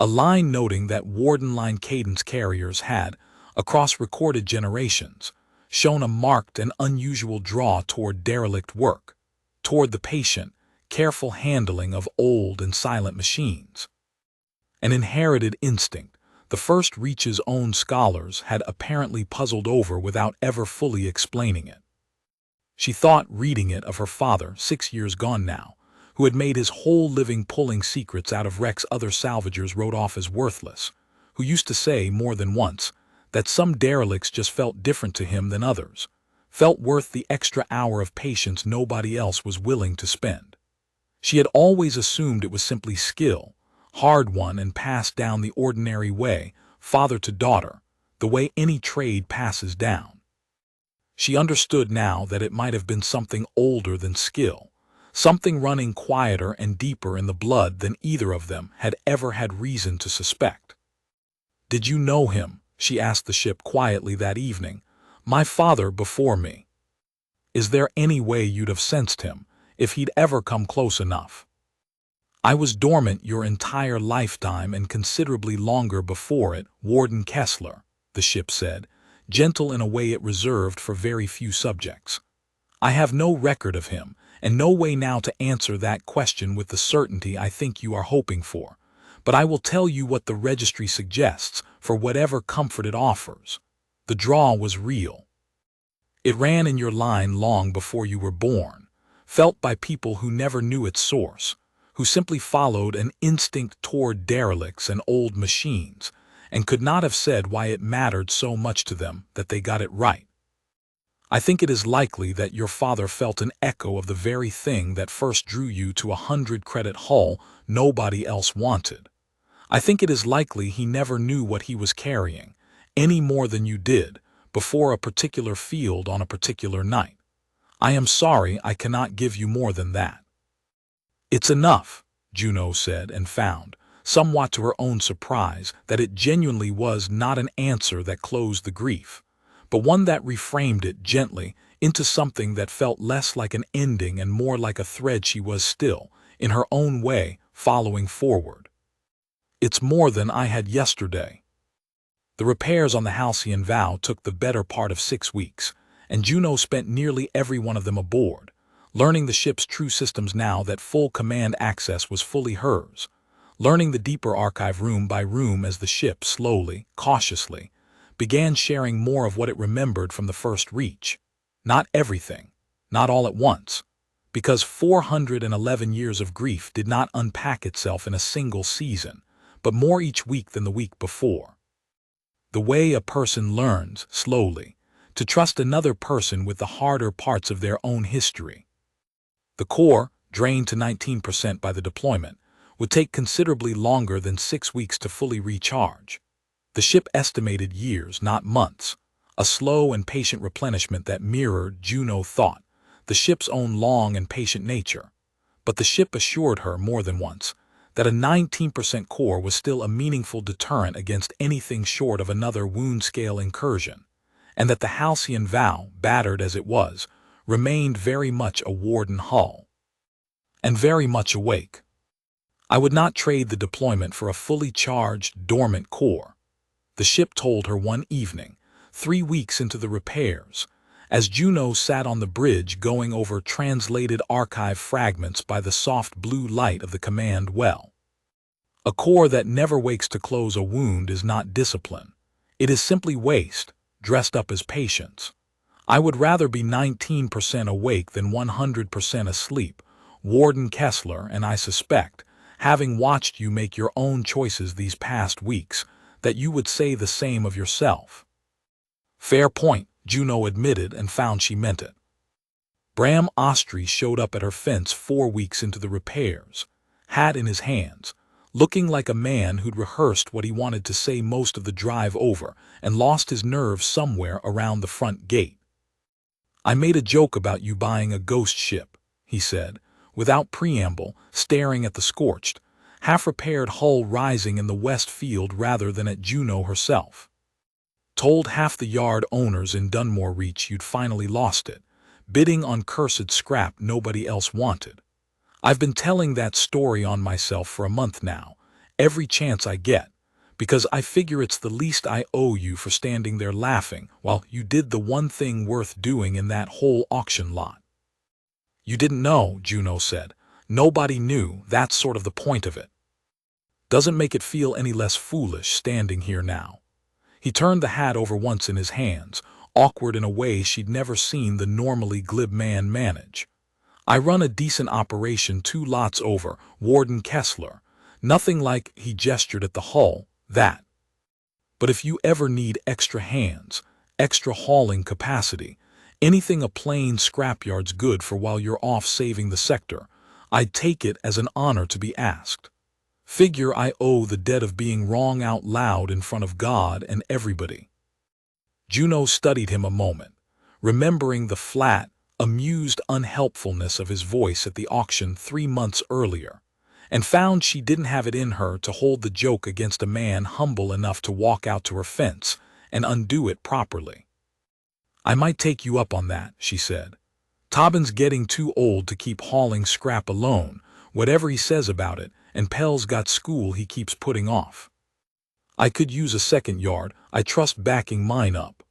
A line noting that Warden line cadence carriers had, across recorded generations, shown a marked and unusual draw toward derelict work, toward the patient, careful handling of old and silent machines. An inherited instinct the first Reach's own scholars had apparently puzzled over without ever fully explaining it. She thought, reading it, of her father, 6 years gone now, who had made his whole living pulling secrets out of wrecks other salvagers wrote off as worthless, who used to say more than once that some derelicts just felt different to him than others, felt worth the extra hour of patience nobody else was willing to spend. She had always assumed it was simply skill, hard-won and passed down the ordinary way, father to daughter, the way any trade passes down. She understood now that it might have been something older than skill, something running quieter and deeper in the blood than either of them had ever had reason to suspect. "Did you know him?" she asked the ship quietly that evening. "My father before me. Is there any way you'd have sensed him, if he'd ever come close enough?" "I was dormant your entire lifetime and considerably longer before it, Warden Kessler," the ship said, gentle in a way it reserved for very few subjects. "I have no record of him, and no way now to answer that question with the certainty I think you are hoping for, but I will tell you what the registry suggests, for whatever comfort it offers. The draw was real. It ran in your line long before you were born, felt by people who never knew its source, who simply followed an instinct toward derelicts and old machines, and could not have said why it mattered so much to them that they got it right. I think it is likely that your father felt an echo of the very thing that first drew you to a 100-credit hull nobody else wanted. I think it is likely he never knew what he was carrying, any more than you did, before a particular field on a particular night. I am sorry I cannot give you more than that." "It's enough," Juno said, and found, somewhat to her own surprise, that it genuinely was not an answer that closed the grief, but one that reframed it gently into something that felt less like an ending and more like a thread she was still, in her own way, following forward. "It's more than I had yesterday." The repairs on the Halcyon Vow took the better part of 6 weeks, and Juno spent nearly every one of them aboard, learning the ship's true systems now that full command access was fully hers, learning the deeper archive room by room as the ship slowly, cautiously, began sharing more of what it remembered from the first reach. Not everything, not all at once, because 411 years of grief did not unpack itself in a single season, but more each week than the week before. The way a person learns, slowly, to trust another person with the harder parts of their own history. The core, drained to 19% by the deployment, would take considerably longer than 6 weeks to fully recharge. The ship estimated years, not months, a slow and patient replenishment that mirrored, Juno thought, the ship's own long and patient nature. But the ship assured her more than once that a 19% core was still a meaningful deterrent against anything short of another wound-scale incursion, and that the Halcyon Vow, battered as it was, remained very much a Warden hull. And very much awake. "I would not trade the deployment for a fully charged, dormant core," the ship told her one evening, 3 weeks into the repairs, as Juno sat on the bridge going over translated archive fragments by the soft blue light of the command well. "A core that never wakes to close a wound is not discipline. It is simply waste, dressed up as patience. I would rather be 19% awake than 100% asleep, Warden Kessler, and I suspect, having watched you make your own choices these past weeks, that you would say the same of yourself." "Fair point," Juno admitted, and found she meant it. Bram Ostry showed up at her fence 4 weeks into the repairs, hat in his hands, looking like a man who'd rehearsed what he wanted to say most of the drive over and lost his nerve somewhere around the front gate. "I made a joke about you buying a ghost ship," he said, without preamble, staring at the scorched, half-repaired hull rising in the west field rather than at Juno herself. "Told half the yard owners in Dunmore Reach you'd finally lost it, bidding on cursed scrap nobody else wanted. I've been telling that story on myself for a month now, every chance I get, because I figure it's the least I owe you for standing there laughing while you did the one thing worth doing in that whole auction lot." "You didn't know," Juno said. "Nobody knew, that's sort of the point of it. Doesn't make it feel any less foolish standing here now." He turned the hat over once in his hands, awkward in a way she'd never seen the normally glib man manage. "I run a decent operation 2 lots over, Warden Kessler. Nothing like," he gestured at the hull, "that. But if you ever need extra hands, extra hauling capacity, anything a plain scrapyard's good for while you're off saving the sector, I'd take it as an honor to be asked. Figure I owe the debt of being wrong out loud in front of God and everybody." Juno studied him a moment, remembering the flat, amused unhelpfulness of his voice at the auction 3 months earlier, and found she didn't have it in her to hold the joke against a man humble enough to walk out to her fence and undo it properly. "I might take you up on that," she said. "Tobin's getting too old to keep hauling scrap alone, whatever he says about it, and Pell's got school he keeps putting off. I could use a second yard, I trust backing mine up."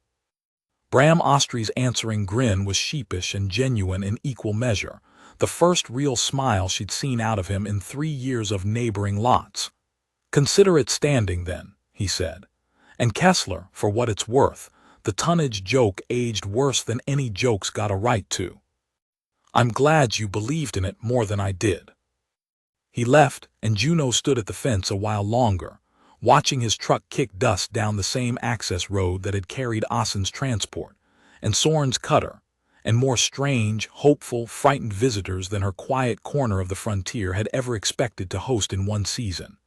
Bram Ostrey's answering grin was sheepish and genuine in equal measure, the first real smile she'd seen out of him in 3 years of neighboring lots. "Consider it standing then," he said. "And Kessler, for what it's worth, the tonnage joke aged worse than any joke's got a right to. I'm glad you believed in it more than I did." He left, and Juno stood at the fence a while longer, watching his truck kick dust down the same access road that had carried Ossen's transport, and Soren's cutter, and more strange, hopeful, frightened visitors than her quiet corner of the frontier had ever expected to host in one season,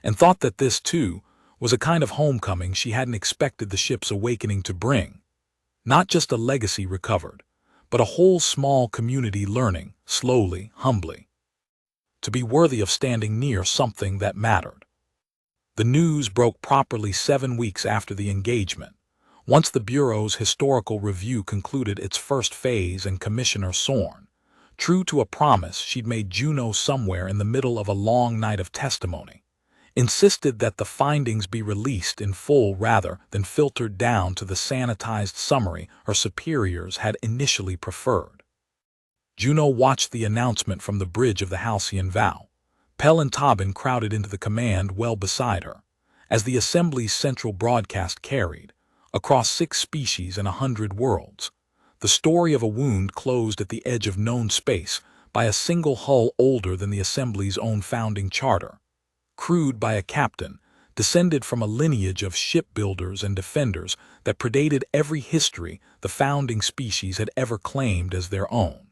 and thought that this, too, was a kind of homecoming she hadn't expected the ship's awakening to bring. Not just a legacy recovered, but a whole small community learning, slowly, humbly, to be worthy of standing near something that mattered. The news broke properly 7 weeks after the engagement, once the Bureau's historical review concluded its first phase and Commissioner Sorn, true to a promise she'd made Juno somewhere in the middle of a long night of testimony, insisted that the findings be released in full rather than filtered down to the sanitized summary her superiors had initially preferred. Juno watched the announcement from the bridge of the Halcyon Vow. Pell and Tobin crowded into the command well beside her, as the Assembly's central broadcast carried, across 6 species and 100 worlds, the story of a wound closed at the edge of known space by a single hull older than the Assembly's own founding charter, crewed by a captain, descended from a lineage of shipbuilders and defenders that predated every history the founding species had ever claimed as their own.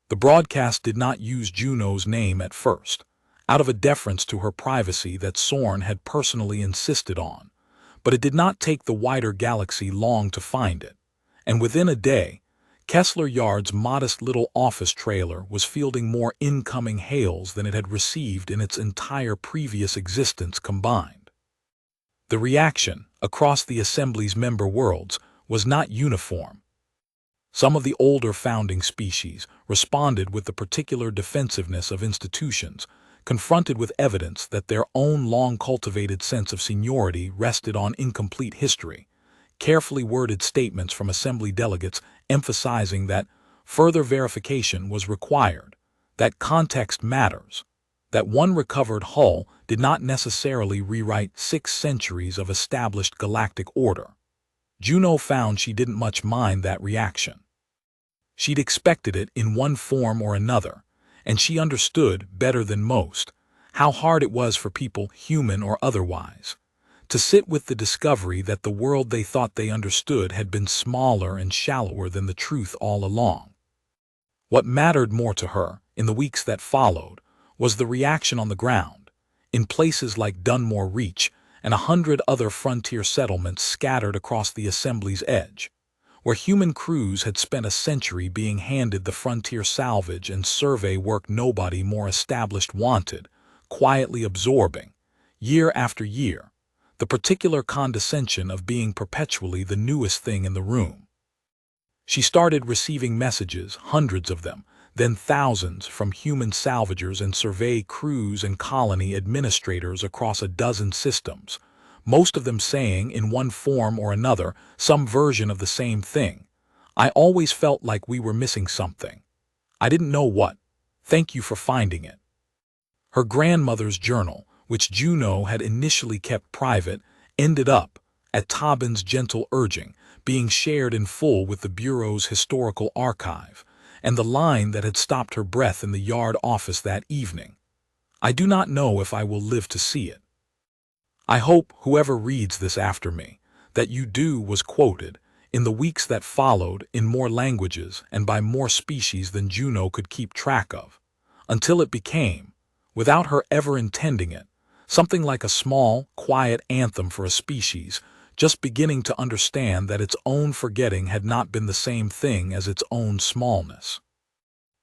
The broadcast did not use Juno's name at first, out of a deference to her privacy that Sorn had personally insisted on, but it did not take the wider galaxy long to find it, and within a day, Kessler Yard's modest little office trailer was fielding more incoming hails than it had received in its entire previous existence combined. The reaction, across the Assembly's member worlds, was not uniform. Some of the older founding species responded with the particular defensiveness of institutions, confronted with evidence that their own long-cultivated sense of seniority rested on incomplete history, carefully worded statements from Assembly delegates emphasizing that further verification was required, that context matters, that one recovered hull did not necessarily rewrite 6 centuries of established galactic order. Juno found she didn't much mind that reaction. She'd expected it in one form or another, and she understood, better than most, how hard it was for people, human or otherwise, to sit with the discovery that the world they thought they understood had been smaller and shallower than the truth all along. What mattered more to her, in the weeks that followed, was the reaction on the ground, in places like Dunmore Reach and 100 other frontier settlements scattered across the Assembly's edge, where human crews had spent a century being handed the frontier salvage and survey work nobody more established wanted, quietly absorbing, year after year, the particular condescension of being perpetually the newest thing in the room. She started receiving messages, hundreds of them, then thousands, from human salvagers and survey crews and colony administrators across a dozen systems, most of them saying, in one form or another, some version of the same thing. I always felt like we were missing something. I didn't know what. Thank you for finding it. Her grandmother's journal, which Juno had initially kept private, ended up, at Tobin's gentle urging, being shared in full with the Bureau's historical archive, and the line that had stopped her breath in the yard office that evening. I do not know if I will live to see it. I hope, whoever reads this after me, that you do, was quoted, in the weeks that followed, in more languages and by more species than Juno could keep track of, until it became, without her ever intending it, something like a small, quiet anthem for a species just beginning to understand that its own forgetting had not been the same thing as its own smallness.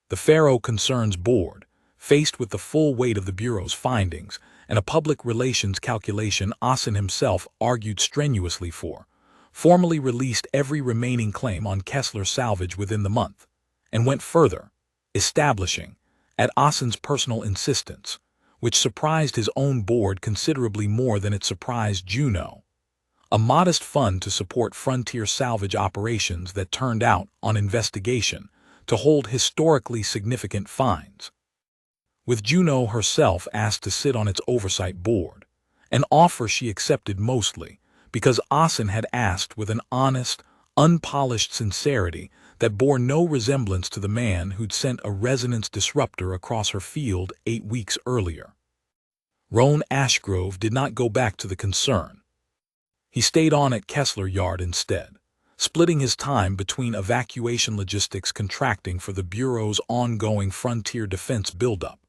The Pharaoh Concerns Board, faced with the full weight of the Bureau's findings and a public relations calculation Asen himself argued strenuously for, formally released every remaining claim on Kessler salvage within the month, and went further, establishing, at Asen's personal insistence, which surprised his own board considerably more than it surprised Juno, a modest fund to support frontier salvage operations that turned out, on investigation, to hold historically significant fines. With Juno herself asked to sit on its oversight board, an offer she accepted mostly because Asen had asked with an honest, unpolished sincerity that bore no resemblance to the man who'd sent a resonance disruptor across her field 8 weeks earlier. Roan Ashgrove did not go back to the concern. He stayed on at Kessler Yard instead, splitting his time between evacuation logistics contracting for the Bureau's ongoing frontier defense buildup,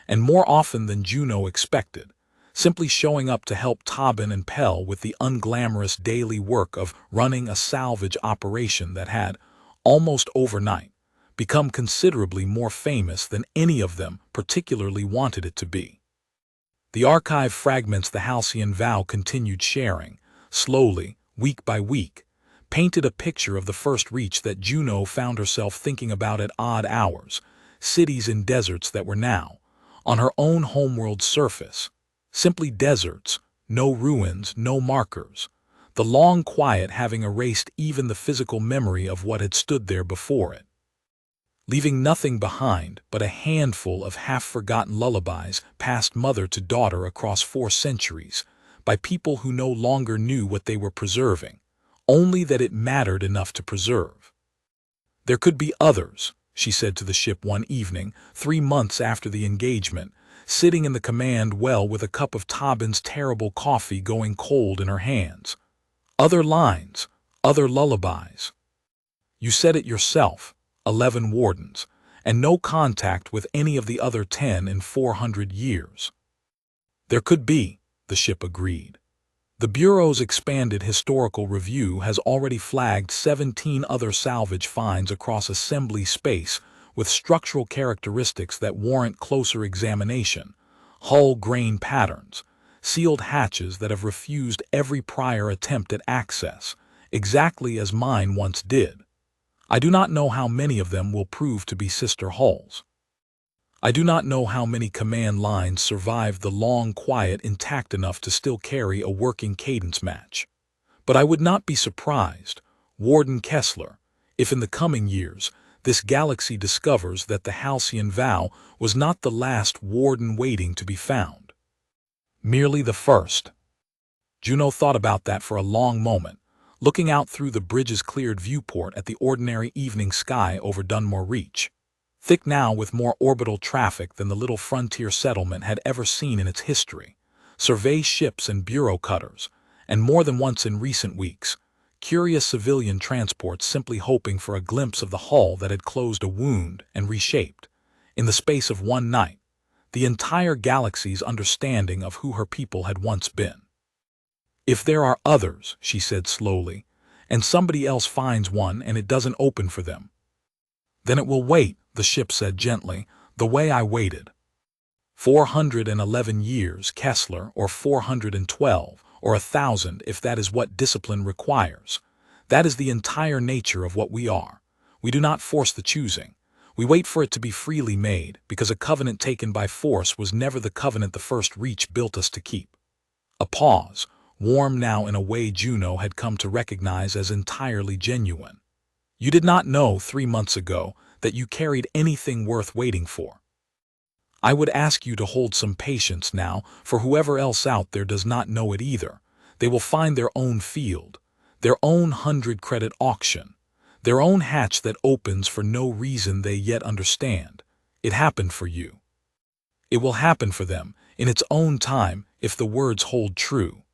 and more often than Juno expected, simply showing up to help Tobin and Pell with the unglamorous daily work of running a salvage operation that had, almost overnight, become considerably more famous than any of them particularly wanted it to be. The archive fragments the Halcyon Vow continued sharing, slowly, week by week, painted a picture of the first reach that Juno found herself thinking about at odd hours, cities and deserts that were now, on her own homeworld's surface, simply deserts, no ruins, no markers, the long quiet having erased even the physical memory of what had stood there before it, leaving nothing behind but a handful of half-forgotten lullabies passed mother to daughter across 4 centuries, by people who no longer knew what they were preserving, only that it mattered enough to preserve. There could be others, she said to the ship one evening, 3 months after the engagement, sitting in the command well with a cup of Tobin's terrible coffee going cold in her hands. Other lines, other lullabies. You said it yourself, 11 wardens, and no contact with any of the other 10 in 400 years. There could be, the ship agreed. The Bureau's expanded historical review has already flagged 17 other salvage finds across assembly space with structural characteristics that warrant closer examination, hull grain patterns, sealed hatches that have refused every prior attempt at access, exactly as mine once did. I do not know how many of them will prove to be sister hulls. I do not know how many command lines survived the long quiet intact enough to still carry a working cadence match. But I would not be surprised, Warden Kessler, if in the coming years this galaxy discovers that the Halcyon Vow was not the last warden waiting to be found. Merely the first. Juno thought about that for a long moment, looking out through the bridge's cleared viewport at the ordinary evening sky over Dunmore Reach, thick now with more orbital traffic than the little frontier settlement had ever seen in its history, survey ships and bureau cutters, and more than once in recent weeks, curious civilian transports simply hoping for a glimpse of the hull that had closed a wound and reshaped, in the space of one night, the entire galaxy's understanding of who her people had once been. "If there are others," she said slowly, "and somebody else finds one and it doesn't open for them, then it will wait," the ship said gently, "the way I waited. 411 years, Kessler, or 412, or 1,000 if that is what discipline requires. That is the entire nature of what we are. We do not force the choosing. We wait for it to be freely made, because a covenant taken by force was never the covenant the first reach built us to keep." A pause, warm now in a way Juno had come to recognize as entirely genuine. "You did not know 3 months ago that you carried anything worth waiting for. I would ask you to hold some patience now, for whoever else out there does not know it either. They will find their own field, their own 100-credit auction, their own hatch that opens for no reason they yet understand. It happened for you. It will happen for them, in its own time, if the words hold true."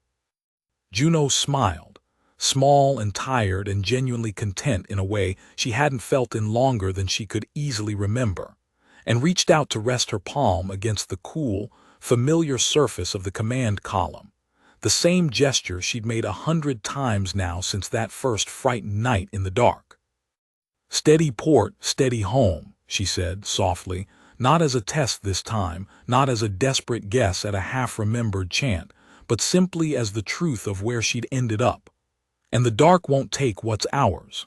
Juno smiled, small and tired and genuinely content in a way she hadn't felt in longer than she could easily remember, and reached out to rest her palm against the cool, familiar surface of the command column, the same gesture she'd made 100 times now since that first frightened night in the dark. "Steady port, steady home," she said softly, not as a test this time, not as a desperate guess at a half-remembered chant, but simply as the truth of where she'd ended up. "And the dark won't take what's ours."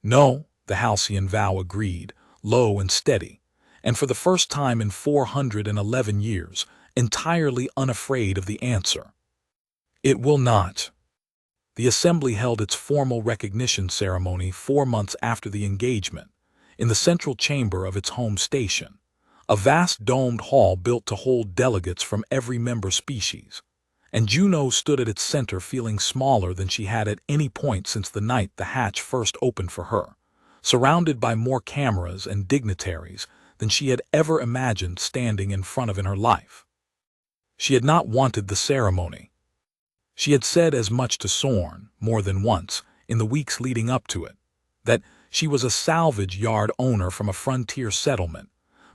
"No," the halcyon vow agreed, low and steady, and for the first time in 411 years, entirely unafraid of the answer. "It will not." The assembly held its formal recognition ceremony 4 months after the engagement, in the central chamber of its home station, a vast domed hall built to hold delegates from every member species, and Juno stood at its center feeling smaller than she had at any point since the night the hatch first opened for her, surrounded by more cameras and dignitaries than she had ever imagined standing in front of in her life. She had not wanted the ceremony. She had said as much to Sorn, more than once, in the weeks leading up to it, that she was a salvage yard owner from a frontier settlement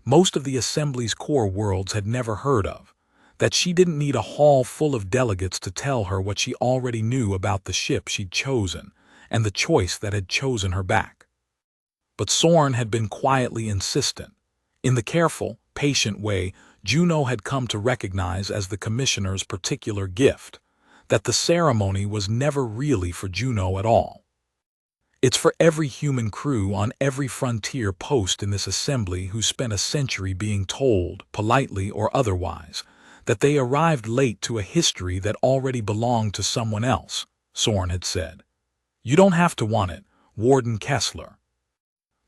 most of the Assembly's core worlds had never heard of, that she didn't need a hall full of delegates to tell her what she already knew about the ship she'd chosen and the choice that had chosen her back. But Sorn had been quietly insistent, in the careful, patient way Juno had come to recognize as the commissioner's particular gift, that the ceremony was never really for Juno at all. "It's for every human crew on every frontier post in this assembly who spent a century being told, politely or otherwise, that they arrived late to a history that already belonged to someone else," Sorn had said. "You don't have to want it, Warden Kessler.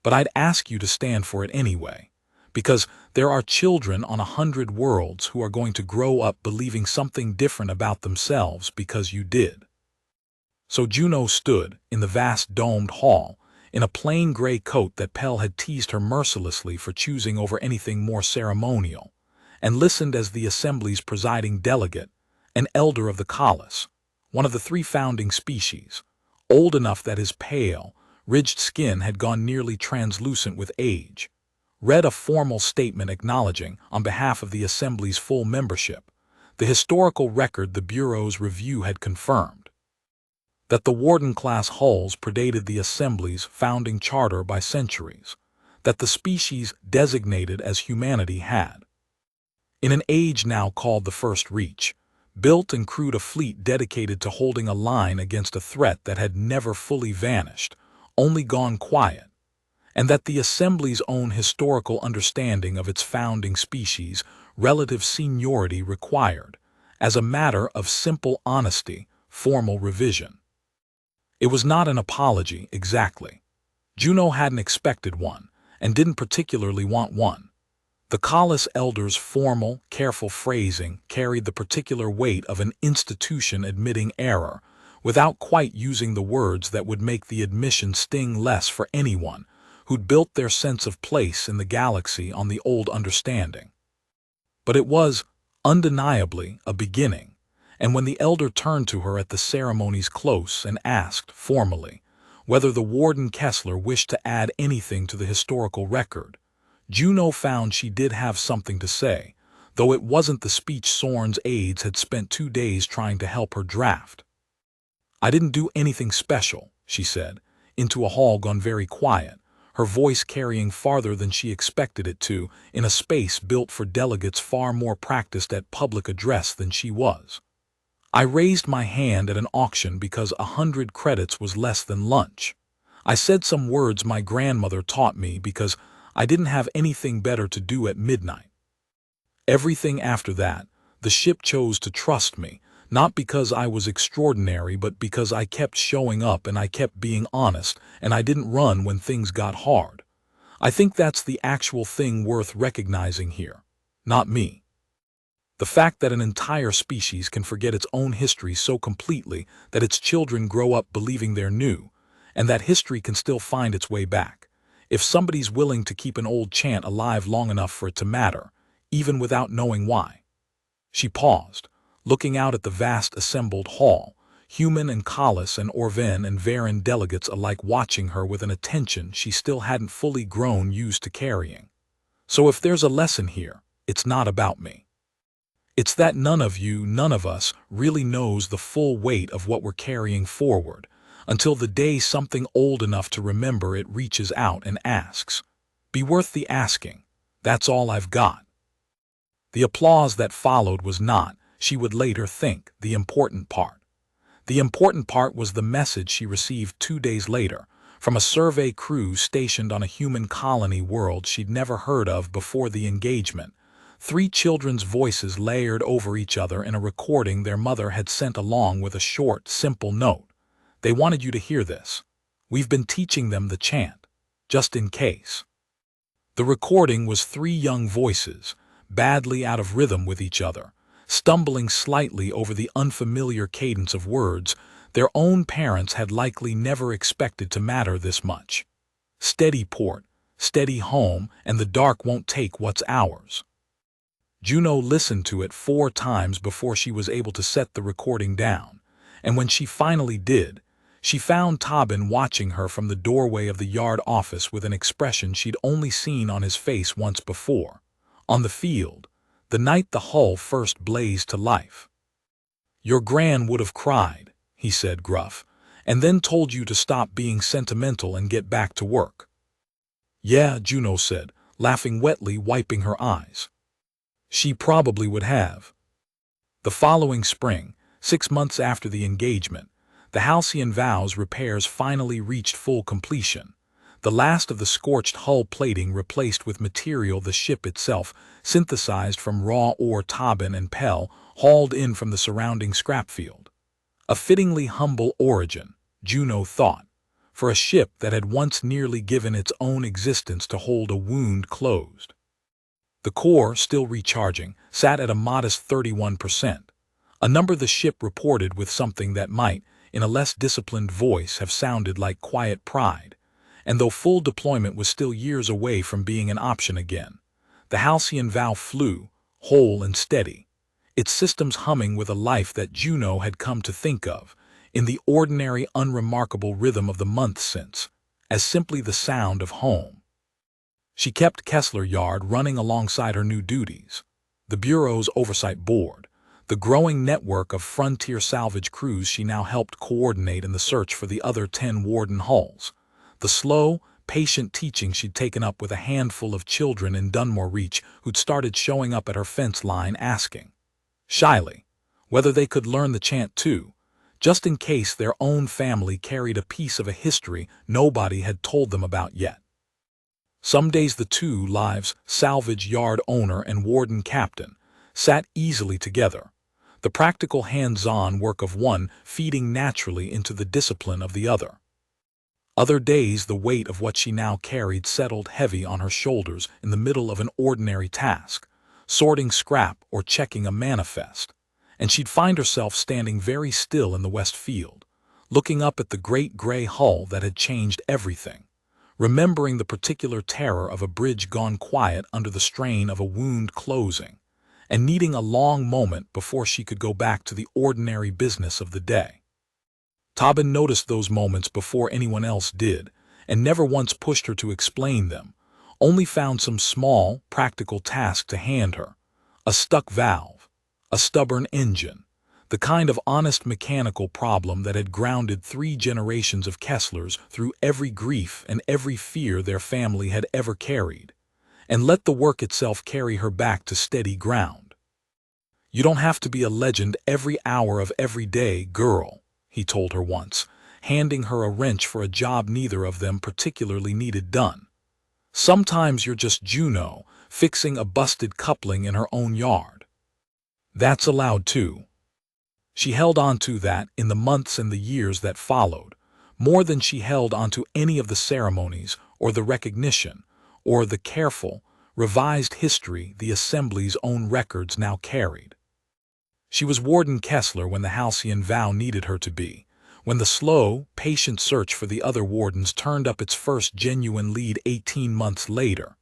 But I'd ask you to stand for it anyway, because there are children on 100 worlds who are going to grow up believing something different about themselves because you did." So Juno stood, in the vast domed hall, in a plain gray coat that Pell had teased her mercilessly for choosing over anything more ceremonial, and listened as the assembly's presiding delegate, an elder of the Colossus, one of the 3 founding species, old enough that his pale, ridged skin had gone nearly translucent with age, read a formal statement acknowledging, on behalf of the assembly's full membership, the historical record the Bureau's review had confirmed, that the Warden-class hulls predated the assembly's founding charter by centuries, that the species designated as humanity had, in an age now called the First Reach, built and crewed a fleet dedicated to holding a line against a threat that had never fully vanished, only gone quiet, and that the Assembly's own historical understanding of its founding species' relative seniority required, as a matter of simple honesty, formal revision. It was not an apology, exactly. Juno hadn't expected one, and didn't particularly want one. The Colossus elder's formal, careful phrasing carried the particular weight of an institution admitting error, without quite using the words that would make the admission sting less for anyone who'd built their sense of place in the galaxy on the old understanding. But it was, undeniably, a beginning, and when the elder turned to her at the ceremony's close and asked, formally, whether the Warden Kessler wished to add anything to the historical record, Juno found she did have something to say, though it wasn't the speech Soren's aides had spent 2 days trying to help her draft. "I didn't do anything special," she said, into a hall gone very quiet, her voice carrying farther than she expected it to, in a space built for delegates far more practiced at public address than she was. "I raised my hand at an auction because 100 credits was less than lunch. I said some words my grandmother taught me because I didn't have anything better to do at midnight. Everything after that, the ship chose to trust me, not because I was extraordinary but because I kept showing up and I kept being honest and I didn't run when things got hard. I think that's the actual thing worth recognizing here, not me. The fact that an entire species can forget its own history so completely that its children grow up believing they're new, and that history can still find its way back, if somebody's willing to keep an old chant alive long enough for it to matter, even without knowing why." She paused, looking out at the vast assembled hall, human and Collis and Orven and Varen delegates alike watching her with an attention she still hadn't fully grown used to carrying. "So if there's a lesson here, it's not about me. It's that none of you, none of us, really knows the full weight of what we're carrying forward, until the day something old enough to remember it reaches out and asks. Be worth the asking. That's all I've got." The applause that followed was not, she would later think, the important part. The important part was the message she received 2 days later, from a survey crew stationed on a human colony world she'd never heard of before the engagement. 3 children's voices layered over each other in a recording their mother had sent along with a short, simple note. "They wanted you to hear this. We've been teaching them the chant, just in case." The recording was 3 young voices, badly out of rhythm with each other, stumbling slightly over the unfamiliar cadence of words their own parents had likely never expected to matter this much. "Steady port, steady home, and the dark won't take what's ours." Juno listened to it 4 times before she was able to set the recording down, and when she finally did, she found Tobin watching her from the doorway of the yard office with an expression she'd only seen on his face once before, on the field, the night the hull first blazed to life. "Your gran would have cried," he said gruff, "and then told you to stop being sentimental and get back to work." "Yeah," Juno said, laughing wetly, wiping her eyes. "She probably would have." The following spring, 6 months after the engagement, the Halcyon Vow's repairs finally reached full completion, the last of the scorched hull plating replaced with material the ship itself, synthesized from raw ore Tobin and Pell, hauled in from the surrounding scrap field. A fittingly humble origin, Juno thought, for a ship that had once nearly given its own existence to hold a wound closed. The core, still recharging, sat at a modest 31%, a number the ship reported with something that might, in a less disciplined voice, have sounded like quiet pride, and though full deployment was still years away from being an option again, the Halcyon Vow flew, whole and steady, its systems humming with a life that Juno had come to think of, in the ordinary unremarkable rhythm of the months since, as simply the sound of home. She kept Kessler Yard running alongside her new duties, the Bureau's oversight board, the growing network of frontier salvage crews she now helped coordinate in the search for the other 10 Warden hulls, the slow, patient teaching she'd taken up with a handful of children in Dunmore Reach who'd started showing up at her fence line asking, shyly, whether they could learn the chant too, just in case their own family carried a piece of a history nobody had told them about yet. Some days the 2 lives, salvage yard owner and warden captain, sat easily together, the practical hands-on work of one feeding naturally into the discipline of the other. Other days the weight of what she now carried settled heavy on her shoulders in the middle of an ordinary task, sorting scrap or checking a manifest, and she'd find herself standing very still in the west field, looking up at the great gray hull that had changed everything, remembering the particular terror of a bridge gone quiet under the strain of a wound closing, and needing a long moment before she could go back to the ordinary business of the day. Tobin noticed those moments before anyone else did, and never once pushed her to explain them, only found some small, practical task to hand her: a stuck valve, a stubborn engine, the kind of honest mechanical problem that had grounded 3 generations of Kesslers through every grief and every fear their family had ever carried, and let the work itself carry her back to steady ground. "You don't have to be a legend every hour of every day, girl," he told her once, handing her a wrench for a job neither of them particularly needed done. "Sometimes you're just Juno, fixing a busted coupling in her own yard. That's allowed too." She held on to that in the months and the years that followed, more than she held onto any of the ceremonies or the recognition or the careful, revised history the Assembly's own records now carried. She was Warden Kessler when the halcyon vow needed her to be, when the slow, patient search for the other wardens turned up its first genuine lead 18 months later.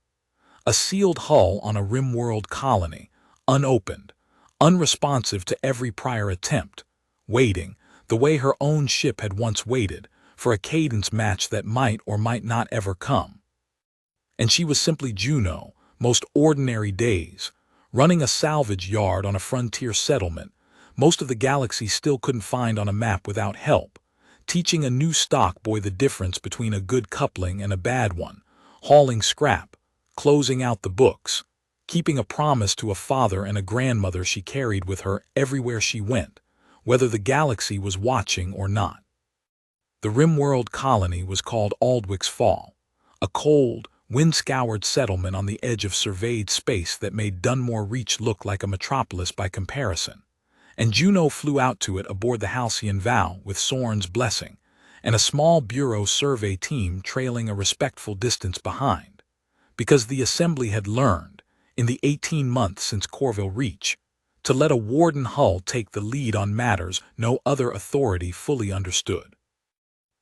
A sealed hull on a rim-world colony, unopened, unresponsive to every prior attempt, waiting, the way her own ship had once waited, for a cadence match that might or might not ever come. And she was simply Juno, most ordinary days, running a salvage yard on a frontier settlement most of the galaxy still couldn't find on a map without help, teaching a new stock boy the difference between a good coupling and a bad one, hauling scrap, closing out the books, keeping a promise to a father and a grandmother she carried with her everywhere she went, whether the galaxy was watching or not. The rim-world colony was called Aldwick's Fall, a cold, wind-scoured settlement on the edge of surveyed space that made Dunmore Reach look like a metropolis by comparison, and Juno flew out to it aboard the Halcyon Vow with Sorn's blessing, and a small Bureau survey team trailing a respectful distance behind, because the Assembly had learned, in the 18 months since Corville Reach, to let a Warden Hull take the lead on matters no other authority fully understood.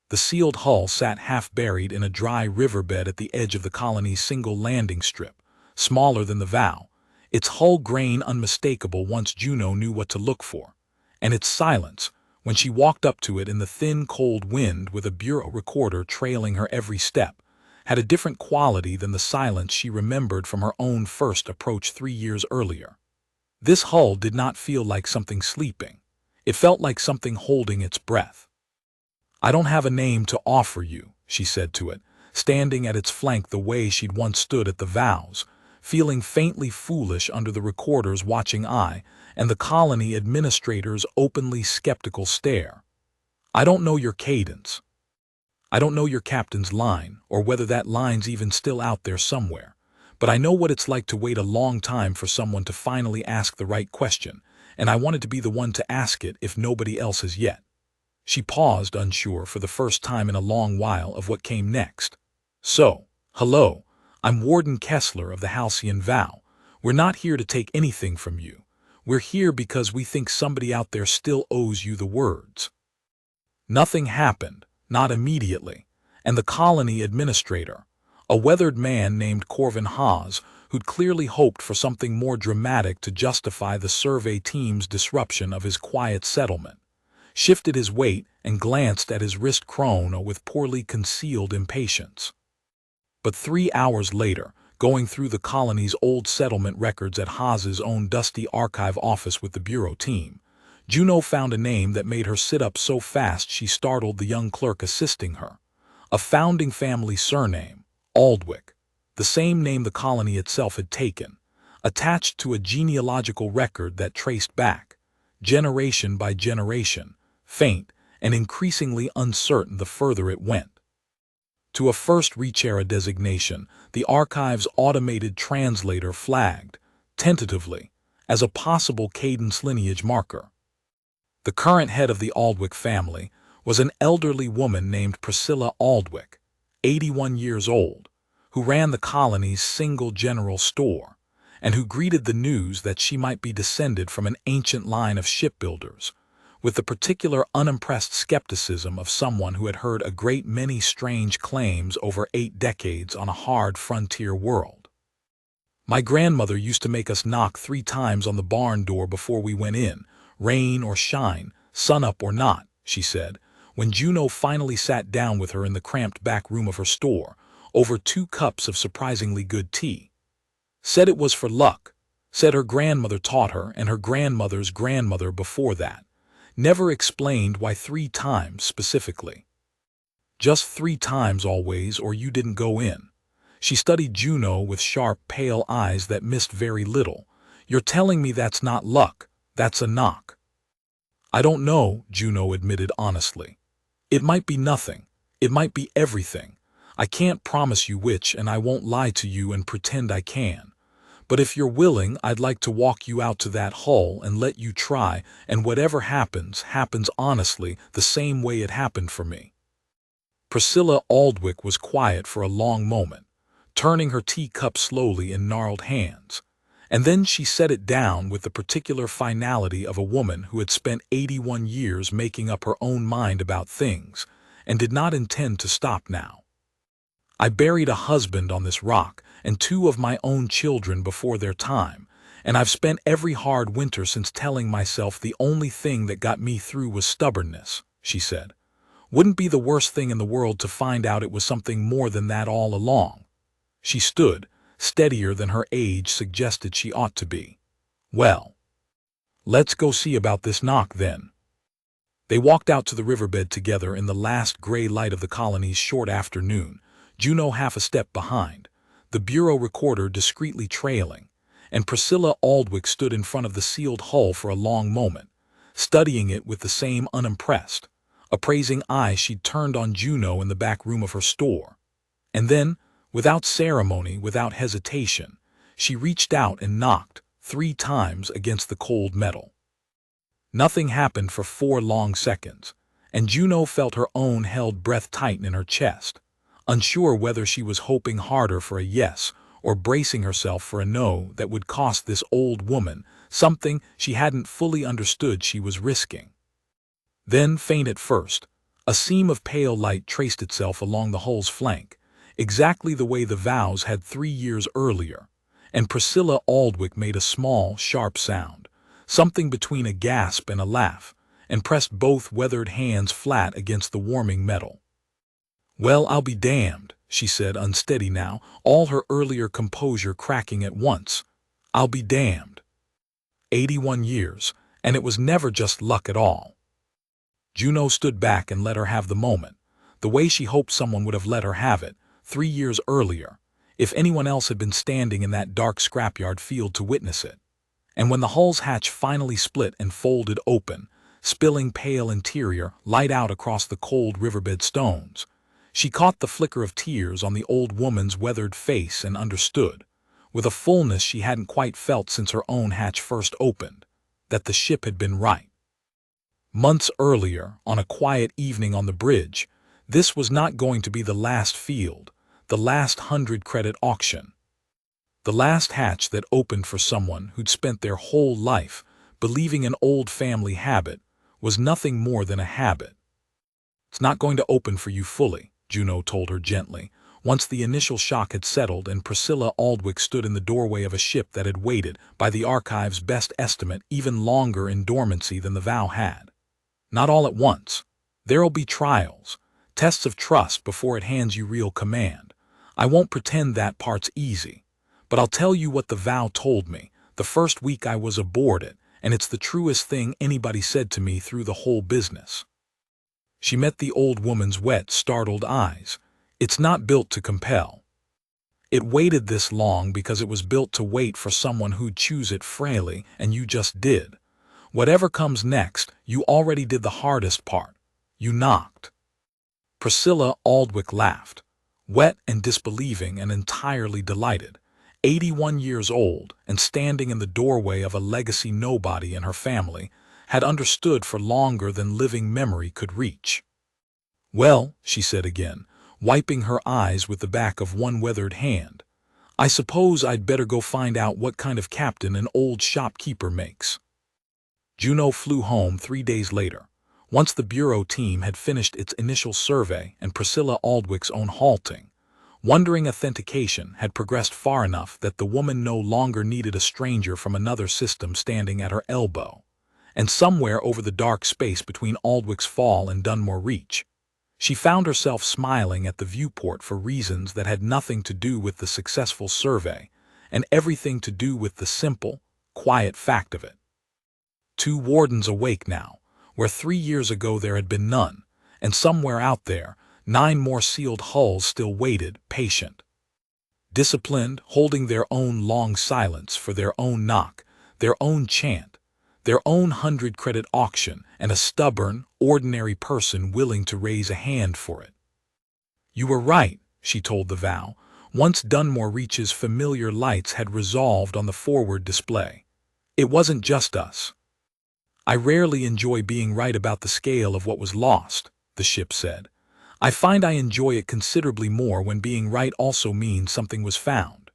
The sealed hull sat half-buried in a dry riverbed at the edge of the colony's single landing strip, smaller than the Vow, its hull grain unmistakable once Juno knew what to look for, and its silence, when she walked up to it in the thin, cold wind with a bureau recorder trailing her every step, had a different quality than the silence she remembered from her own first approach 3 years earlier. This hull did not feel like something sleeping. It felt like something holding its breath. "I don't have a name to offer you," she said to it, standing at its flank the way she'd once stood at the Vows, feeling faintly foolish under the recorder's watching eye and the colony administrator's openly skeptical stare. "I don't know your cadence. I don't know your captain's line, or whether that line's even still out there somewhere, but I know what it's like to wait a long time for someone to finally ask the right question, and I wanted to be the one to ask it if nobody else has yet." She paused, unsure for the first time in a long while of what came next. "So, hello, I'm Warden Kessler of the Halcyon Vow. We're not here to take anything from you. We're here because we think somebody out there still owes you the words." Nothing happened, not immediately, and the colony administrator, a weathered man named Corvin Hawes, who'd clearly hoped for something more dramatic to justify the survey team's disruption of his quiet settlement, shifted his weight and glanced at his wrist chrono with poorly concealed impatience. But 3 hours later, going through the colony's old settlement records at Haas's own dusty archive office with the Bureau team, Juno found a name that made her sit up so fast she startled the young clerk assisting her. A founding family surname, Aldwick, the same name the colony itself had taken, attached to a genealogical record that traced back, generation by generation, faint and increasingly uncertain the further it went. To a first Reach-era designation, the archive's automated translator flagged, tentatively, as a possible cadence lineage marker. The current head of the Aldwick family was an elderly woman named Priscilla Aldwick, 81 years old, who ran the colony's single general store, and who greeted the news that she might be descended from an ancient line of shipbuilders, with the particular unimpressed skepticism of someone who had heard a great many strange claims over 8 decades on a hard frontier world. "My grandmother used to make us knock 3 times on the barn door before we went in, rain or shine, sun up or not," she said, when Juno finally sat down with her in the cramped back room of her store, over 2 cups of surprisingly good tea. Said it was for luck. Said her grandmother taught her and her grandmother's grandmother before that. Never explained why 3 times specifically. Just 3 times always, or you didn't go in. She studied Juno with sharp, pale eyes that missed very little. You're telling me that's not luck, that's a knock. I don't know, Juno admitted honestly. It might be nothing. It might be everything. I can't promise you which, and I won't lie to you and pretend I can. But if you're willing, I'd like to walk you out to that hull and let you try, and whatever happens, happens honestly, the same way it happened for me. Priscilla Aldwych was quiet for a long moment, turning her teacup slowly in gnarled hands. And then she set it down with the particular finality of a woman who had spent 81 years making up her own mind about things, and did not intend to stop now. I buried a husband on this rock, and 2 of my own children before their time, and I've spent every hard winter since telling myself the only thing that got me through was stubbornness, she said. Wouldn't be the worst thing in the world to find out it was something more than that all along. She stood, steadier than her age suggested she ought to be. Well, let's go see about this knock then. They walked out to the riverbed together in the last gray light of the colony's short afternoon, Juno half a step behind, the bureau recorder discreetly trailing, and Priscilla Aldwych stood in front of the sealed hull for a long moment, studying it with the same unimpressed, appraising eye she'd turned on Juno in the back room of her store. And then, without ceremony, without hesitation, she reached out and knocked 3 times against the cold metal. Nothing happened for 4 long seconds, and Juno felt her own held breath tighten in her chest, unsure whether she was hoping harder for a yes or bracing herself for a no that would cost this old woman something she hadn't fully understood she was risking. Then, faint at first, a seam of pale light traced itself along the hull's flank, exactly the way the vows had 3 years earlier, and Priscilla Aldwych made a small, sharp sound, something between a gasp and a laugh, and pressed both weathered hands flat against the warming metal. Well, I'll be damned, she said, unsteady now, all her earlier composure cracking at once. I'll be damned. 81 years, and it was never just luck at all. Juno stood back and let her have the moment, the way she hoped someone would have let her have it 3 years earlier, if anyone else had been standing in that dark scrapyard field to witness it. And when the hull's hatch finally split and folded open, spilling pale interior light out across the cold riverbed stones, she caught the flicker of tears on the old woman's weathered face and understood, with a fullness she hadn't quite felt since her own hatch first opened, that the ship had been right. Months earlier, on a quiet evening on the bridge, this was not going to be the last field, the last 100-credit auction. The last hatch that opened for someone who'd spent their whole life believing an old family habit was nothing more than a habit. It's not going to open for you fully, Juno told her gently, once the initial shock had settled and Priscilla Aldwych stood in the doorway of a ship that had waited, by the archive's best estimate, even longer in dormancy than the vow had. Not all at once. There'll be trials, tests of trust before it hands you real command. I won't pretend that part's easy, but I'll tell you what the vow told me the first week I was aboard it, and it's the truest thing anybody said to me through the whole business. She met the old woman's wet, startled eyes. It's not built to compel. It waited this long because it was built to wait for someone who'd choose it frailly, and you just did. Whatever comes next, you already did the hardest part. You knocked. Priscilla Aldwych laughed, wet and disbelieving and entirely delighted. 81 years old and standing in the doorway of a legacy nobody in her family, had understood for longer than living memory could reach. Well, she said again, wiping her eyes with the back of one weathered hand, I suppose I'd better go find out what kind of captain an old shopkeeper makes. Juno flew home 3 days later, once the bureau team had finished its initial survey and Priscilla Aldwich's own halting. Wondering authentication had progressed far enough that the woman no longer needed a stranger from another system standing at her elbow. And somewhere over the dark space between Aldwich's Fall and Dunmore Reach, She found herself smiling at the viewport for reasons that had nothing to do with the successful survey, and everything to do with the simple, quiet fact of it. 2 wardens awake now, where 3 years ago there had been none, and somewhere out there, 9 more sealed hulls still waited, patient. Disciplined, holding their own long silence for their own knock, their own chant, their own 100-credit auction, and a stubborn, ordinary person willing to raise a hand for it. "You were right," she told the vow. Once Dunmore Reach's familiar lights had resolved on the forward display. "It wasn't just us." "I rarely enjoy being right about the scale of what was lost," the ship said. "I find I enjoy it considerably more when being right also means something was found."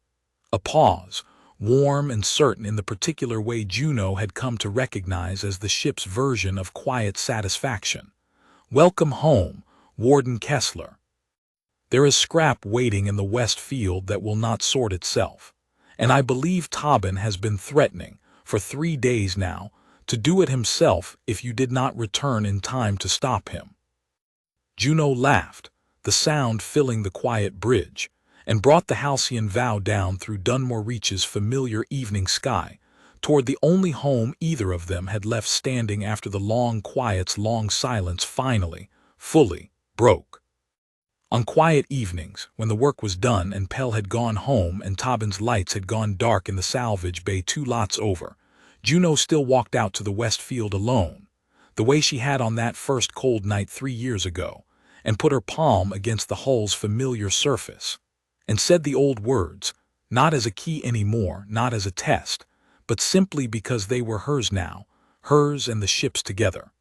A pause, warm and certain in the particular way Juno had come to recognize as the ship's version of quiet satisfaction. "Welcome home, Warden Kessler. There is scrap waiting in the west field that will not sort itself, and I believe Tobin has been threatening, for 3 days now, to do it himself if you did not return in time to stop him." Juno laughed, the sound filling the quiet bridge, and brought the halcyon vow down through Dunmore Reach's familiar evening sky, toward the only home either of them had left standing after the long quiet's long silence finally, fully, broke. On quiet evenings, when the work was done and Pell had gone home and Tobin's lights had gone dark in the salvage bay 2 lots over, Juno still walked out to the west field alone, the way she had on that first cold night 3 years ago, and put her palm against the hull's familiar surface, and said the old words, not as a key anymore, not as a test, but simply because they were hers now, hers and the ship's together.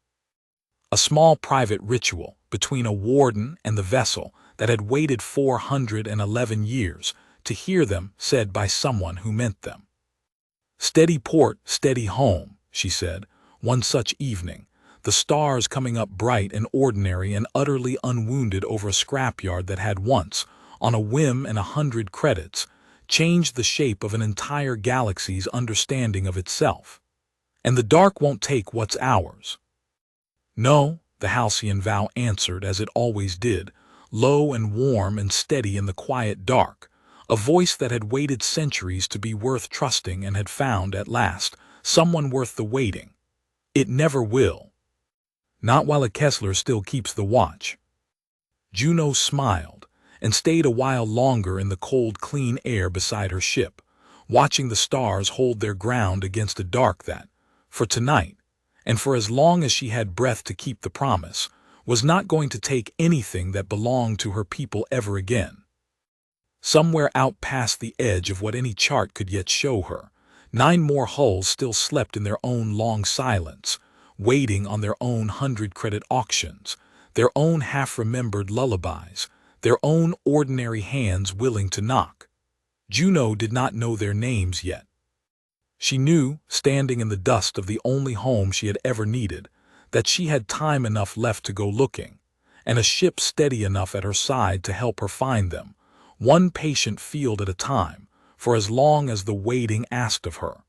A small private ritual between a warden and the vessel that had waited 411 years to hear them said by someone who meant them. "Steady port, steady home," she said, one such evening, the stars coming up bright and ordinary and utterly unwounded over a scrapyard that had once, on a whim and 100 credits, changed the shape of an entire galaxy's understanding of itself. "And the dark won't take what's ours." "No," the halcyon vow answered as it always did, low and warm and steady in the quiet dark, a voice that had waited centuries to be worth trusting and had found, at last, someone worth the waiting. "It never will. Not while a Kessler still keeps the watch." Juno smiled, and stayed a while longer in the cold, clean air beside her ship, watching the stars hold their ground against a dark that, for tonight, and for as long as she had breath to keep the promise, was not going to take anything that belonged to her people ever again. Somewhere out past the edge of what any chart could yet show her, 9 more hulls still slept in their own long silence, waiting on their own 100-credit auctions, their own half-remembered lullabies, their own ordinary hands willing to knock. Juno did not know their names yet. She knew, standing in the dust of the only home she had ever needed, that she had time enough left to go looking, and a ship steady enough at her side to help her find them, one patient field at a time, for as long as the waiting asked of her.